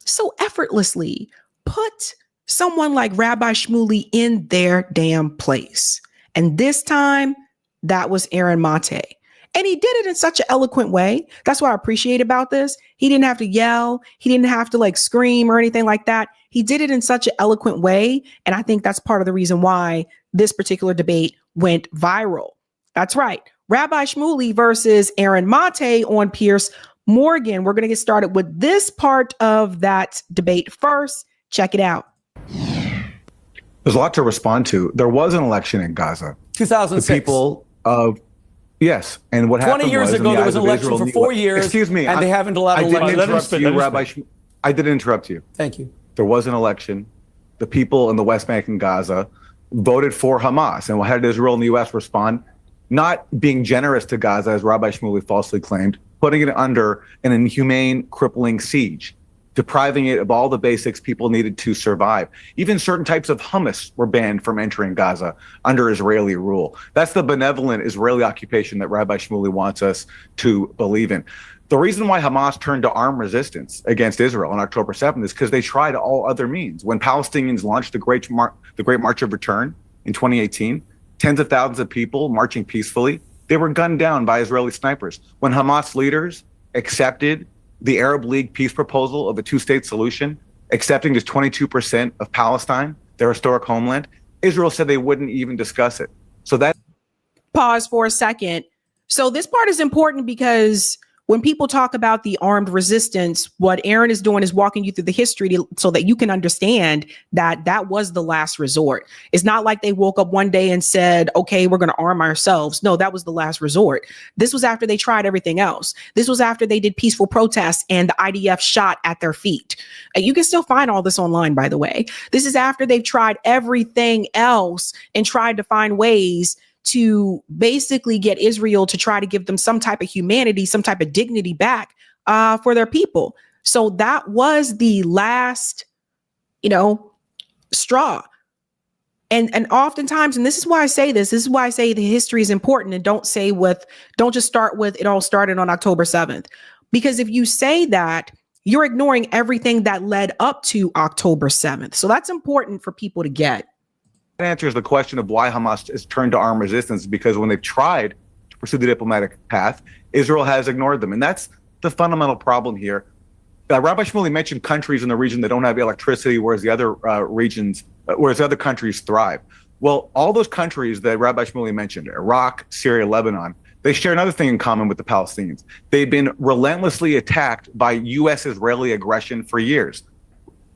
so effortlessly put someone like Rabbi Shmuley in their damn place. And this time, that was Aaron Mate. And he did it in such an eloquent way. That's what I appreciate about this. He didn't have to yell. He didn't have to like scream or anything like that. He did it in such an eloquent way. And I think that's part of the reason why this particular debate went viral. That's right. Rabbi Shmuley versus Aaron Mate on Piers Morgan. We're going to get started with this part of that debate first. Check it out. There's a lot to respond to. There was an election in Gaza. 2006. The people of Yes, and what happened 20 years was, ago, there was the an election for 4 years. Excuse me, and they haven't allowed an election. I didn't interrupt you, Rabbi. I didn't interrupt you. Thank you. There was an election. The people in the West Bank and Gaza voted for Hamas, and how did Israel and the U.S. respond? Not being generous to Gaza, as Rabbi Shmuley falsely claimed, putting it under an inhumane, crippling siege. depriving it of all the basics people needed to survive. Even certain types of hummus were banned from entering Gaza under Israeli rule. That's the benevolent Israeli occupation that Rabbi Shmuley wants us to believe in. The reason why Hamas turned to armed resistance against Israel on October 7th is because they tried all other means. When Palestinians launched the Great March of Return in 2018, tens of thousands of people marching peacefully, they were gunned down by Israeli snipers. When Hamas leaders accepted the Arab League peace proposal of a two-state solution, accepting just 22% of Palestine, their historic homeland, Israel said they wouldn't even discuss it. So that... Pause for a second. So this part is important because when people talk about the armed resistance, what Aaron is doing is walking you through the history so that you can understand that that was the last resort. It's not like they woke up one day and said, okay, we're going to arm ourselves. No, that was the last resort. This was after they tried everything else. This was after they did peaceful protests and the IDF shot at their feet. And you can still find all this online, by the way. This is after they've tried everything else and tried to find ways to basically get Israel to try to give them some type of humanity, some type of dignity back for their people. So that was the last, straw. And oftentimes, and this is why I say this is why I say the history is important, and don't just start with it all started on October 7th. Because if you say that, you're ignoring everything that led up to October 7th. So that's important for people to get. Answers the question of why Hamas has turned to armed resistance, because when they've tried to pursue the diplomatic path, Israel has ignored them. And that's the fundamental problem here. Rabbi Shmuley mentioned countries in the region that don't have electricity, whereas the other other countries thrive. Well, all those countries that Rabbi Shmuley mentioned, Iraq, Syria, Lebanon, they share another thing in common with the Palestinians. They've been relentlessly attacked by U.S.-Israeli aggression for years.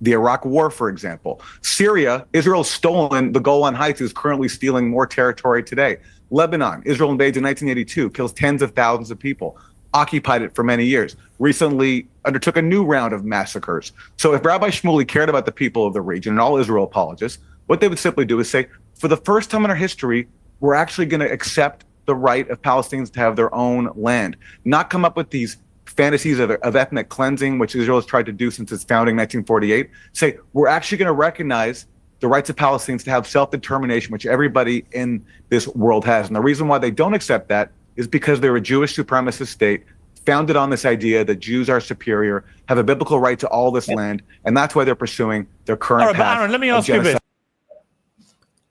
The Iraq War, for example. Syria, Israel's stolen the Golan Heights, is currently stealing more territory today. Lebanon, Israel invades in 1982, kills tens of thousands of people, occupied it for many years, recently undertook a new round of massacres. So if Rabbi Shmuley cared about the people of the region and all Israel apologists, what they would simply do is say, for the first time in our history, we're actually going to accept the right of Palestinians to have their own land, not come up with these fantasies of ethnic cleansing, which Israel has tried to do since its founding in 1948, say, we're actually going to recognize the rights of Palestinians to have self-determination, which everybody in this world has. And the reason why they don't accept that is because they're a Jewish supremacist state founded on this idea that Jews are superior, have a biblical right to all this land, and that's why they're pursuing their current path. Aaron, let me ask you this.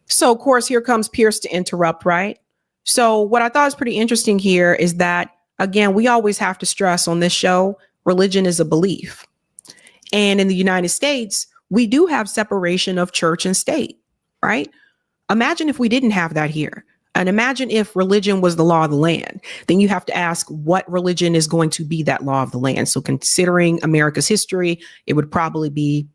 So, of course, here comes Pierce to interrupt, right? So what I thought was pretty interesting here is that, again, we always have to stress on this show, religion is a belief. And in the United States, we do have separation of church and state, right? Imagine if we didn't have that here. And imagine if religion was the law of the land. Then you have to ask what religion is going to be that law of the land. So considering America's history, it would probably be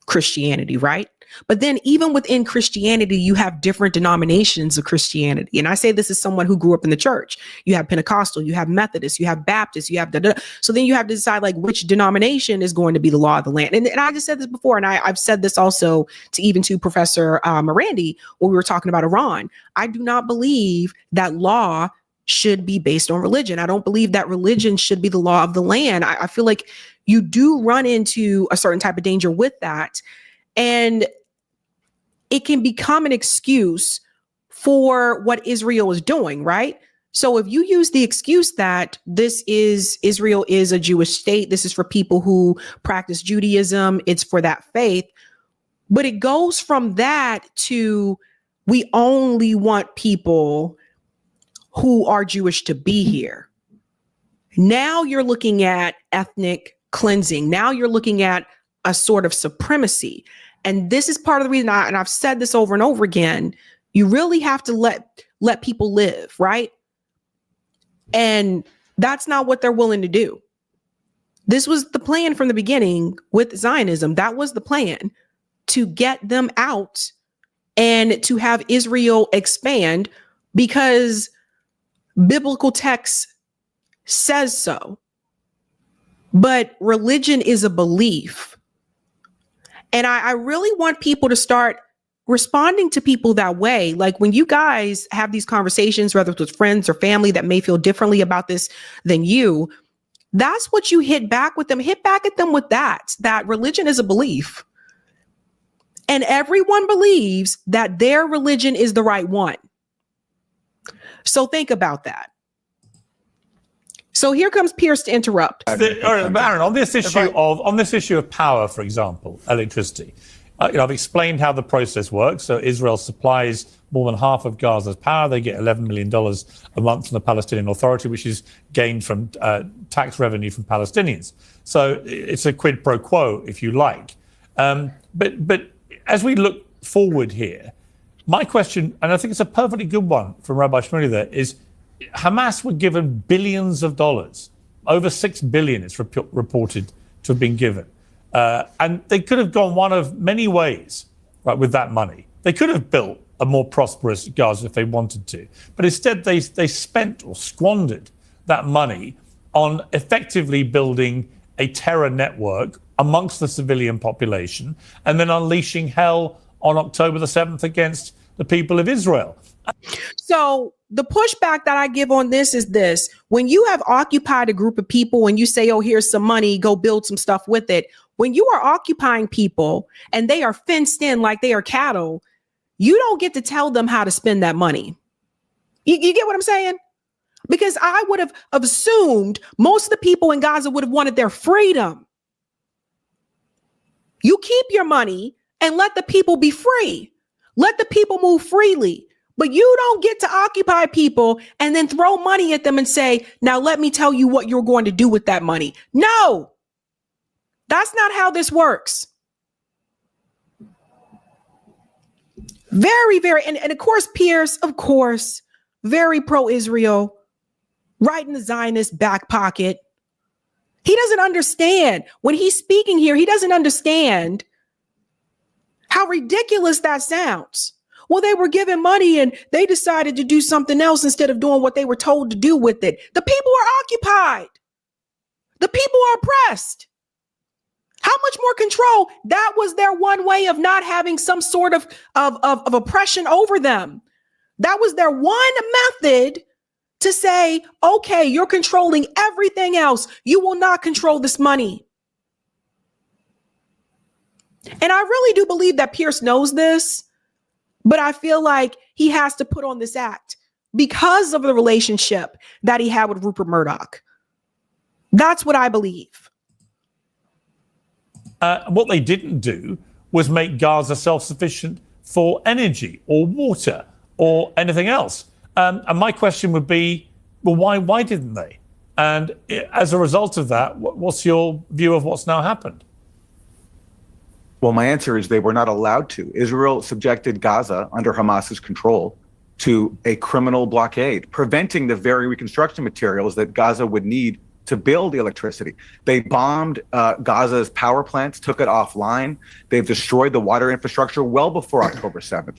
Christianity, right? But then even within Christianity, you have different denominations of Christianity. And I say this as someone who grew up in the church. You have Pentecostal, you have Methodist, you have Baptist, you have So then you have to decide like which denomination is going to be the law of the land. And I just said this before, and I've said this also to Professor Morandi when we were talking about Iran. I do not believe that law should be based on religion. I don't believe that religion should be the law of the land. I feel like you do run into a certain type of danger with that. And it can become an excuse for what Israel is doing, right? So if you use the excuse that Israel is a Jewish state, this is for people who practice Judaism, it's for that faith, but it goes from that to we only want people who are Jewish to be here. Now you're looking at ethnic cleansing. Now you're looking at a sort of supremacy. And this is part of the reason, and I've said this over and over again, you really have to let people live, right? And that's not what they're willing to do. This was the plan from the beginning with Zionism. That was the plan, to get them out and to have Israel expand because biblical text says so. But religion is a belief. And I really want people to start responding to people that way. Like when you guys have these conversations, whether it's with friends or family that may feel differently about this than you, That's what you hit back with them. Hit back at them with that religion is a belief. And everyone believes that their religion is the right one. So think about that. So here comes Pierce to interrupt. Aaron, on this issue of power, for example, electricity, I've explained how the process works. So Israel supplies more than half of Gaza's power. They get $11 million a month from the Palestinian Authority, which is gained from tax revenue from Palestinians. So it's a quid pro quo, if you like. But as we look forward here, my question, and I think it's a perfectly good one from Rabbi Shmuley there, is Hamas were given billions of dollars. Over $6 billion it's reported to have been given. And they could have gone one of many ways, right, with that money. They could have built a more prosperous Gaza if they wanted to. But instead, they spent or squandered that money on effectively building a terror network amongst the civilian population and then unleashing hell on October the 7th against the people of Israel. So the pushback that I give on this is this. When you have occupied a group of people and you say, oh, here's some money, go build some stuff with it. When you are occupying people and they are fenced in like they are cattle, you don't get to tell them how to spend that money. You get what I'm saying? Because I would have assumed most of the people in Gaza would have wanted their freedom. You keep your money and let the people be free. Let the people move freely. But you don't get to occupy people and then throw money at them and say, now let me tell you what you're going to do with that money. No, that's not how this works. Very, very, and of course, Pierce, of course, very pro-Israel, right in the Zionist back pocket. He doesn't understand. When he's speaking here, he doesn't understand how ridiculous that sounds. Well, they were given money and they decided to do something else instead of doing what they were told to do with it. The people are occupied. The people are oppressed. How much more control? That was their one way of not having some sort of oppression over them. That was their one method to say, okay, you're controlling everything else. You will not control this money. And I really do believe that Pierce knows this, but I feel like he has to put on this act because of the relationship that he had with Rupert Murdoch. That's what I believe. What they didn't do was make Gaza self-sufficient for energy or water or anything else. And my question would be, well, why didn't they? And as a result of that, what's your view of what's now happened? Well, my answer is they were not allowed to. Israel subjected Gaza under Hamas's control to a criminal blockade, preventing the very reconstruction materials that Gaza would need to build the electricity. They bombed Gaza's power plants, took it offline. They've destroyed the water infrastructure well before October 7th.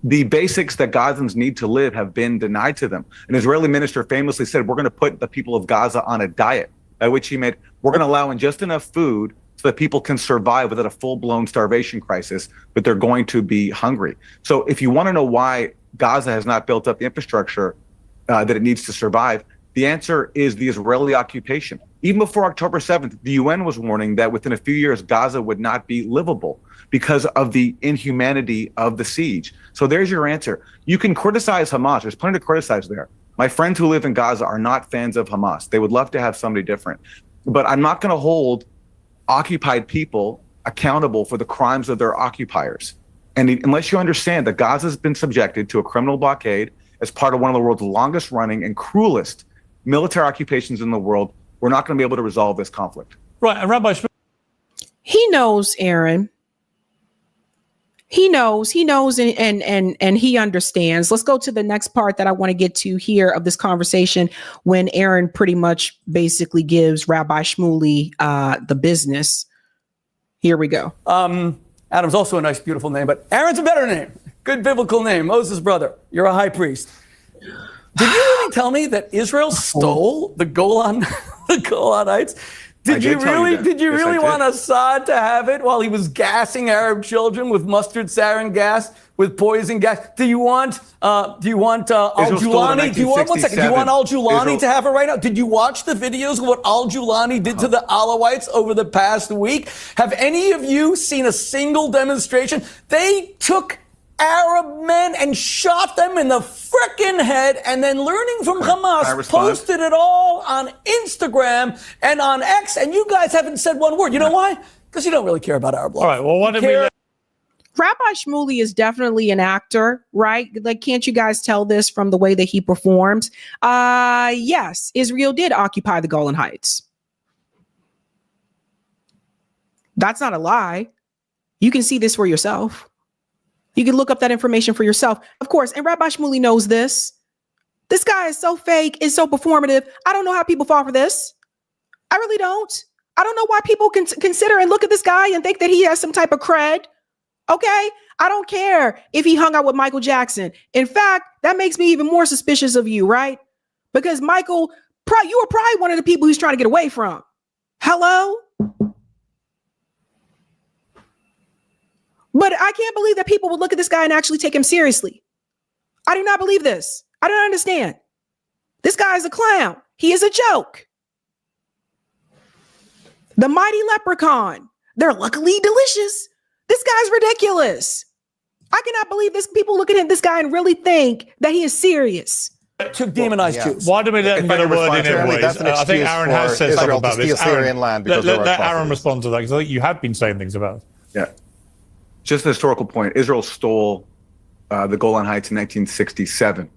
The basics that Gazans need to live have been denied to them. An Israeli minister famously said, we're going to put the people of Gaza on a diet, by which he meant we're going to allow in just enough food so that people can survive without a full-blown starvation crisis, but they're going to be hungry. So if you want to know why Gaza has not built up the infrastructure that it needs to survive, the answer is the Israeli occupation. Even before October 7th, the UN was warning that within a few years, Gaza would not be livable because of the inhumanity of the siege. So there's your answer. You can criticize Hamas. There's plenty to criticize there. My friends who live in Gaza are not fans of Hamas. They would love to have somebody different. But I'm not going to hold occupied people accountable for the crimes of their occupiers. And unless you understand that Gaza has been subjected to a criminal blockade as part of one of the world's longest running and cruelest military occupations in the world, we're not going to be able to resolve this conflict. Right. And Rabbi Shmuley, he knows, Aaron. He knows, and he understands. Let's go to the next part that I want to get to here of this conversation when Aaron pretty much basically gives Rabbi Shmuley the business. Here we go. Adam's also a nice, beautiful name, but Aaron's a better name. Good biblical name. Moses' brother. You're a high priest. Did you really tell me that Israel stole the Golan Heights? Did you really want Assad to have it while he was gassing Arab children with mustard sarin gas, with poison gas? Do you want Al-Julani? Do you want Al-Julani to have it right now? Did you watch the videos of what Al-Julani did to the Alawites over the past week? Have any of you seen a single demonstration? They took Arab men and shot them in the frickin' head, and then learning from Hamas, posted it all on Instagram and on X, and you guys haven't said one word. You know why? Because you don't really care about Arab law. All right, well, what did we... Rabbi Shmuley is definitely an actor, right? Like, can't you guys tell this from the way that he performs? Yes, Israel did occupy the Golan Heights. That's not a lie. You can see this for yourself. You can look up that information for yourself, of course. And Rabbi Shmuley knows this. This guy is so fake, is so performative. I don't know how people fall for this. I really don't. I don't know why people can consider and look at this guy and think that he has some type of cred. Okay? I don't care if he hung out with Michael Jackson. In fact, that makes me even more suspicious of you, right? Because Michael, you were probably one of the people he's trying to get away from. Hello? But I can't believe that people would look at this guy and actually take him seriously. I do not believe this. I don't understand. This guy is a clown. He is a joke. The mighty leprechaun. They're luckily delicious. This guy's ridiculous. I cannot believe this. People look at this guy and really think that he is serious. To demonize Jews. Why do we let him get a word in anyways? I think Aaron has said something about this. Let Aaron respond to that, because I think you have been saying things about it. Yeah. Just a historical point. Israel stole the Golan Heights in 1967,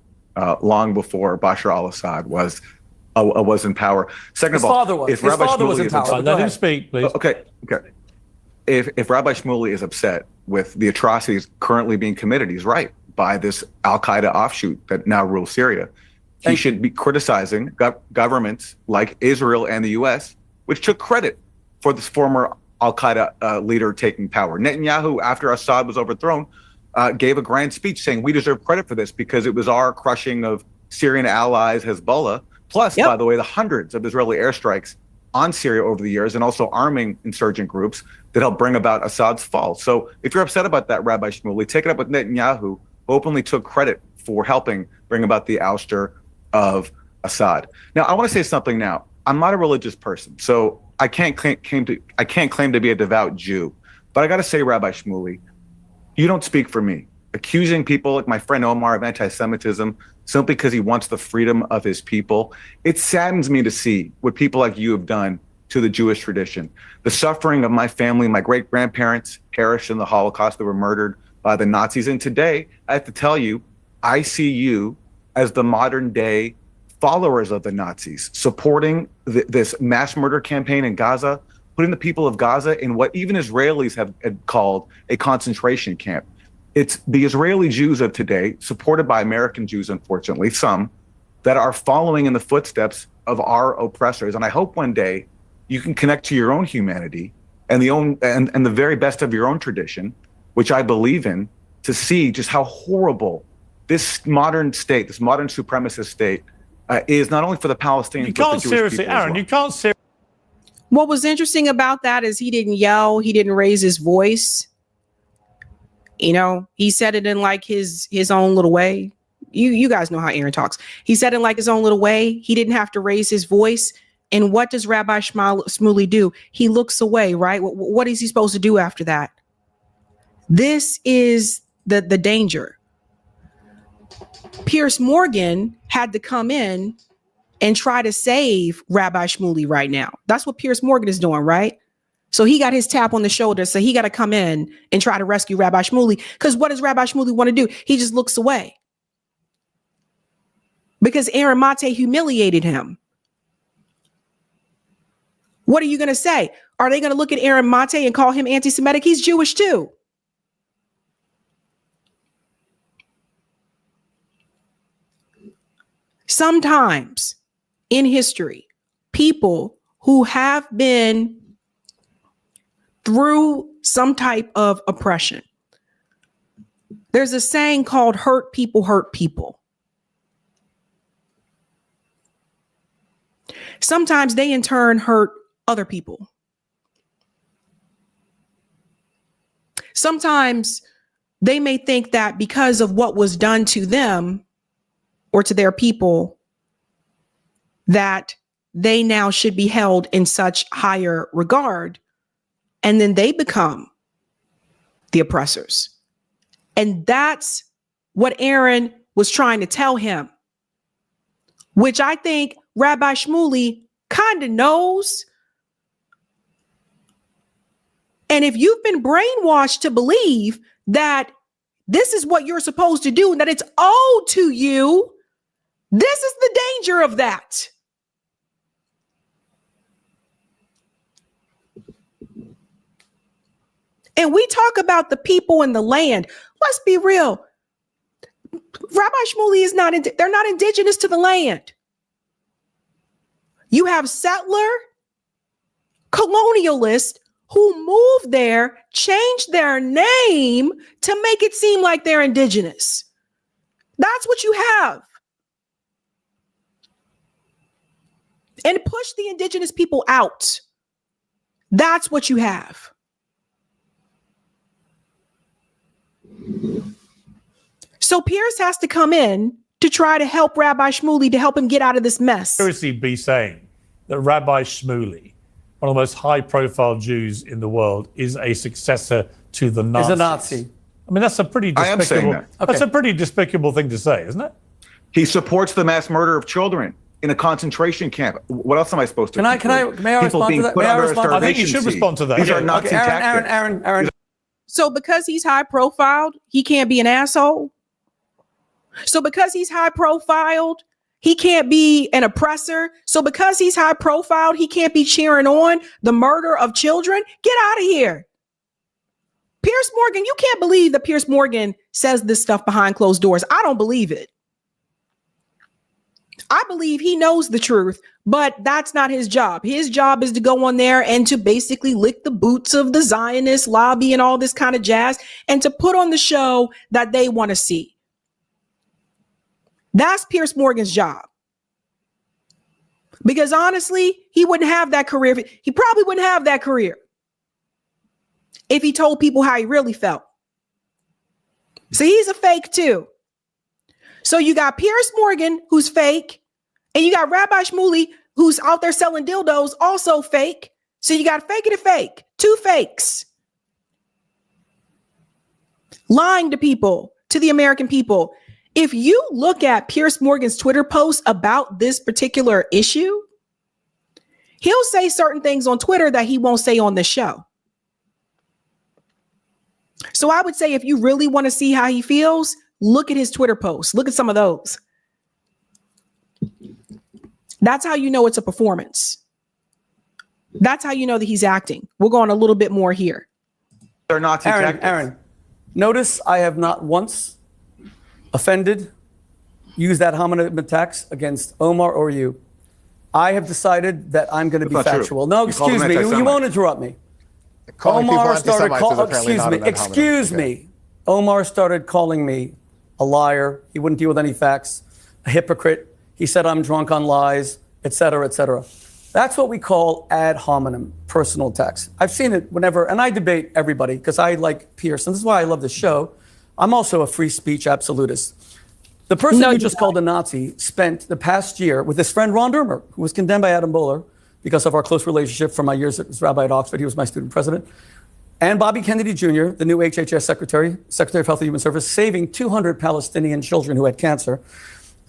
long before Bashar al-Assad was in power. Second of all, if Rabbi Shmuley is upset, let him speak, please. Okay. If Rabbi Shmuley is upset with the atrocities currently being committed, he's right, by this Al-Qaeda offshoot that now rules Syria. He should be criticizing governments like Israel and the U.S., which took credit for this former Al-Qaeda leader taking power. Netanyahu, after Assad was overthrown, gave a grand speech saying we deserve credit for this because it was our crushing of Syrian allies, Hezbollah, plus, by the way, the hundreds of Israeli airstrikes on Syria over the years, and also arming insurgent groups that helped bring about Assad's fall. So if you're upset about that, Rabbi Shmuley, take it up with Netanyahu, who openly took credit for helping bring about the ouster of Assad. Now, I want to say something now. I'm not a religious person, so I can't claim to be a devout Jew, but I got to say, Rabbi Shmuley, you don't speak for me. Accusing people like my friend Omar of anti-Semitism simply because he wants the freedom of his people, it saddens me to see what people like you have done to the Jewish tradition. The suffering of my family, my great-grandparents perished in the Holocaust. They were murdered by the Nazis. And today, I have to tell you, I see you as the modern-day followers of the Nazis, supporting this mass murder campaign in Gaza, putting the people of Gaza in what even Israelis have called a concentration camp. It's the Israeli Jews of today, supported by American Jews, unfortunately, some, that are following in the footsteps of our oppressors. And I hope one day you can connect to your own humanity and the very best of your own tradition, which I believe in, to see just how horrible this modern state, this modern supremacist state, is not only for the Palestinians, you can't but the Jewish seriously, people as Aaron, well. you can't seriously. What was interesting about that is he didn't yell, he didn't raise his voice. You know, he said it in like his own little way. You guys know how Aaron talks. He said it in like his own little way. He didn't have to raise his voice. And what does Rabbi Shmuley do? He looks away, right? What is he supposed to do after that? This is the danger. Piers Morgan had to come in and try to save Rabbi Shmuley right now. That's what Piers Morgan is doing, right? So he got his tap on the shoulder. So he got to come in and try to rescue Rabbi Shmuley. Because what does Rabbi Shmuley want to do? He just looks away. Because Aaron Mate humiliated him. What are you going to say? Are they going to look at Aaron Mate and call him anti-Semitic? He's Jewish too. Sometimes in history, people who have been through some type of oppression, there's a saying called hurt people hurt people. Sometimes they in turn hurt other people. Sometimes they may think that because of what was done to them or to their people, that they now should be held in such higher regard. And then they become the oppressors. And that's what Aaron was trying to tell him, which I think Rabbi Shmuley kind of knows. And if you've been brainwashed to believe that this is what you're supposed to do and that it's owed to you, this is the danger of that. And we talk about the people in the land. Let's be real. Rabbi Shmuley is not, they're not indigenous to the land. You have settler, colonialists who moved there, changed their name to make it seem like they're indigenous. That's what you have. And push the indigenous people out. That's what you have. So Pierce has to come in to try to help Rabbi Shmuley, to help him get out of this mess. Seriously, be saying that Rabbi Shmuley, one of the most high-profile Jews in the world, is a successor to the Nazis. Is a Nazi. I mean, that's a pretty despicable. I am saying that. That's a pretty despicable thing to say, isn't it? He supports the mass murder of children in a concentration camp. What else am I supposed to? May I respond to that? May I respond? I think you should respond to that. These are Nazi tactics. Aaron. So because he's high profiled, he can't be an asshole. So because he's high profiled, he can't be an oppressor. So because he's high profiled, he can't be cheering on the murder of children. Get out of here. Piers Morgan, you can't believe that Piers Morgan says this stuff behind closed doors. I don't believe it. I believe he knows the truth, but that's not his job. His job is to go on there and to basically lick the boots of the Zionist lobby and all this kind of jazz and to put on the show that they want to see. That's Piers Morgan's job. Because honestly, he wouldn't have that career. He probably wouldn't have that career if he told people how he really felt. So he's a fake too. So you got Piers Morgan, who's fake, and you got Rabbi Shmuley, who's out there selling dildos, also fake. So you got fake and a fake, two fakes. Lying to people, to the American people. If you look at Piers Morgan's Twitter post about this particular issue, he'll say certain things on Twitter that he won't say on the show. So I would say if you really want to see how he feels, look at his Twitter posts. Look at some of those. That's how you know it's a performance. That's how you know that he's acting. We'll go on a little bit more here. They're Nazi tactics. Aaron, notice I have not once offended, used that hominem attacks against Omar or you. I have decided that I'm going to be factual. No, excuse me. You won't interrupt me. Omar started calling. Omar started calling me a liar. He wouldn't deal with any facts. A hypocrite. He said I'm drunk on lies, et cetera, et cetera. That's what we call ad hominem, personal attacks. I've seen it whenever, and I debate everybody because I like Pierce, and this is why I love this show. I'm also a free speech absolutist. The person who just called a Nazi spent the past year with his friend Ron Dermer, who was condemned by Adam Bowler because of our close relationship from my years as rabbi at Oxford. He was my student president. And Bobby Kennedy Jr., the new HHS Secretary of Health and Human Service, saving 200 Palestinian children who had cancer.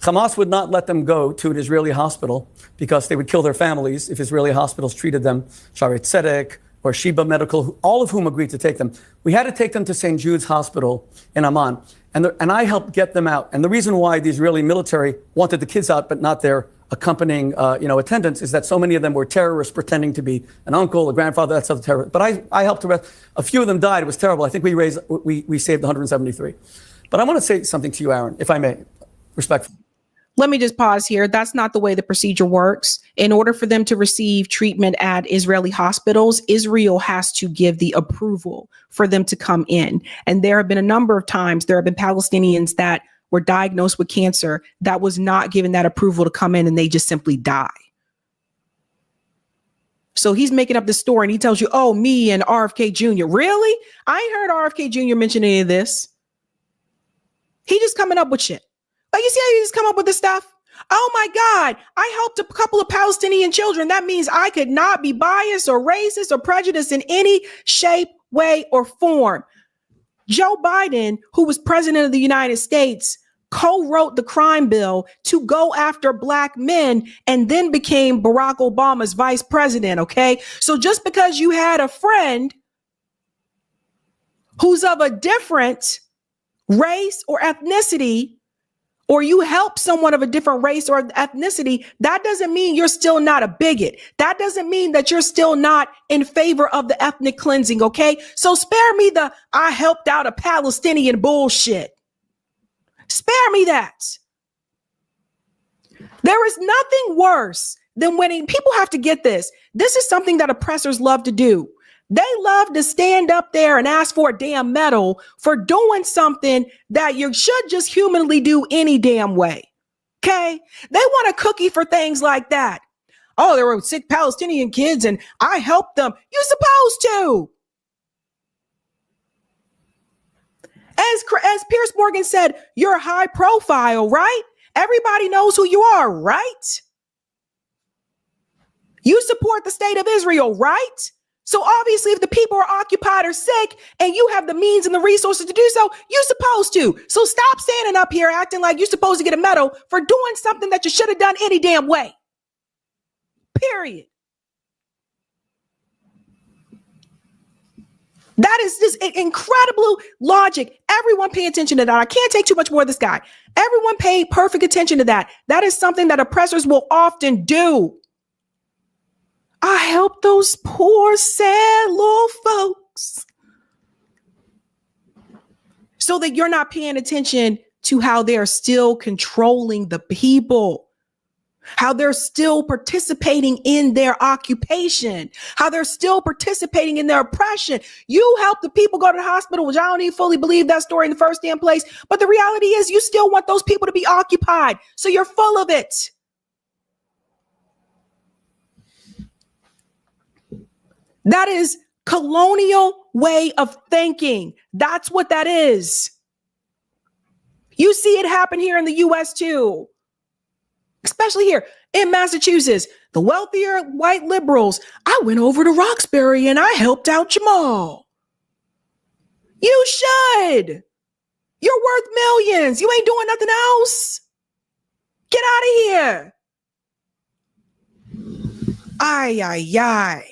Hamas would not let them go to an Israeli hospital because they would kill their families if Israeli hospitals treated them. Shaarei Tzedek or Sheba Medical, all of whom agreed to take them. We had to take them to St. Jude's Hospital in Amman. And I helped get them out. And the reason why the Israeli military wanted the kids out but not their accompanying attendants is that so many of them were terrorists pretending to be an uncle, a grandfather, that's other terrorist. But I helped arrest. A few of them died. It was terrible. I think we saved 173. But I want to say something to you, Aaron, if I may, respectfully. Let me just pause here. That's not the way the procedure works. In order for them to receive treatment at Israeli hospitals, Israel has to give the approval for them to come in. And there have been a number of times there have been Palestinians that were diagnosed with cancer that was not given that approval to come in and they just simply die. So he's making up this story and he tells you, oh, me and RFK Jr. Really? I ain't heard RFK Jr. mention any of this. He just coming up with shit. Like, you see how he just come up with this stuff? Oh my God, I helped a couple of Palestinian children. That means I could not be biased or racist or prejudiced in any shape, way, or form. Joe Biden, who was president of the United States, co-wrote the crime bill to go after black men and then became Barack Obama's vice president, okay? So just because you had a friend who's of a different race or ethnicity, or you help someone of a different race or ethnicity, that doesn't mean you're still not a bigot. That doesn't mean that you're still not in favor of the ethnic cleansing, okay? So spare me the I helped out a Palestinian bullshit. Spare me that. There is nothing worse than when people have to get this. This is something that oppressors love to do. They love to stand up there and ask for a damn medal for doing something that you should just humanly do any damn way. Okay? They want a cookie for things like that. Oh, there were sick Palestinian kids and I helped them. You're supposed to. As Piers Morgan said, you're high profile, right? Everybody knows who you are, right? You support the state of Israel, right? So obviously, if the people are occupied or sick and you have the means and the resources to do so, you're supposed to. So stop standing up here acting like you're supposed to get a medal for doing something that you should have done any damn way. Period. That is just incredible logic. Everyone pay attention to that. I can't take too much more of this guy. Everyone pay perfect attention to that. That is something that oppressors will often do. I help those poor, sad little folks. So that you're not paying attention to how they're still controlling the people, how they're still participating in their occupation, how they're still participating in their oppression. You help the people go to the hospital, which I don't even fully believe that story in the first damn place. But the reality is you still want those people to be occupied. So you're full of it. That is colonial way of thinking. That's what that is. You see it happen here in the U.S. too, especially here in Massachusetts. The wealthier white liberals. I went over to Roxbury and I helped out Jamal. You should. You're worth millions. You ain't doing nothing else. Get out of here. Ay, ay, ay.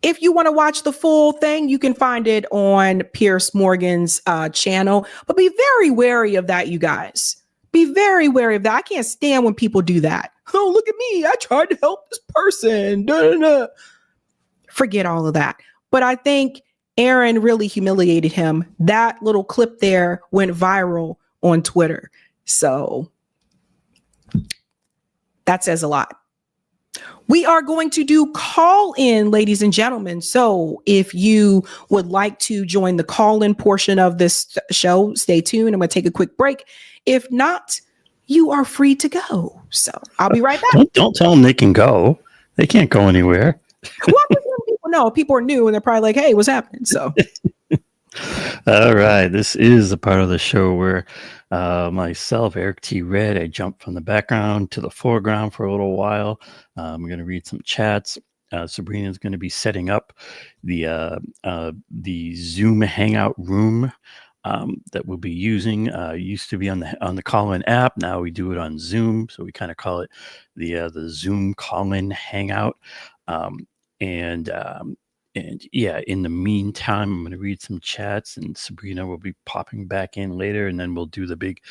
If you want to watch the full thing, you can find it on Piers Morgan's channel. But be very wary of that, you guys. Be very wary of that. I can't stand when people do that. Oh, look at me. I tried to help this person. Da, da, da. Forget all of that. But I think Aaron really humiliated him. That little clip there went viral on Twitter. So that says a lot. We are going to do call in, ladies and gentlemen. So if you would like to join the call in portion of this show, stay tuned. I'm going to take a quick break. If not, you are free to go. So I'll be right back. Don't tell them they can go. They can't go anywhere. Well, people know. People are new and they're probably like, hey, what's happening? So. All right. This is the part of the show where myself, Eric T. Red, I jumped from the background to the foreground for a little while. I'm going to read some chats. Sabrina is going to be setting up the Zoom Hangout room that we'll be using. Used to be on the call-in app. Now we do it on Zoom, so we kind of call it the Zoom call-in Hangout. And yeah, in the meantime, I'm going to read some chats and Sabrina will be popping back in later. And then we'll do the big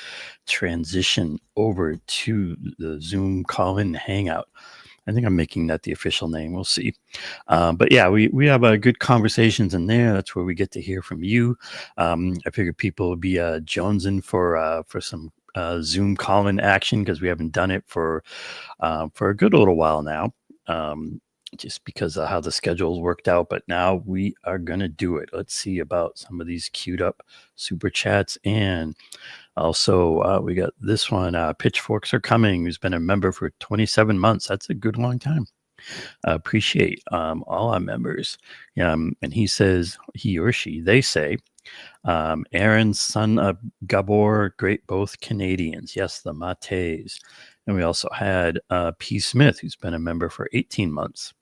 transition over to the Zoom call-in Hangout. I think I'm making that the official name. We'll see. But yeah, we have good conversations in there. That's where we get to hear from you. I figured people would be jonesing for some Zoom call-in action because we haven't done it for a good little while now. Just because of how the schedules worked out. But now we are going to do it. Let's see about some of these queued up super chats. And also we got this one, Pitchforks Are Coming, who's been a member for 27 months. That's a good long time. Appreciate all our members. And he says, he or she, they say, Aaron, son of Gabor, great, both Canadians. Yes, the Mates. And we also had P. Smith, who's been a member for 18 months.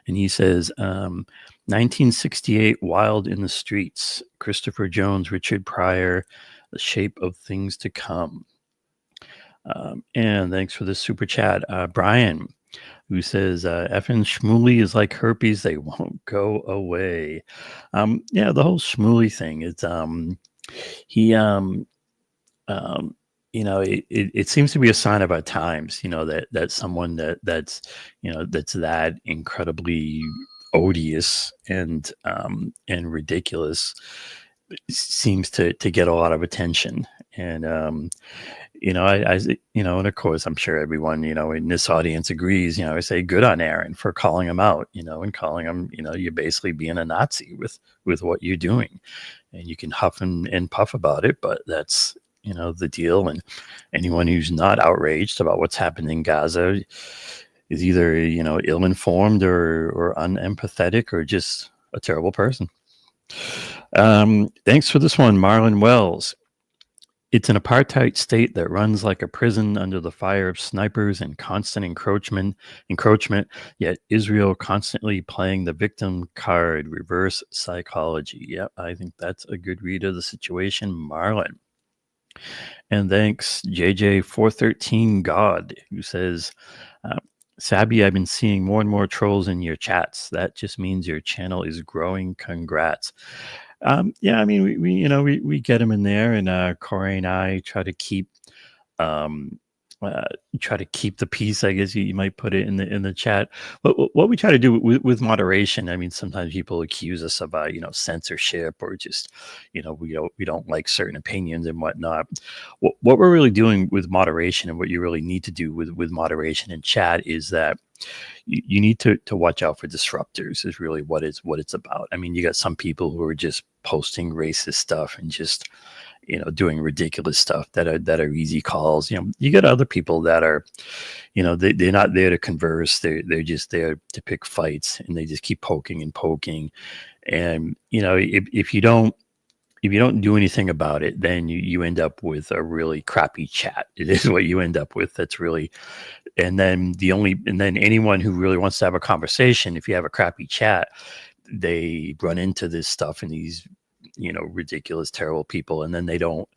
And he says, 1968, Wild in the Streets, Christopher Jones, Richard Pryor, The Shape of Things to Come. And thanks for the super chat. Brian, who says, effing Shmuley is like herpes, they won't go away. Yeah, the whole Shmuley thing, it's, it seems to be a sign of our times, that someone that's that incredibly odious and ridiculous seems to get a lot of attention. And and of course, I'm sure everyone, in this audience agrees, I say good on Aaron for calling him out, and calling him, you're basically being a Nazi with what you're doing, and you can huff and puff about it, but that's, the deal. And anyone who's not outraged about what's happened in Gaza is either, ill-informed or unempathetic or just a terrible person. Thanks for this one, Marlon Wells. It's an apartheid state that runs like a prison under the fire of snipers and constant encroachment, yet Israel constantly playing the victim card, reverse psychology. Yep, I think that's a good read of the situation, Marlon. And thanks, JJ413 God, who says, Sabby, I've been seeing more and more trolls in your chats. That just means your channel is growing. Congrats. Yeah, I mean, we get them in there, and Corey and I try to keep the peace, I guess you might put it in the chat. But what we try to do with moderation, I mean, sometimes people accuse us of censorship or just we don't like certain opinions and whatnot. What we're really doing with moderation, and what you really need to do with moderation in chat, is that you need to watch out for disruptors. Is really what it's about. I mean, you got some people who are just posting racist stuff and just doing ridiculous stuff that are easy calls. You got other people that are, they're not there to converse. They're just there to pick fights, and they just keep poking. And if you don't do anything about it, then you end up with a really crappy chat. It is what you end up with. That's really, and then anyone who really wants to have a conversation, if you have a crappy chat, they run into this stuff and these ridiculous, terrible people, and then they don't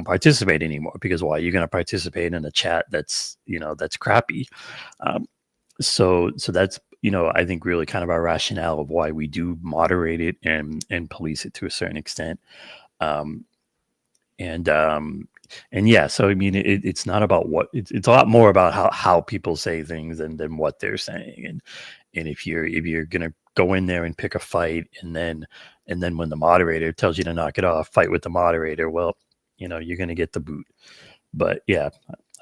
participate anymore, because why? You're going to participate in a chat that's crappy. So that's I think really kind of our rationale of why we do moderate it and police it to a certain extent. And yeah, so I mean, it's not about what it's a lot more about how people say things than what they're saying. And if you're gonna go in there and pick a fight, and then when the moderator tells you to knock it off, fight with the moderator, well, you're gonna get the boot. But yeah,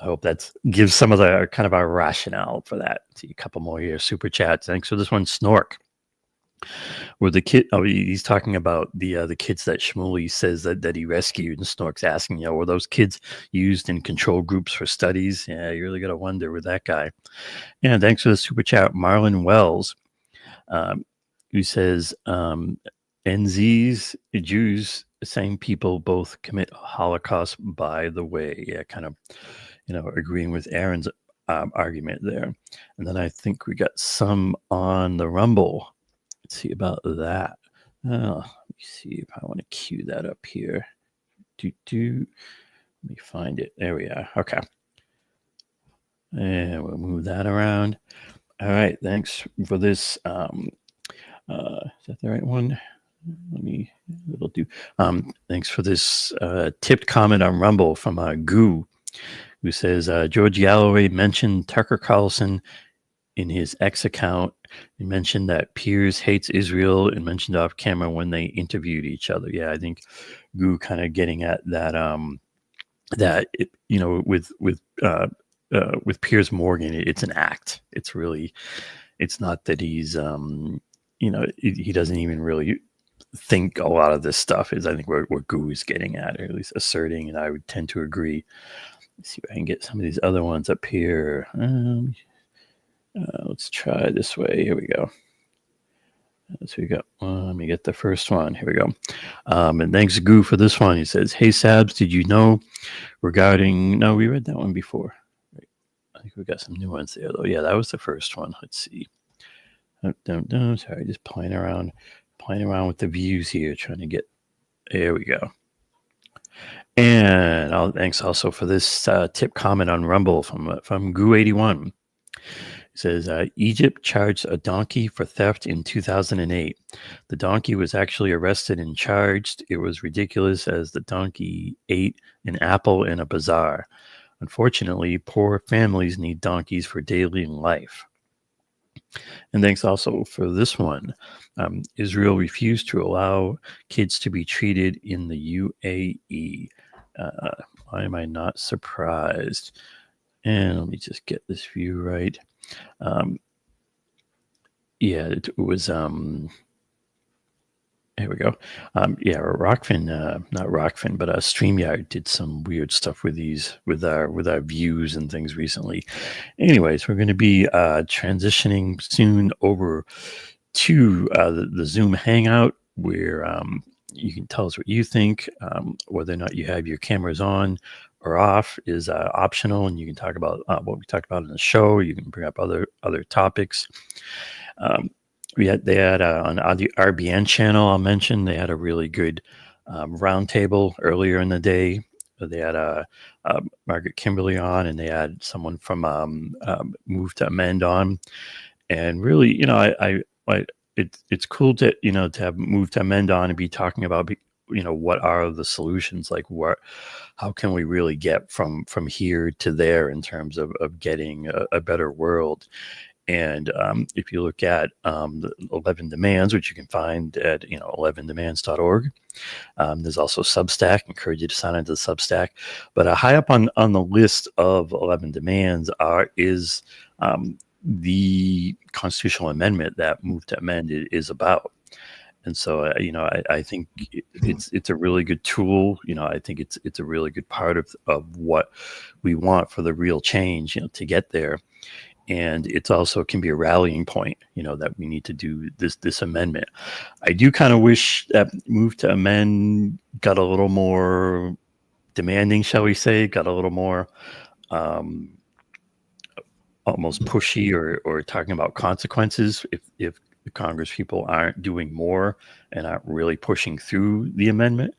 I hope that gives some of the kind of our rationale for that. See a couple more here. Super chats. Thanks for this one, Snork. Where the kid, he's talking about the kids that Shmuley says that he rescued, and Snork's asking, were those kids used in control groups for studies? Yeah, you really got to wonder with that guy. Yeah, thanks for the super chat, Marlon Wells, who says, NZs, Jews, same people, both commit Holocaust, by the way. Yeah, kind of, agreeing with Aaron's argument there. And then I think we got some on the Rumble. Let's see about that. Let me see if I want to cue that up here. Let me find it. There we are. Okay. And we'll move that around. All right. Thanks for this. Is that the right one? It'll do. Thanks for this tipped comment on Rumble from Goo, who says George Galloway mentioned Tucker Carlson in his X account. He mentioned that Piers hates Israel, and mentioned off camera when they interviewed each other. Yeah, I think Goo kind of getting at that. With Piers Morgan, it's an act. It's not that he's he doesn't even really think a lot of this stuff is. I think what Goo is getting at, or at least asserting, and I would tend to agree. Let's see if I can get some of these other ones up here. Let's try this way. Here we go. So we got one. Let me get the first one. Here we go. And thanks, Goo, for this one. He says, "Hey, Sabs, did you know regarding..." No, we read that one before. Right. I think we got some new ones there, though. Yeah, that was the first one. Let's see. Sorry, just playing around with the views here, trying to get... There we go. And thanks also for this tip comment on Rumble from Goo81. It says, Egypt charged a donkey for theft in 2008. The donkey was actually arrested and charged. It was ridiculous as the donkey ate an apple in a bazaar. Unfortunately, poor families need donkeys for daily life. And thanks also for this one. Israel refused to allow kids to be treated in the UAE. Why am I not surprised? And let me just get this view right. Yeah, it was here we go. Yeah, Rockfin, not Rockfin, but StreamYard did some weird stuff with these, with our views and things recently. Anyways, we're going to be transitioning soon over to the Zoom Hangout, where you can tell us what you think. Whether or not you have your cameras on or off is optional, and you can talk about what we talked about in the show. You can bring up other topics. They had on the RBN channel, I'll mention, they had a really good roundtable earlier in the day. They had Margaret Kimberly on, and they had someone from Move to Amend on. And really, it's cool to to have Move to Amend on and be talking about what are the solutions, like how can we really get from here to there in terms of getting a better world. And if you look at the 11 Demands, which you can find at 11demands.org, there's also Substack. Encourage you to sign into the Substack. But high up on the list of 11 Demands is the constitutional amendment that Move to Amend is about. And so, I think it's a really good tool. I think it's a really good part of what we want for the real change, to get there. And it's also can be a rallying point, that we need to do this amendment. I do kind of wish that Move to Amend got a little more demanding, shall we say, got a little more almost pushy or talking about consequences if the Congress people aren't doing more and aren't really pushing through the amendment.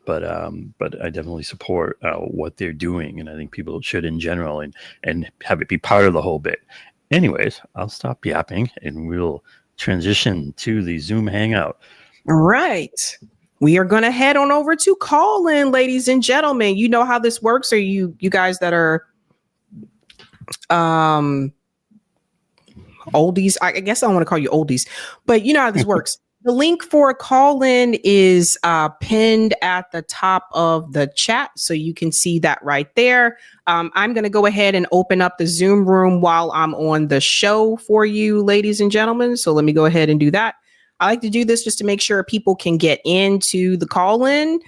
But I definitely support what they're doing, and I think people should in general and have it be part of the whole bit. Anyways, I'll stop yapping and we'll transition to the Zoom Hangout. All right. We are going to head on over to call in, ladies and gentlemen. You know how this works, or you guys that are oldies. I guess I don't want to call you oldies, but you know how this works. The link for a call-in is pinned at the top of the chat, so you can see that right there. I'm going to go ahead and open up the Zoom room while I'm on the show for you, ladies and gentlemen. So let me go ahead and do that. I like to do this just to make sure people can get into the call-in.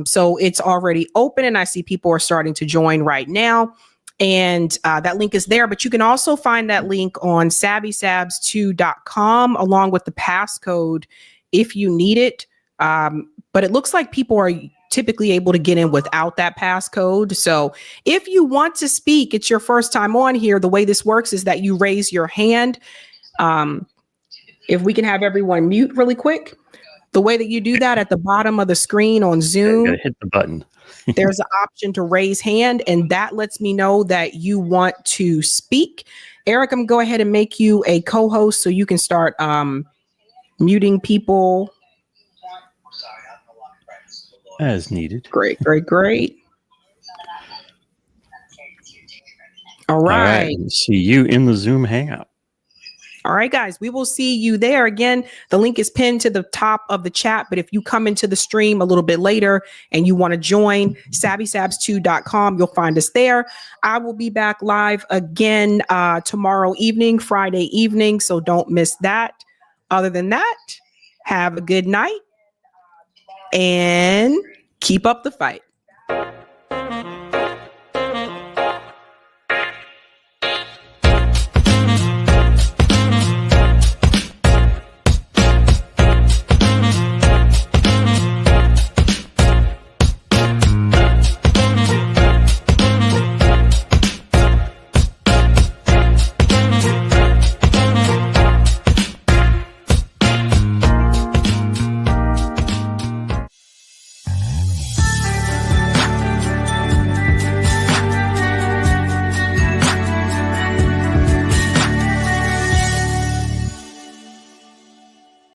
So it's already open, and I see people are starting to join right now. And that link is there, but you can also find that link on sabrinasalvati.com along with the passcode if you need it. But it looks like people are typically able to get in without that passcode. So if you want to speak, it's your first time on here. The way this works is that you raise your hand. If we can have everyone mute really quick. The way that you do that, at the bottom of the screen on Zoom, you gotta hit the button. There's an option to raise hand, and that lets me know that you want to speak. Eric, I'm going to go ahead and make you a co-host so you can start muting people as needed. Great. All right. See you in the Zoom Hangout. All right, guys, we will see you there. Again, the link is pinned to the top of the chat. But if you come into the stream a little bit later and you want to join sabrinasalvati.com, you'll find us there. I will be back live again tomorrow evening, Friday evening. So don't miss that. Other than that, have a good night and keep up the fight.